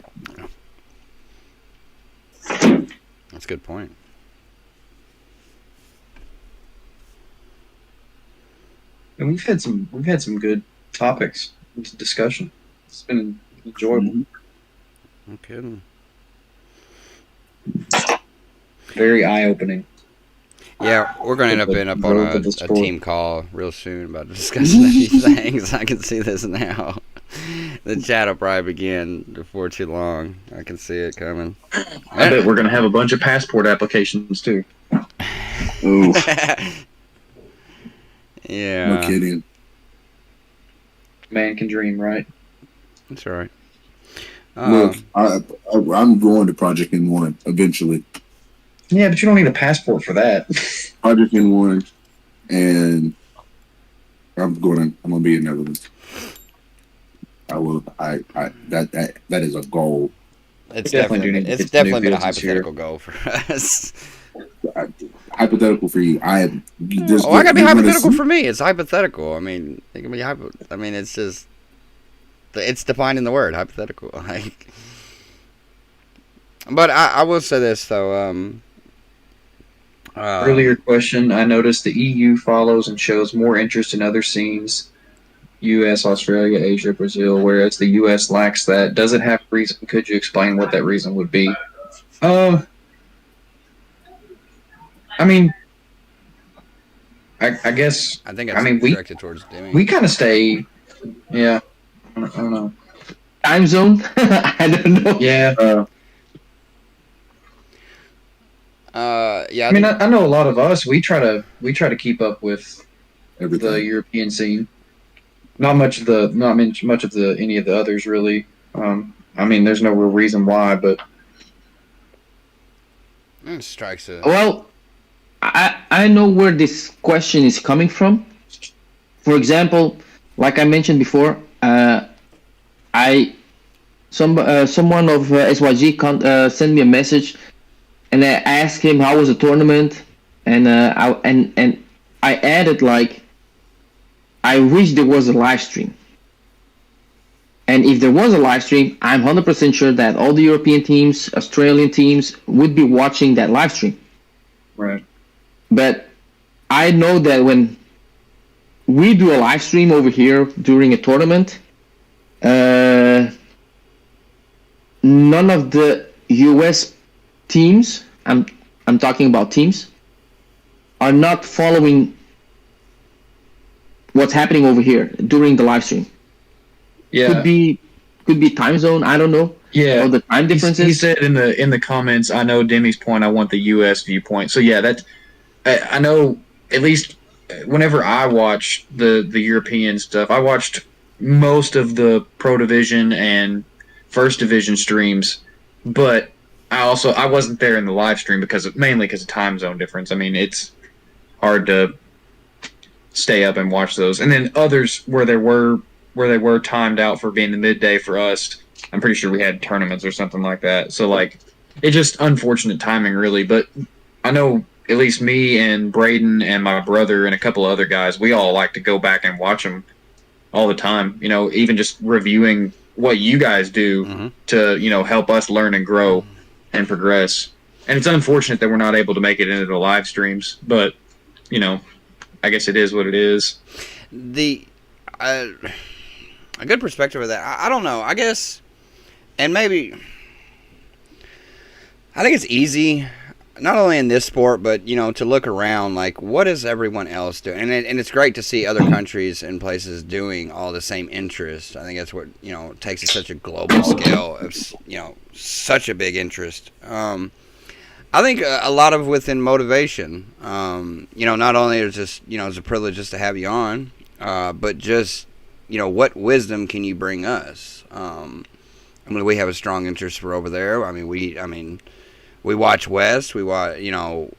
Speaker 4: That's a good point.
Speaker 7: And we've had some good topics into discussion. It's been enjoyable.
Speaker 4: No kidding.
Speaker 7: Very eye-opening.
Speaker 4: Yeah, we're going to end up on
Speaker 7: Growth of the
Speaker 4: a
Speaker 7: sport.
Speaker 4: team call real soon about discussing a few things. I can see this now. The chat will probably begin before too long. I can see it coming.
Speaker 7: I bet we're going to have a bunch of passport applications, too.
Speaker 3: Ooh,
Speaker 4: Yeah.
Speaker 3: no kidding.
Speaker 7: Man can dream, right?
Speaker 4: That's all right.
Speaker 3: Look, I'm going to Project N1 eventually.
Speaker 7: Yeah, but you don't need a passport for that.
Speaker 3: Project N1, and I'm gonna be in Netherlands. I will. That is a goal.
Speaker 4: It's
Speaker 7: definitely do
Speaker 4: definitely
Speaker 7: need to
Speaker 4: it's
Speaker 7: get some new
Speaker 4: definitely been a
Speaker 7: fields this year.
Speaker 4: hypothetical goal for us.
Speaker 3: Hypothetical for you. I gotta be
Speaker 4: hypothetical for me. It's hypothetical. I mean, it can be I mean, it's just it's defined in the word hypothetical. Like, but I will say this though.
Speaker 7: Earlier question, I noticed the EU follows and shows more interest in other scenes. U.S., Australia, Asia, Brazil, whereas the U.S. lacks that. Does it have a reason? Could you explain what that reason would be? I mean, I guess.
Speaker 4: I think
Speaker 7: we
Speaker 4: directed towards Dimi.
Speaker 7: we kind of stay. Yeah, I don't know.
Speaker 1: Time zone? I don't know.
Speaker 7: Yeah,
Speaker 4: Yeah.
Speaker 7: I mean, I know a lot of us. We try to keep up with
Speaker 3: everything.
Speaker 7: the European scene. Not much of any of the others really. I mean, there's no real reason why, but
Speaker 4: It strikes a.
Speaker 1: Well, I know where this question is coming from. For example, like I mentioned before, someone of SYG sent me a message, and I asked him how was the tournament, and I added, like, I wish there was a live stream. And if there was a live stream, I'm 100% sure that all the European teams, Australian teams would be watching that live stream.
Speaker 7: right.
Speaker 1: But I know that when we do a live stream over here during a tournament, none of the US teams, I'm talking about teams, are not following what's happening over here during the live stream.
Speaker 2: Yeah.
Speaker 1: Could be time zone. I don't know.
Speaker 2: Yeah.
Speaker 1: Or the time differences.
Speaker 2: He said in the comments, I know Demi's point. I want the U.S. viewpoint. So yeah, I know at least whenever I watch the European stuff, I watched most of the Pro Division and First Division streams, but I wasn't there in the live stream mainly because of time zone difference. I mean, it's hard to stay up and watch those. And then others where they were timed out for being the midday for us, I'm pretty sure we had tournaments or something like that. So like, it's just unfortunate timing, really. But I know at least me and Braden and my brother and a couple of other guys, we all like to go back and watch them all the time. You know, even just reviewing what you guys do to, you know, help us learn and grow and progress. And it's unfortunate that we're not able to make it into the live streams, but you know, I guess it is what it is.
Speaker 4: A good perspective of that. I don't know. I guess, and maybe I think it's easy, not only in this sport, but you know, to look around like what is everyone else doing, and it's great to see other countries and places doing all the same interest. I think that's what, you know, takes it such a global scale of, you know, such a big interest. I think a lot of within motivation. You know, not only is just, you know, it's a privilege just to have you on, but just, you know, what wisdom can you bring us? I mean, we have a strong interest for over there. I mean, we watch West. We watch, you know,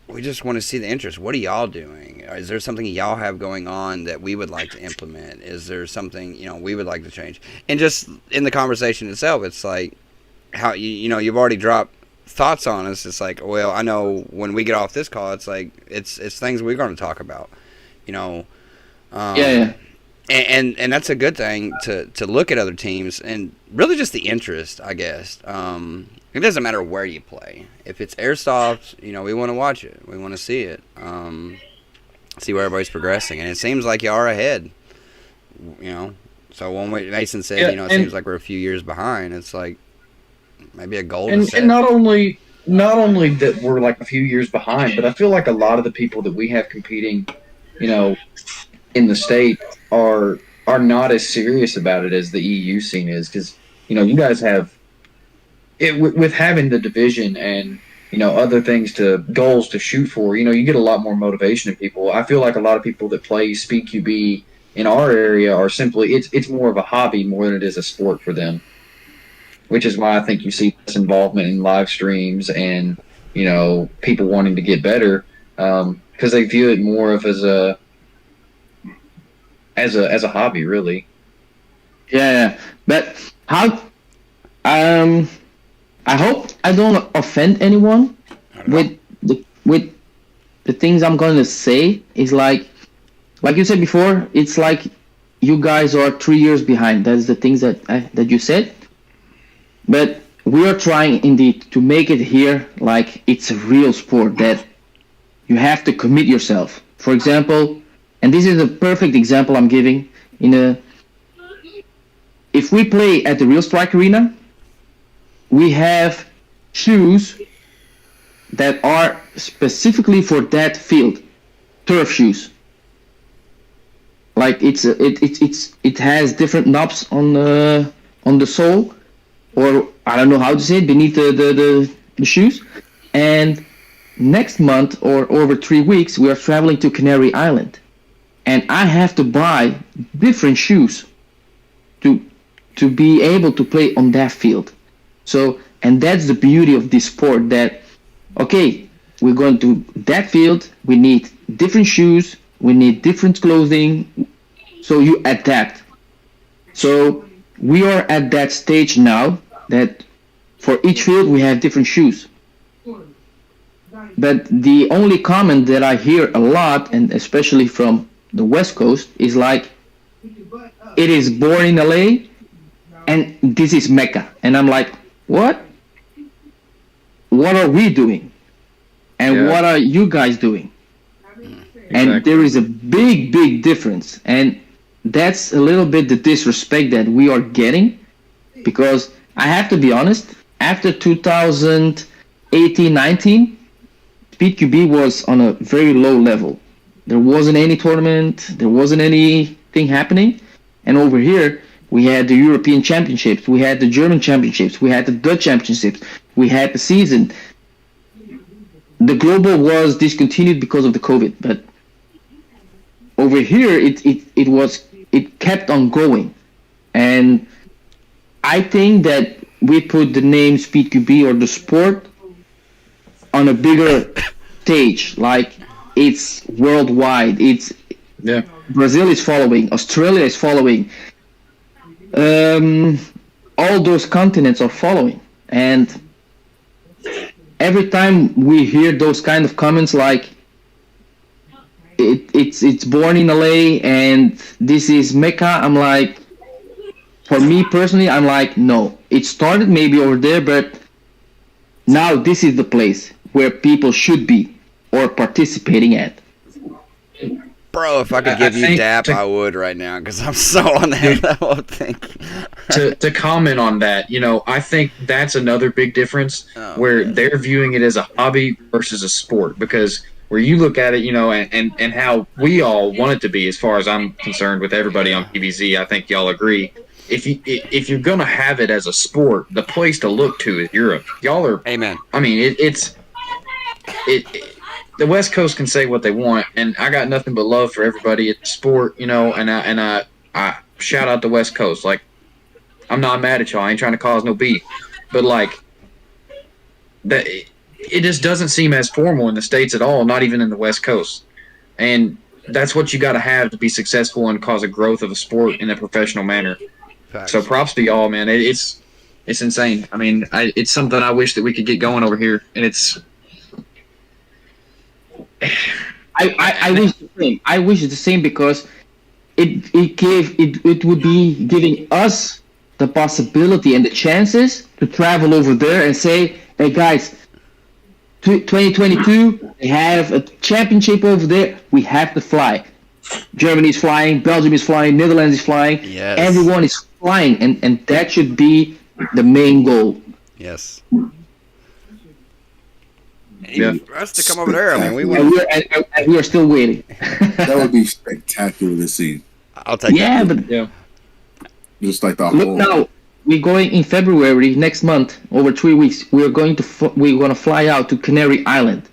Speaker 4: we just want to see the interest. What are y'all doing? Is there something y'all have going on that we would like to implement? Is there something, you know, we would like to change? And just in the conversation itself, it's like how you know, you've already dropped thoughts on us. It's like, well, I know when we get off this call, it's like it's things we're going to talk about, you know.
Speaker 1: Yeah.
Speaker 4: And that's a good thing to look at other teams and really just the interest, I guess. It doesn't matter where you play. If it's Airsoft, you know, we want to watch it. We want to see it. See where everybody's progressing. And it seems like you are ahead, you know. So when Mason said, you know, it seems like we're a few years behind, it's like maybe a goal to set.
Speaker 2: And not only that we're like a few years behind, but I feel like a lot of the people that we have competing, you know, in the state are not as serious about it as the EU scene is, because, you know, you guys have it with having the division and, you know, other goals to shoot for. You know, you get a lot more motivation in people. I feel like a lot of people that play Speed QB in our area are simply it's more of a hobby more than it is a sport for them, which is why I think you see this involvement in live streams and, you know, people wanting to get better, because they view it more of as a hobby, really.
Speaker 1: Yeah, but how? I hope I don't offend anyone with the things I'm going to say. Is like you said before. It's like you guys are 3 years behind. That's the things that you said. But we are trying indeed to make it here like it's a real sport that you have to commit yourself. For example, and this is a perfect example I'm giving. If we play at the Real Strike Arena, we have shoes that are specifically for that field, turf shoes. Like it has different knobs on the sole, or I don't know how to say it, beneath the shoes. And next month or over 3 weeks, we are traveling to Canary Island, and I have to buy different shoes to be able to play on that field. So, and that's the beauty of this sport, that, okay, we're going to that field, we need different shoes, we need different clothing, so you adapt. So we are at that stage now that for each field we have different shoes. But the only comment that I hear a lot, and especially from the West Coast, is like, it is born in LA and this is Mecca. And I'm like, what are we doing? And what are you guys doing? And there is a big difference. And that's a little bit the disrespect that we are getting, because I have to be honest, after 2018-19, Speed QB was on a very low level. There wasn't any tournament. There wasn't anything happening. And over here, we had the European Championships. We had the German Championships. We had the Dutch Championships. We had the season. The global was discontinued because of the COVID, but over here it kept on going. And I think that we put the name Speed QB or the sport on a bigger stage, like it's worldwide. It's Brazil is following, Australia is following, all those continents are following, and every time we hear those kind of comments like it's born in LA and this is Mecca, I'm like, for me personally, I'm like, no, it started maybe over there, but now this is the place where people should be or participating at.
Speaker 4: Bro, if I could give you DAP, I would right now, because I'm so on that level of thinking.
Speaker 7: to comment on that, I think that's another big difference where they're viewing it as a hobby versus a sport, because where you look at it, and how we all want it to be, as far as I'm concerned with everybody on PVZ, I think y'all agree. If you're gonna have it as a sport, the place to look to is Europe. Y'all are,
Speaker 4: amen.
Speaker 7: I mean, the West Coast can say what they want, and I got nothing but love for everybody at the sport, and I shout out the West Coast. Like, I'm not mad at y'all. I ain't trying to cause no beef, but like that, it just doesn't seem as formal in the States at all. Not even in the West Coast, and that's what you got to have to be successful and cause a growth of a sport in a professional manner. Facts. So props to y'all, man. It's insane. I mean, it's something I wish that we could get going over here, and it's.
Speaker 1: I wish the same. I wish the same because it would be giving us the possibility and the chances to travel over there and say, hey guys, 2022 they have a championship over there. We have to fly. Germany is flying, Belgium is flying, Netherlands is flying.
Speaker 4: Yes.
Speaker 1: Everyone is flying, and that should be the main goal.
Speaker 4: Yes. Even for us to come over there, I mean,
Speaker 1: we are still waiting.
Speaker 3: That would be spectacular to see.
Speaker 4: I'll take that.
Speaker 1: But
Speaker 3: just like the
Speaker 1: look
Speaker 3: whole.
Speaker 1: Now we're going in February next month. Over 3 weeks, we're going to fly out to Canary Island.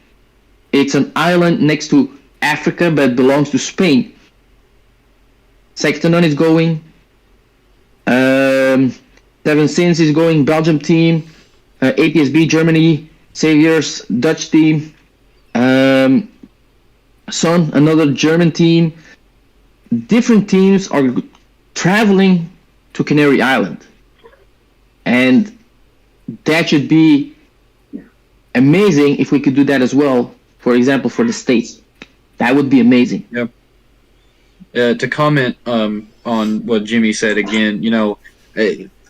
Speaker 1: It's an island next to Africa, but belongs to Spain. S2N is going. Seven Sins is going. Belgium team. APSB Germany. Saviors Dutch team. Sun, another German team. Different teams are traveling to Canary Island, and that should be amazing if we could do that as well. For example, for the States, that would be amazing.
Speaker 7: Yep. To comment on what Jimmy said again,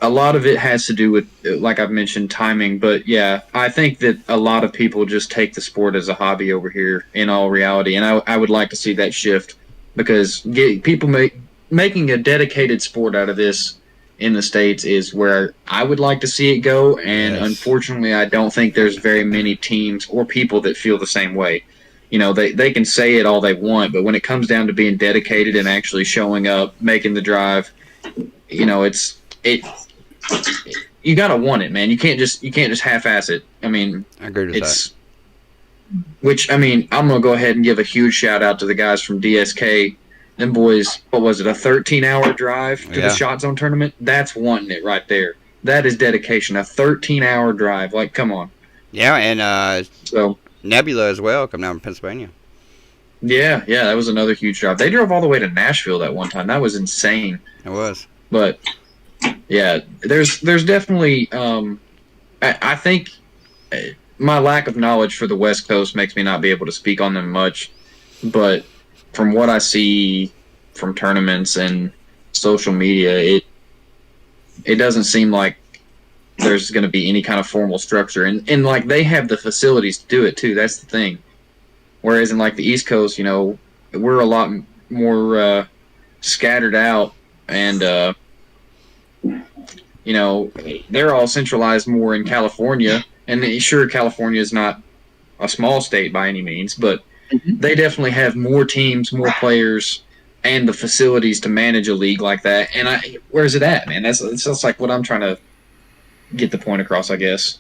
Speaker 7: a lot of it has to do with, like I've mentioned, timing. But yeah, I think that a lot of people just take the sport as a hobby over here in all reality. And I would like to see that shift, because people making a dedicated sport out of this in the States is where I would like to see it go. And unfortunately, I don't think there's very many teams or people that feel the same way. They can say it all they want, but when it comes down to being dedicated and actually showing up, making the drive, you gotta want it, man. You can't just half-ass it. I mean,
Speaker 4: I agree with that.
Speaker 7: Which, I mean, I'm gonna go ahead and give a huge shout out to the guys from DSK. Them boys, what was it, a 13-hour drive to the Shot Zone tournament? That's wanting it right there. That is dedication. A 13-hour drive. Like, come on.
Speaker 4: Yeah, and so Nebula as well, come down from Pennsylvania.
Speaker 7: Yeah, that was another huge drive. They drove all the way to Nashville that one time. That was insane.
Speaker 4: It was.
Speaker 7: But yeah, there's definitely I think my lack of knowledge for the West Coast makes me not be able to speak on them much, but from what I see from tournaments and social media, it doesn't seem like there's going to be any kind of formal structure, and like they have the facilities to do it too. That's the thing. Whereas in like the East Coast, we're a lot more scattered out, and they're all centralized more in California. And sure, California is not a small state by any means, but they definitely have more teams, more players, and the facilities to manage a league like that. And where's it at, man? That's like what I'm trying to get the point across, I guess.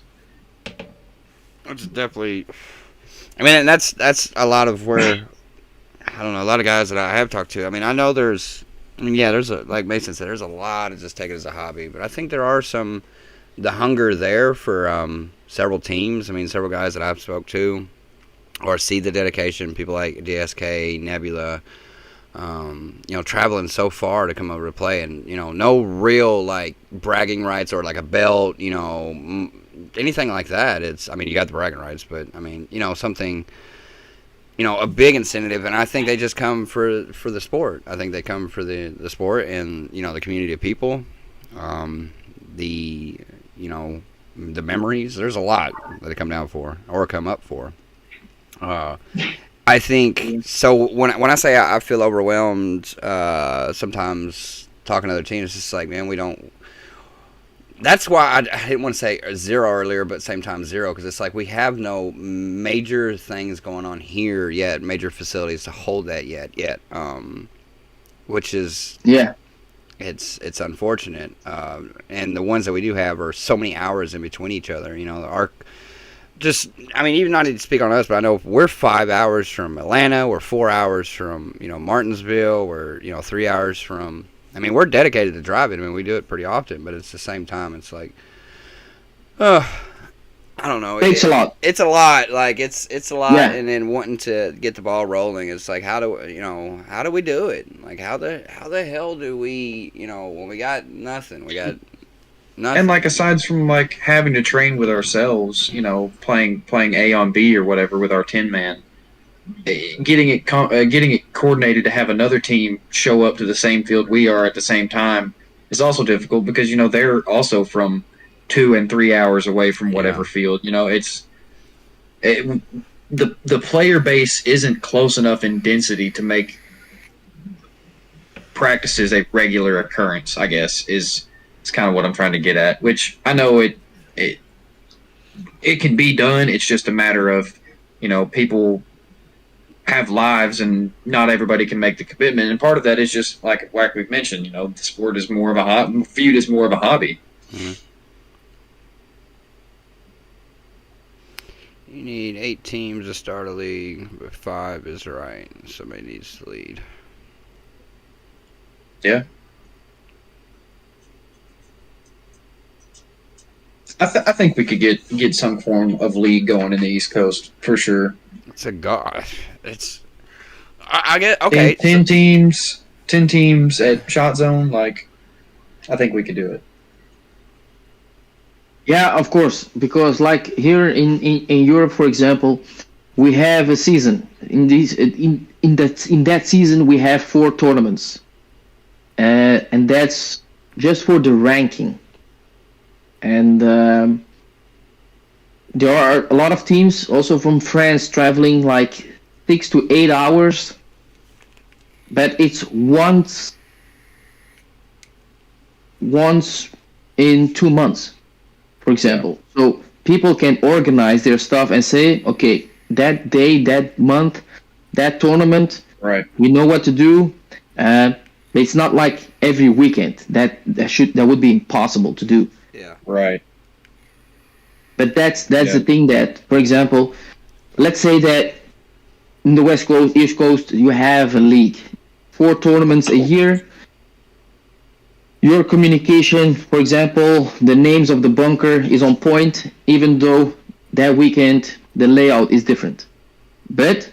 Speaker 4: It's definitely. I mean, and that's a lot of where I don't know. A lot of guys that I have talked to. I mean, I know there's. I mean, yeah, there's like Mason said, there's a lot of just take it as a hobby, but I think there are the hunger there for several teams. I mean, several guys that I've spoke to, or see the dedication. People like DSK, Nebula. Traveling so far to come over to play, and no real like bragging rights or like a belt, anything like that. It's, I mean, you got the bragging rights, but I mean, something, a big incentive, and I think they just come for the sport. I think they come for the sport and the community of people, the memories. There's a lot that they come down for or come up for. I think so. When I say I feel overwhelmed, sometimes talking to other teams, it's just like, man, we don't. That's why I didn't want to say 0 earlier, but same time 0, because it's like we have no major things going on here yet, major facilities to hold that yet, which is it's unfortunate. And the ones that we do have are so many hours in between each other. I mean, even not to speak on us, but I know we're 5 hours from Atlanta. We're 4 hours from, Martinsville. We're, 3 hours from. I mean, we're dedicated to driving. I mean, we do it pretty often, but it's the same time. It's like, I don't know.
Speaker 1: It's a lot.
Speaker 4: It's a lot. Like it's a lot,
Speaker 1: Yeah.
Speaker 4: And then wanting to get the ball rolling. It's like, how do we do it? Like how the hell do we, when we got nothing, we got. Nothing.
Speaker 7: And like aside from like having to train with ourselves, playing A on B or whatever with our 10-man, getting it coordinated to have another team show up to the same field we are at the same time is also difficult because they're also from 2 and 3 hours away from whatever field. The player base isn't close enough in density to make practices a regular occurrence, I guess, is kind of what I'm trying to get at, which I know it can be done. It's just a matter of, people have lives and not everybody can make the commitment. And part of that is just like we've mentioned, the sport is more of viewed as more of a hobby.
Speaker 4: Mm-hmm. You need 8 teams to start a league, but 5 is right. Somebody needs to lead.
Speaker 7: Yeah. I think we could get some form of league going in the East Coast for sure.
Speaker 4: It's a gosh. It's I get okay.
Speaker 7: 10 teams at Shot Zone. Like, I think we could do it.
Speaker 1: Yeah, of course, because like here in Europe, for example, we have a season. In that season, we have 4 tournaments, and that's just for the ranking. And there are a lot of teams also from France traveling like 6 to 8 hours, but it's once in 2 months, for example. So people can organize their stuff and say, okay, that day, that month, that tournament,
Speaker 7: right?
Speaker 1: We know what to do. It's not like every weekend. That would be impossible to do.
Speaker 4: Yeah.
Speaker 7: Right.
Speaker 1: But that's the thing that, for example, let's say that in the West Coast, East Coast, you have a league, 4 tournaments a year. Your communication, for example, the names of the bunker is on point, even though that weekend the layout is different. But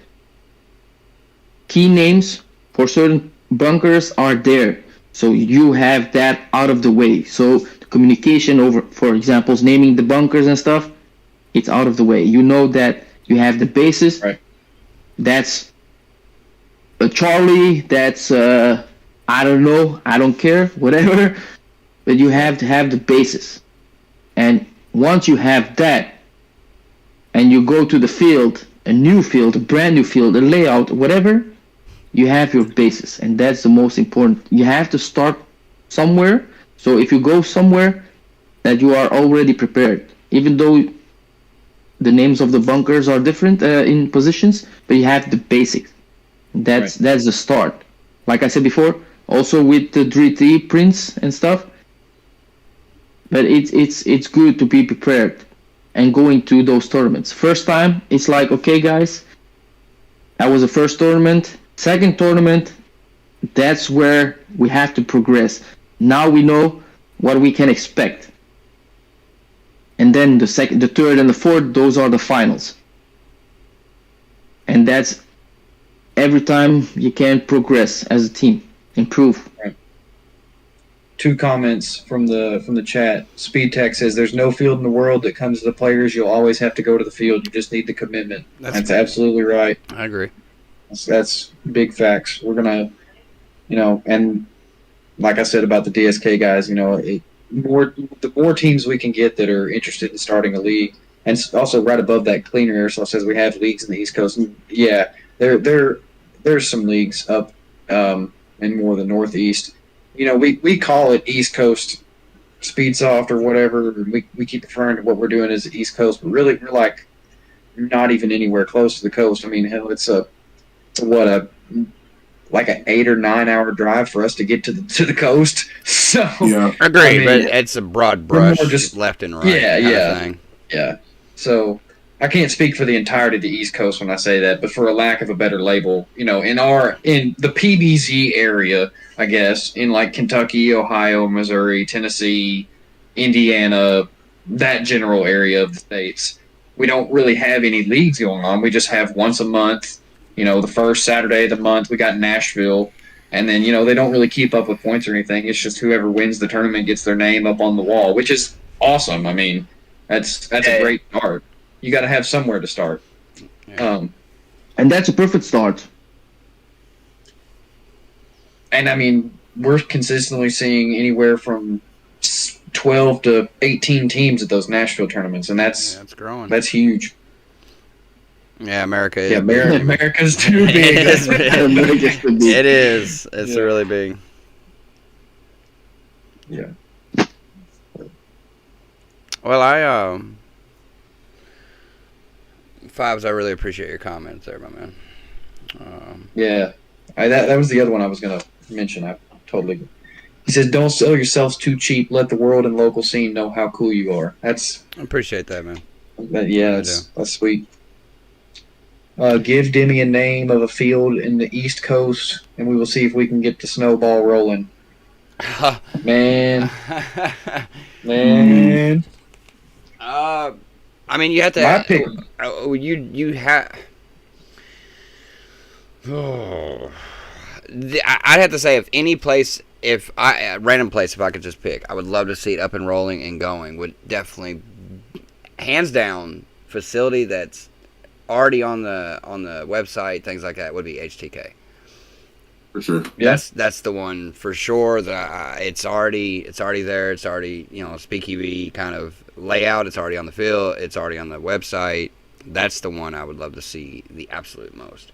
Speaker 1: key names for certain bunkers are there, so you have that out of the way. So the communication over, for example, naming the bunkers and stuff, it's out of the way. You know that you have the basis.
Speaker 7: Right.
Speaker 1: That's a Charlie. That's I don't know. I don't care. Whatever. But you have to have the basis. And once you have that, and you go to the field, a new field, a brand new field, a layout, whatever, you have your basis. And that's the most important. You have to start somewhere. So if you go somewhere, that you are already prepared. Even though the names of the bunkers are different in positions, but you have the basics. That's the start. Like I said before, also with the 3D prints and stuff. But it's good to be prepared and going to those tournaments. First time, it's like, okay, guys, that was the first tournament. Second tournament, that's where we have to progress. Now we know what we can expect. And then the second, the third, and the fourth, those are the finals. And that's every time you can progress as a team, improve.
Speaker 7: Right. 2 comments from the chat. Speed Tech says, "There's no field in the world that comes to the players. You'll always have to go to the field. You just need the commitment." That's absolutely right.
Speaker 4: I agree.
Speaker 7: That's big facts. We're gonna, and like I said about the DSK guys, the more teams we can get that are interested in starting a league, and also right above that, Cleaner Airsoft says we have leagues in the East Coast. And yeah, there's some leagues up in more the Northeast. We call it East Coast Speedsoft or whatever. We keep referring to what we're doing as the East Coast, but really we're like not even anywhere close to the coast. I mean, hell, it's like an 8 or 9 hour drive for us to get to the coast. So
Speaker 4: yeah, agreed. But it's a broad brush, just left and right.
Speaker 7: Yeah. So I can't speak for the entirety of the East Coast when I say that, but for a lack of a better label, in the PBZ area, I guess, in like Kentucky, Ohio, Missouri, Tennessee, Indiana, that general area of the states, we don't really have any leagues going on. We just have once a month, the first Saturday of the month, we got Nashville, and then, they don't really keep up with points or anything. It's just whoever wins the tournament gets their name up on the wall, which is awesome. I mean, that's a great start. You got to have somewhere to start.
Speaker 1: And that's a perfect start.
Speaker 7: And I mean, we're consistently seeing anywhere from 12 to 18 teams at those Nashville tournaments, and that's
Speaker 4: growing.
Speaker 7: That's huge.
Speaker 4: Yeah, America is.
Speaker 7: Yeah, America's too big.
Speaker 4: It is. It's really big.
Speaker 7: Yeah.
Speaker 4: Well, Fives, I really appreciate your comments there, my man.
Speaker 7: That was the other one I was going to mention. He says, "Don't sell yourselves too cheap. Let the world and local scene know how cool you are."
Speaker 4: I appreciate that, man.
Speaker 7: That's sweet. Give Dimi a name of a field in the East Coast, and we will see if we can get the snowball rolling. Man.
Speaker 4: I mean, you have to.
Speaker 7: My pick.
Speaker 4: You have. Oh, I'd have to say, random place, if I could just pick, I would love to see it up and rolling and going. Would definitely, hands down, facility that's already on the website, things like that, would be HTK.
Speaker 3: For sure.
Speaker 4: Yes, that's the one for sure. It's already there. It's already SpeakEV kind of layout. It's already on the field. It's already on the website. That's the one I would love to see the absolute most.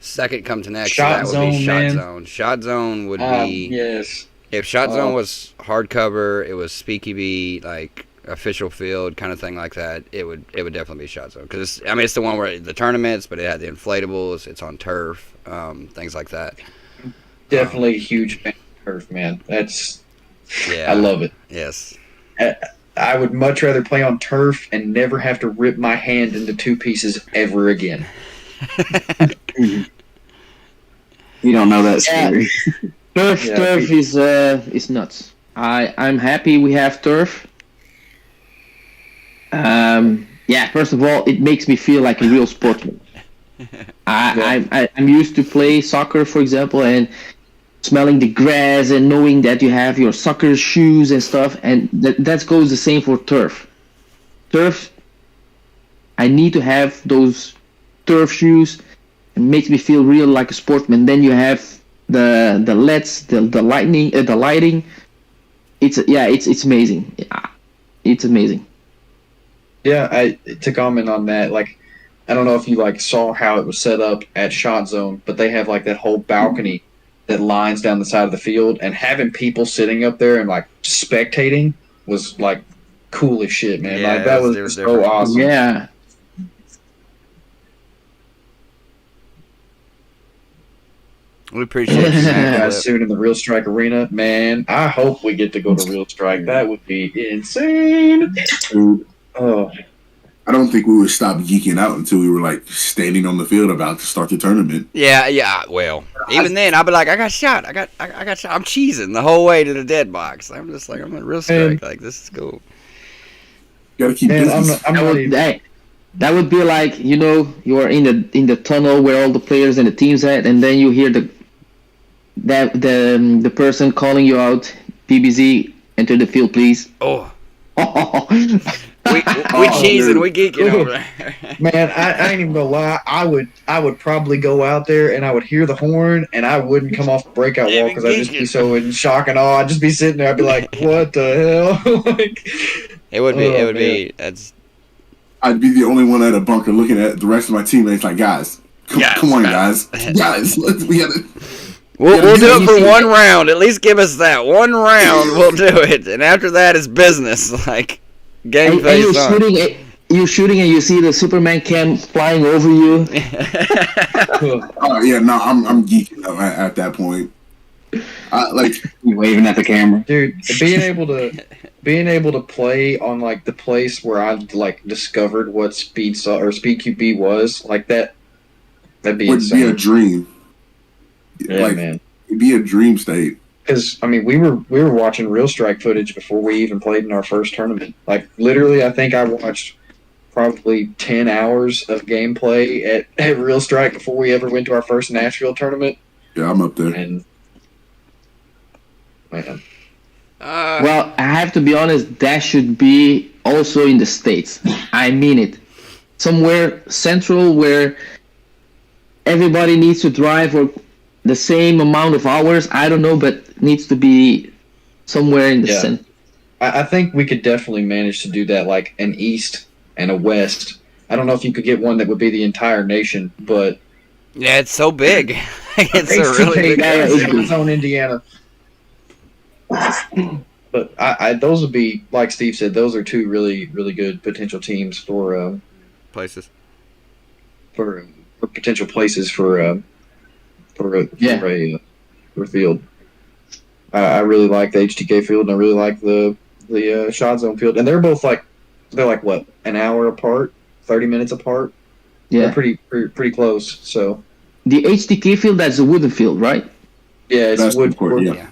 Speaker 4: Second come to next.
Speaker 7: Shot
Speaker 4: that
Speaker 7: Zone,
Speaker 4: would be Shot
Speaker 7: man.
Speaker 4: Zone. Shot Zone would be
Speaker 7: yes.
Speaker 4: If Shot Zone was hardcover, it was SpeakEV, like official field kind of thing like that. It would definitely be Shot Zone because it's the one where the tournaments, but it had the inflatables. It's on turf, things like that.
Speaker 7: Definitely a huge fan of turf, man. I love it.
Speaker 4: Yes.
Speaker 7: I would much rather play on turf and never have to rip my hand into 2 pieces ever again.
Speaker 5: You don't know that story.
Speaker 1: Turf is nuts. I'm happy we have turf. First of all, it makes me feel like a real sportsman. I'm used to play soccer, for example, and smelling the grass and knowing that you have your soccer shoes and stuff, and that goes the same for turf. Turf, I need to have those turf shoes. It makes me feel real like a sportsman. Then you have the LEDs, the lighting. It's amazing. It's amazing.
Speaker 7: Yeah, to comment on that, like, I don't know if you saw how it was set up at Shot Zone, but they have that whole balcony that lines down the side of the field, and having people sitting up there and spectating was cool as shit, man.
Speaker 4: Yeah,
Speaker 7: that was so awesome.
Speaker 1: Yeah,
Speaker 4: We appreciate you,
Speaker 7: See you
Speaker 4: man.
Speaker 7: guys soon in the Real Strike Arena. Man, I hope we get to go to Real Strike. That would be insane.
Speaker 3: Dude,
Speaker 7: Oh,
Speaker 3: I don't think we would stop geeking out until we were like standing on the field about to start the tournament.
Speaker 4: Yeah. Well, even then, I'll be like, I got shot. I got shot. I'm cheesing the whole way to the dead box. I'm just like, I'm a real strike. Like, this is cool.
Speaker 3: You gotta keep
Speaker 7: man,
Speaker 3: busy.
Speaker 1: That would be like, you know, you are in the tunnel where all the players and the teams at, and then you hear the person calling you out, PBZ, enter the field, please.
Speaker 4: Oh,
Speaker 1: Oh,
Speaker 4: we cheesing, we geeking over there.
Speaker 7: man, I ain't even gonna lie. I would probably go out there and I would hear the horn and I wouldn't come off the breakout wall because I'd just be so in shock and awe. I'd just be sitting there. I'd be like, what the hell? Like,
Speaker 4: It would be. That's.
Speaker 3: I'd be the only one at a bunker looking at the rest of my teammates like, guys, come on, guys, guys, we gotta.
Speaker 4: We'll do it for one round. At least give us that one round. We'll do it, and after that is business. Like game
Speaker 1: and
Speaker 4: face
Speaker 1: you're
Speaker 4: on.
Speaker 1: you're shooting, and you see the Superman cam flying over you.
Speaker 3: Oh yeah, no, I'm geeking out at that point. Like
Speaker 5: You waving at the camera.
Speaker 7: dude, being able to play on like the place where I like discovered what Speed QB was like that'd be
Speaker 3: would
Speaker 7: insane.
Speaker 3: be a dream.
Speaker 7: Yeah,
Speaker 3: like,
Speaker 7: man.
Speaker 3: it'd be a dream state.
Speaker 7: Because I mean, we were watching Real Strike footage before we even played in our first tournament. Like literally, I think I watched probably 10 hours of gameplay at Real Strike before we ever went to our first Nashville tournament.
Speaker 3: Yeah, I'm up there.
Speaker 7: And man,
Speaker 1: Well, I have to be honest, that should be also in the States. I mean it. Somewhere central where everybody needs to drive for the same amount of hours. I don't know, but needs to be somewhere in the
Speaker 7: Yeah.
Speaker 1: center.
Speaker 7: I think we could definitely manage to do that, like an East and a West. I don't know if you could get one that would be the entire nation, but
Speaker 4: yeah, it's so big. It's a really big.
Speaker 7: Arizona, Indiana. But I those would be, like Steve said, those are two really, really good potential teams for
Speaker 4: Places.
Speaker 7: for potential places for a field. I really like the HTK field, and I really like the shot zone field, and they're like what, an hour apart, 30 minutes apart.
Speaker 1: Yeah.
Speaker 7: They're pretty close. So
Speaker 1: The HTK field, that's a wooden field, right?
Speaker 7: yeah, it's
Speaker 3: That's
Speaker 7: wood
Speaker 3: court,
Speaker 7: court.
Speaker 3: yeah.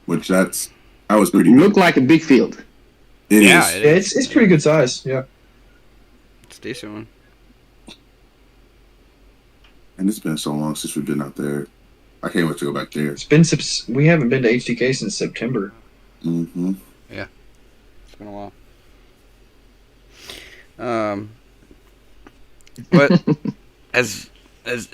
Speaker 3: Which that was pretty
Speaker 1: It
Speaker 3: good.
Speaker 1: looked like a big field.
Speaker 3: It
Speaker 4: Yeah,
Speaker 3: is.
Speaker 4: it
Speaker 7: Yeah,
Speaker 4: is.
Speaker 7: it's pretty good size. Yeah.
Speaker 4: It's a decent one.
Speaker 3: And it's been so long since we've been out there. I can't wait to go back there.
Speaker 7: It's been we haven't been to HTK since September.
Speaker 3: Mm-hmm.
Speaker 4: It's been a while. But as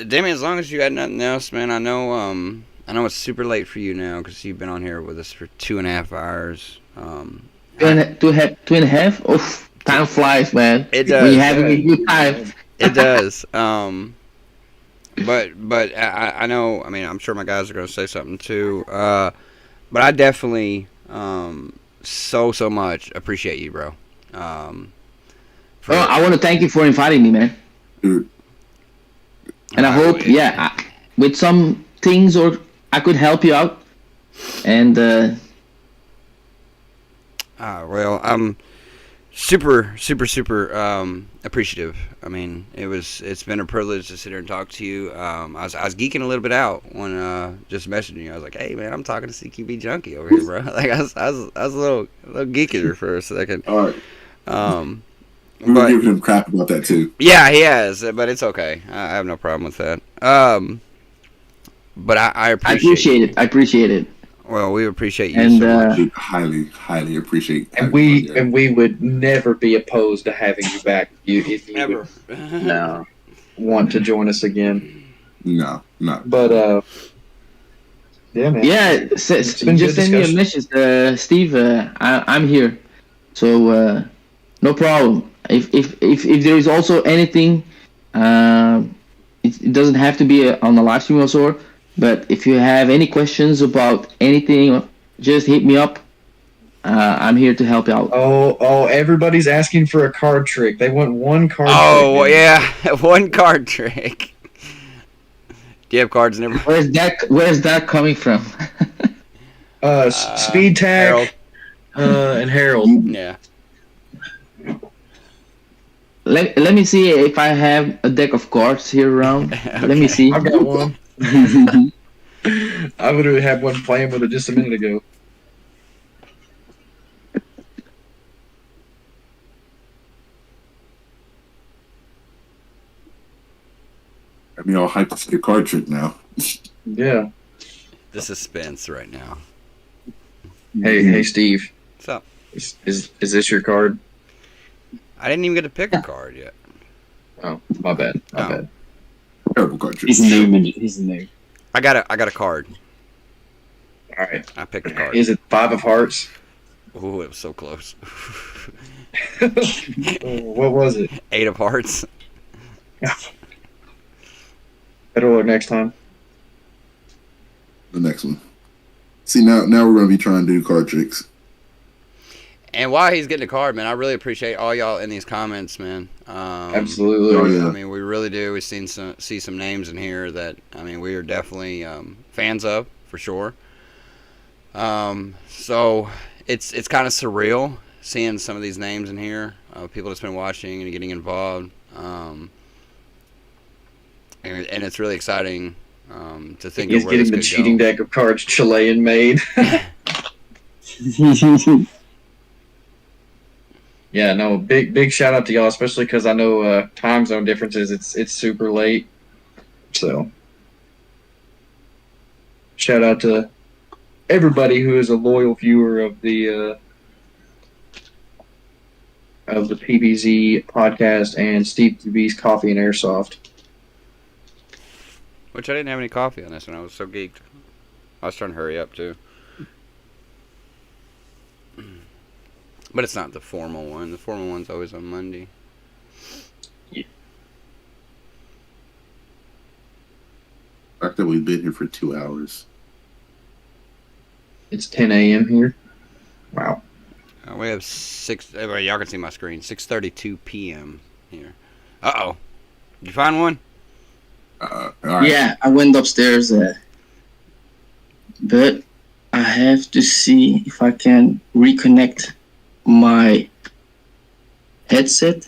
Speaker 4: Demi, as long as you got nothing else, man, I know it's super late for you now because you've been on here with us for 2.5 hours.
Speaker 1: Two and a half? Oh, time flies, man.
Speaker 4: It does.
Speaker 1: When you're having a good time.
Speaker 4: It does. But I know. I mean, I'm sure my guys are going to say something too. But I definitely so much appreciate you, bro.
Speaker 1: I want to thank you for inviting me, man.
Speaker 3: Dude,
Speaker 1: And I hope, with some things I could help you out. And
Speaker 4: well, I'm super appreciative. I mean, it's been a privilege to sit here and talk to you. I was geeking a little bit out when just messaging you. I was like, hey man, I'm talking to CQB Junkie over here, bro. Like I was a little geeky for a second.
Speaker 3: all right.
Speaker 4: But
Speaker 3: We're giving him crap about that too.
Speaker 4: yeah, he has, but it's okay. I have no problem with that. But I appreciate
Speaker 1: I appreciate it.
Speaker 4: Well, we appreciate you
Speaker 1: And,
Speaker 4: so much.
Speaker 3: We highly appreciate.
Speaker 7: And
Speaker 3: having you on there.
Speaker 7: we would never be opposed to having you back if you
Speaker 4: Ever.
Speaker 5: No.
Speaker 7: would want to join us again.
Speaker 3: No.
Speaker 7: But yeah, man.
Speaker 1: Yeah,
Speaker 7: been
Speaker 1: just
Speaker 7: good
Speaker 1: send me a
Speaker 7: discussion.
Speaker 1: message, Steve. I'm here, so no problem. If there is also anything, it doesn't have to be on the live stream also. But if you have any questions about anything, just hit me up. I'm here to help you out.
Speaker 7: Oh! Everybody's asking for a card trick. They want one card.
Speaker 4: Oh
Speaker 7: trick, man.
Speaker 4: yeah, one card trick. Do you have cards and everything?
Speaker 1: Where's that coming from?
Speaker 7: Speed Tag, and Harold.
Speaker 4: Yeah.
Speaker 1: Let me see if I have a deck of cards here around. Let me see.
Speaker 7: I've got one. I would have had one playing with it just a minute ago.
Speaker 3: I mean, all hyped to see a card trick now.
Speaker 7: Yeah.
Speaker 4: The suspense right now.
Speaker 7: Hey, Steve.
Speaker 4: What's up?
Speaker 7: Is this your card?
Speaker 4: I didn't even get to pick a card yet.
Speaker 7: Oh, my bad. My
Speaker 4: Oh.
Speaker 7: bad.
Speaker 3: Terrible card trick.
Speaker 5: He's a noob. He's a noob.
Speaker 4: I got a card.
Speaker 7: All right.
Speaker 4: I picked a card.
Speaker 7: Is it 5 of hearts?
Speaker 4: Ooh, it was so close.
Speaker 7: What was it?
Speaker 4: 8 of hearts.
Speaker 7: Better look next time.
Speaker 3: The next one. See, now we're going to be trying to do card tricks.
Speaker 4: And while he's getting a card, man, I really appreciate all y'all in these comments, man.
Speaker 7: Absolutely.
Speaker 3: Oh, yeah.
Speaker 4: I mean, we really do. We've see some names in here that, I mean, we are definitely fans of, for sure. So it's kind of surreal seeing some of these names in here, people that's been watching and getting involved. And it's really exciting to think
Speaker 7: He's
Speaker 4: of where
Speaker 7: getting
Speaker 4: this
Speaker 7: the
Speaker 4: could
Speaker 7: cheating
Speaker 4: go.
Speaker 7: deck of cards Chilean made. Yeah, no, big shout out to y'all, especially because I know time zone differences. It's super late, so shout out to everybody who is a loyal viewer of the PBZ podcast and Steve QB's Coffee and Airsoft.
Speaker 4: Which I didn't have any coffee on this one. I was so geeked. I was trying to hurry up, too. But it's not the formal one. The formal one's always on Monday.
Speaker 3: The fact that we've been here for 2 hours.
Speaker 7: It's 10 a.m. here. Wow.
Speaker 4: We have well, y'all can see my screen. 6:32 p.m. here. Uh-oh. Did you find one?
Speaker 3: All right.
Speaker 1: Yeah, I went upstairs, but I have to see if I can reconnect my headset.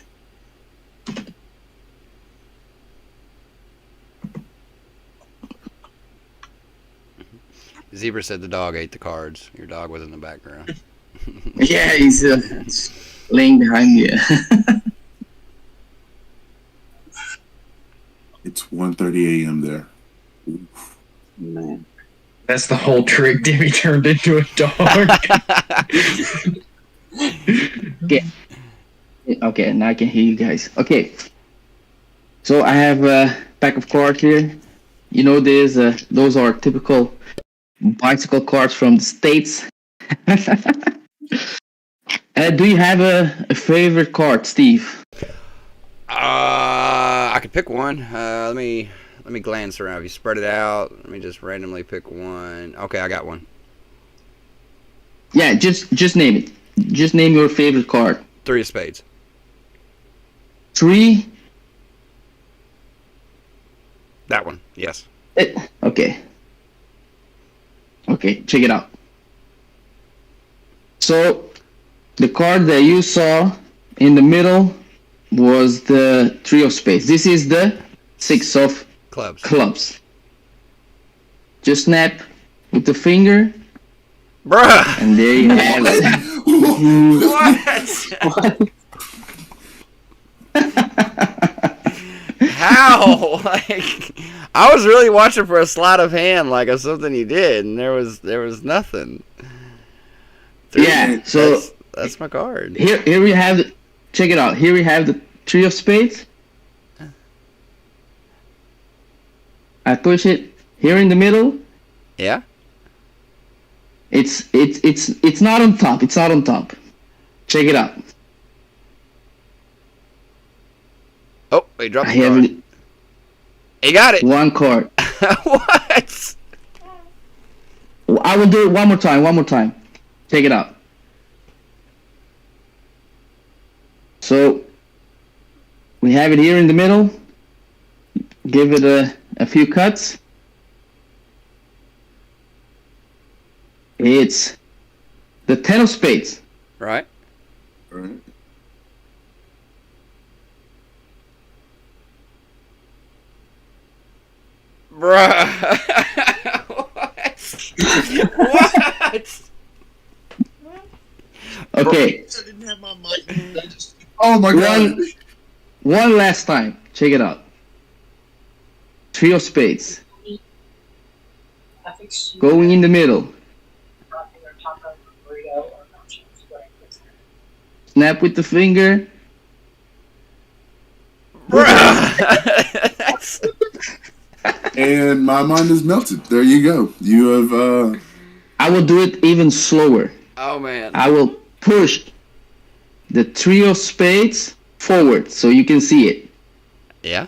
Speaker 4: Zebra said the dog ate the cards. Your dog was in the background.
Speaker 1: Yeah, he's laying behind me.
Speaker 3: It's 1:30 a.m. there.
Speaker 5: Man.
Speaker 7: That's the whole trick. Dimi turned into a dog.
Speaker 1: Okay, now I can hear you guys. Okay, so I have a pack of cards here. You know, those are typical bicycle cards from the States. Do you have a favorite card, Steve?
Speaker 4: I could pick one. Let me glance around. If you spread it out, let me just randomly pick one. Okay, I got one.
Speaker 1: Yeah, just name it. Just name your favorite card.
Speaker 4: 3 of spades.
Speaker 1: 3.
Speaker 4: That one. Yes.
Speaker 1: Okay. Okay, check it out. So, the card that you saw in the middle was the 3 of spades. This is the 6 of clubs. Just snap with the finger,
Speaker 4: bruh,
Speaker 1: and there you have it.
Speaker 4: What? How? Like, I was really watching for a sleight of hand, like of something you did, and there was nothing.
Speaker 1: Yeah, so
Speaker 4: that's my card.
Speaker 1: Here we have the, check it out. Here we have the 3 of spades. I push it here in the middle.
Speaker 4: Yeah.
Speaker 1: It's not on top. It's not on top. Check it out.
Speaker 4: Oh, he dropped
Speaker 1: I
Speaker 4: the
Speaker 1: have
Speaker 4: card. He got it.
Speaker 1: One card.
Speaker 4: What?
Speaker 1: I will do it one more time. One more time. Check it out. So we have it here in the middle. Give it a few cuts. It's the 10 of spades.
Speaker 4: Right.
Speaker 3: All right.
Speaker 4: Bruh. What?
Speaker 1: Okay.
Speaker 3: Oh my god.
Speaker 1: One last time. Check it out. 3 of spades. Going in the middle. Snap with the finger.
Speaker 3: And my mind is melted. There you go. You have.
Speaker 1: I will do it even slower.
Speaker 4: Oh man.
Speaker 1: I will push the 3 of spades forward so you can see it.
Speaker 4: Yeah.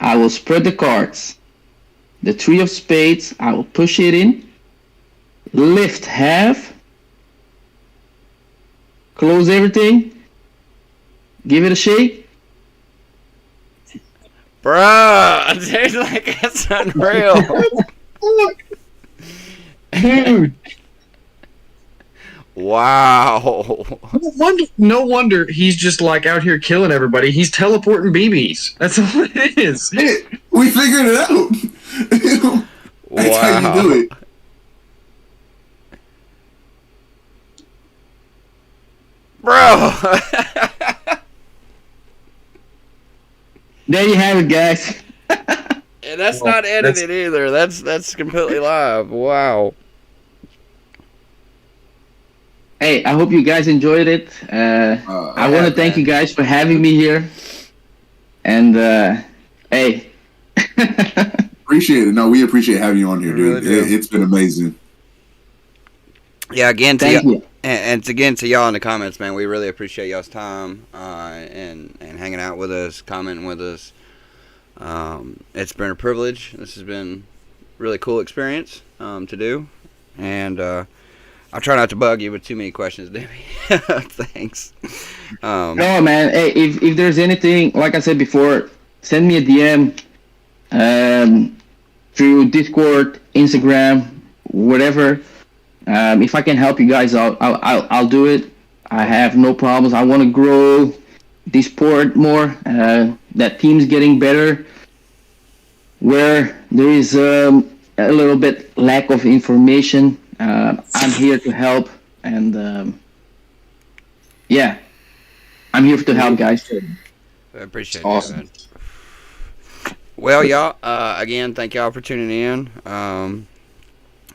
Speaker 1: I will spread the cards. The 3 of spades, I will push it in. Lift half. Close everything. Give it a shake.
Speaker 4: Bruh, dude, like that's unreal.
Speaker 7: Dude,
Speaker 4: Wow.
Speaker 2: No wonder he's just like out here killing everybody. He's teleporting BBs. That's all it is.
Speaker 3: Hey, we figured it out. That's how you do it.
Speaker 4: Bro.
Speaker 1: There you have it, guys.
Speaker 4: And that's not edited either. That's completely live. Wow.
Speaker 1: Hey, I hope you guys enjoyed it. I want to thank you guys for having me here. And hey.
Speaker 3: Appreciate it. No, we appreciate having you on here, dude.
Speaker 4: Really
Speaker 3: It's been amazing.
Speaker 4: Yeah, again,
Speaker 1: thank you.
Speaker 4: And again to y'all in the comments, man. We really appreciate y'all's time and hanging out with us, commenting with us. It's been a privilege. This has been a really cool experience to do, and I'll try not to bug you with too many questions, Dimi. Thanks.
Speaker 1: No, man. Hey, if there's anything, like I said before, send me a DM through Discord, Instagram, whatever. If I can help you guys, I'll do it. I have no problems. I want to grow this sport more. That team's getting better. Where there is a little bit lack of information, I'm here to help. And yeah, I'm here to help, guys.
Speaker 4: I appreciate
Speaker 7: Awesome.
Speaker 4: it. Man. Well, y'all, again, thank y'all for tuning in.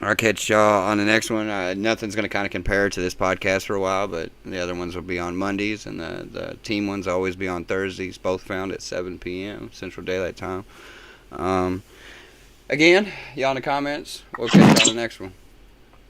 Speaker 4: I'll catch y'all on the next one. Nothing's going to kind of compare to this podcast for a while, but the other ones will be on Mondays, and the team ones will always be on Thursdays, both found at 7 p.m. Central Daylight Time. Again, y'all in the comments. We'll catch y'all on the next one.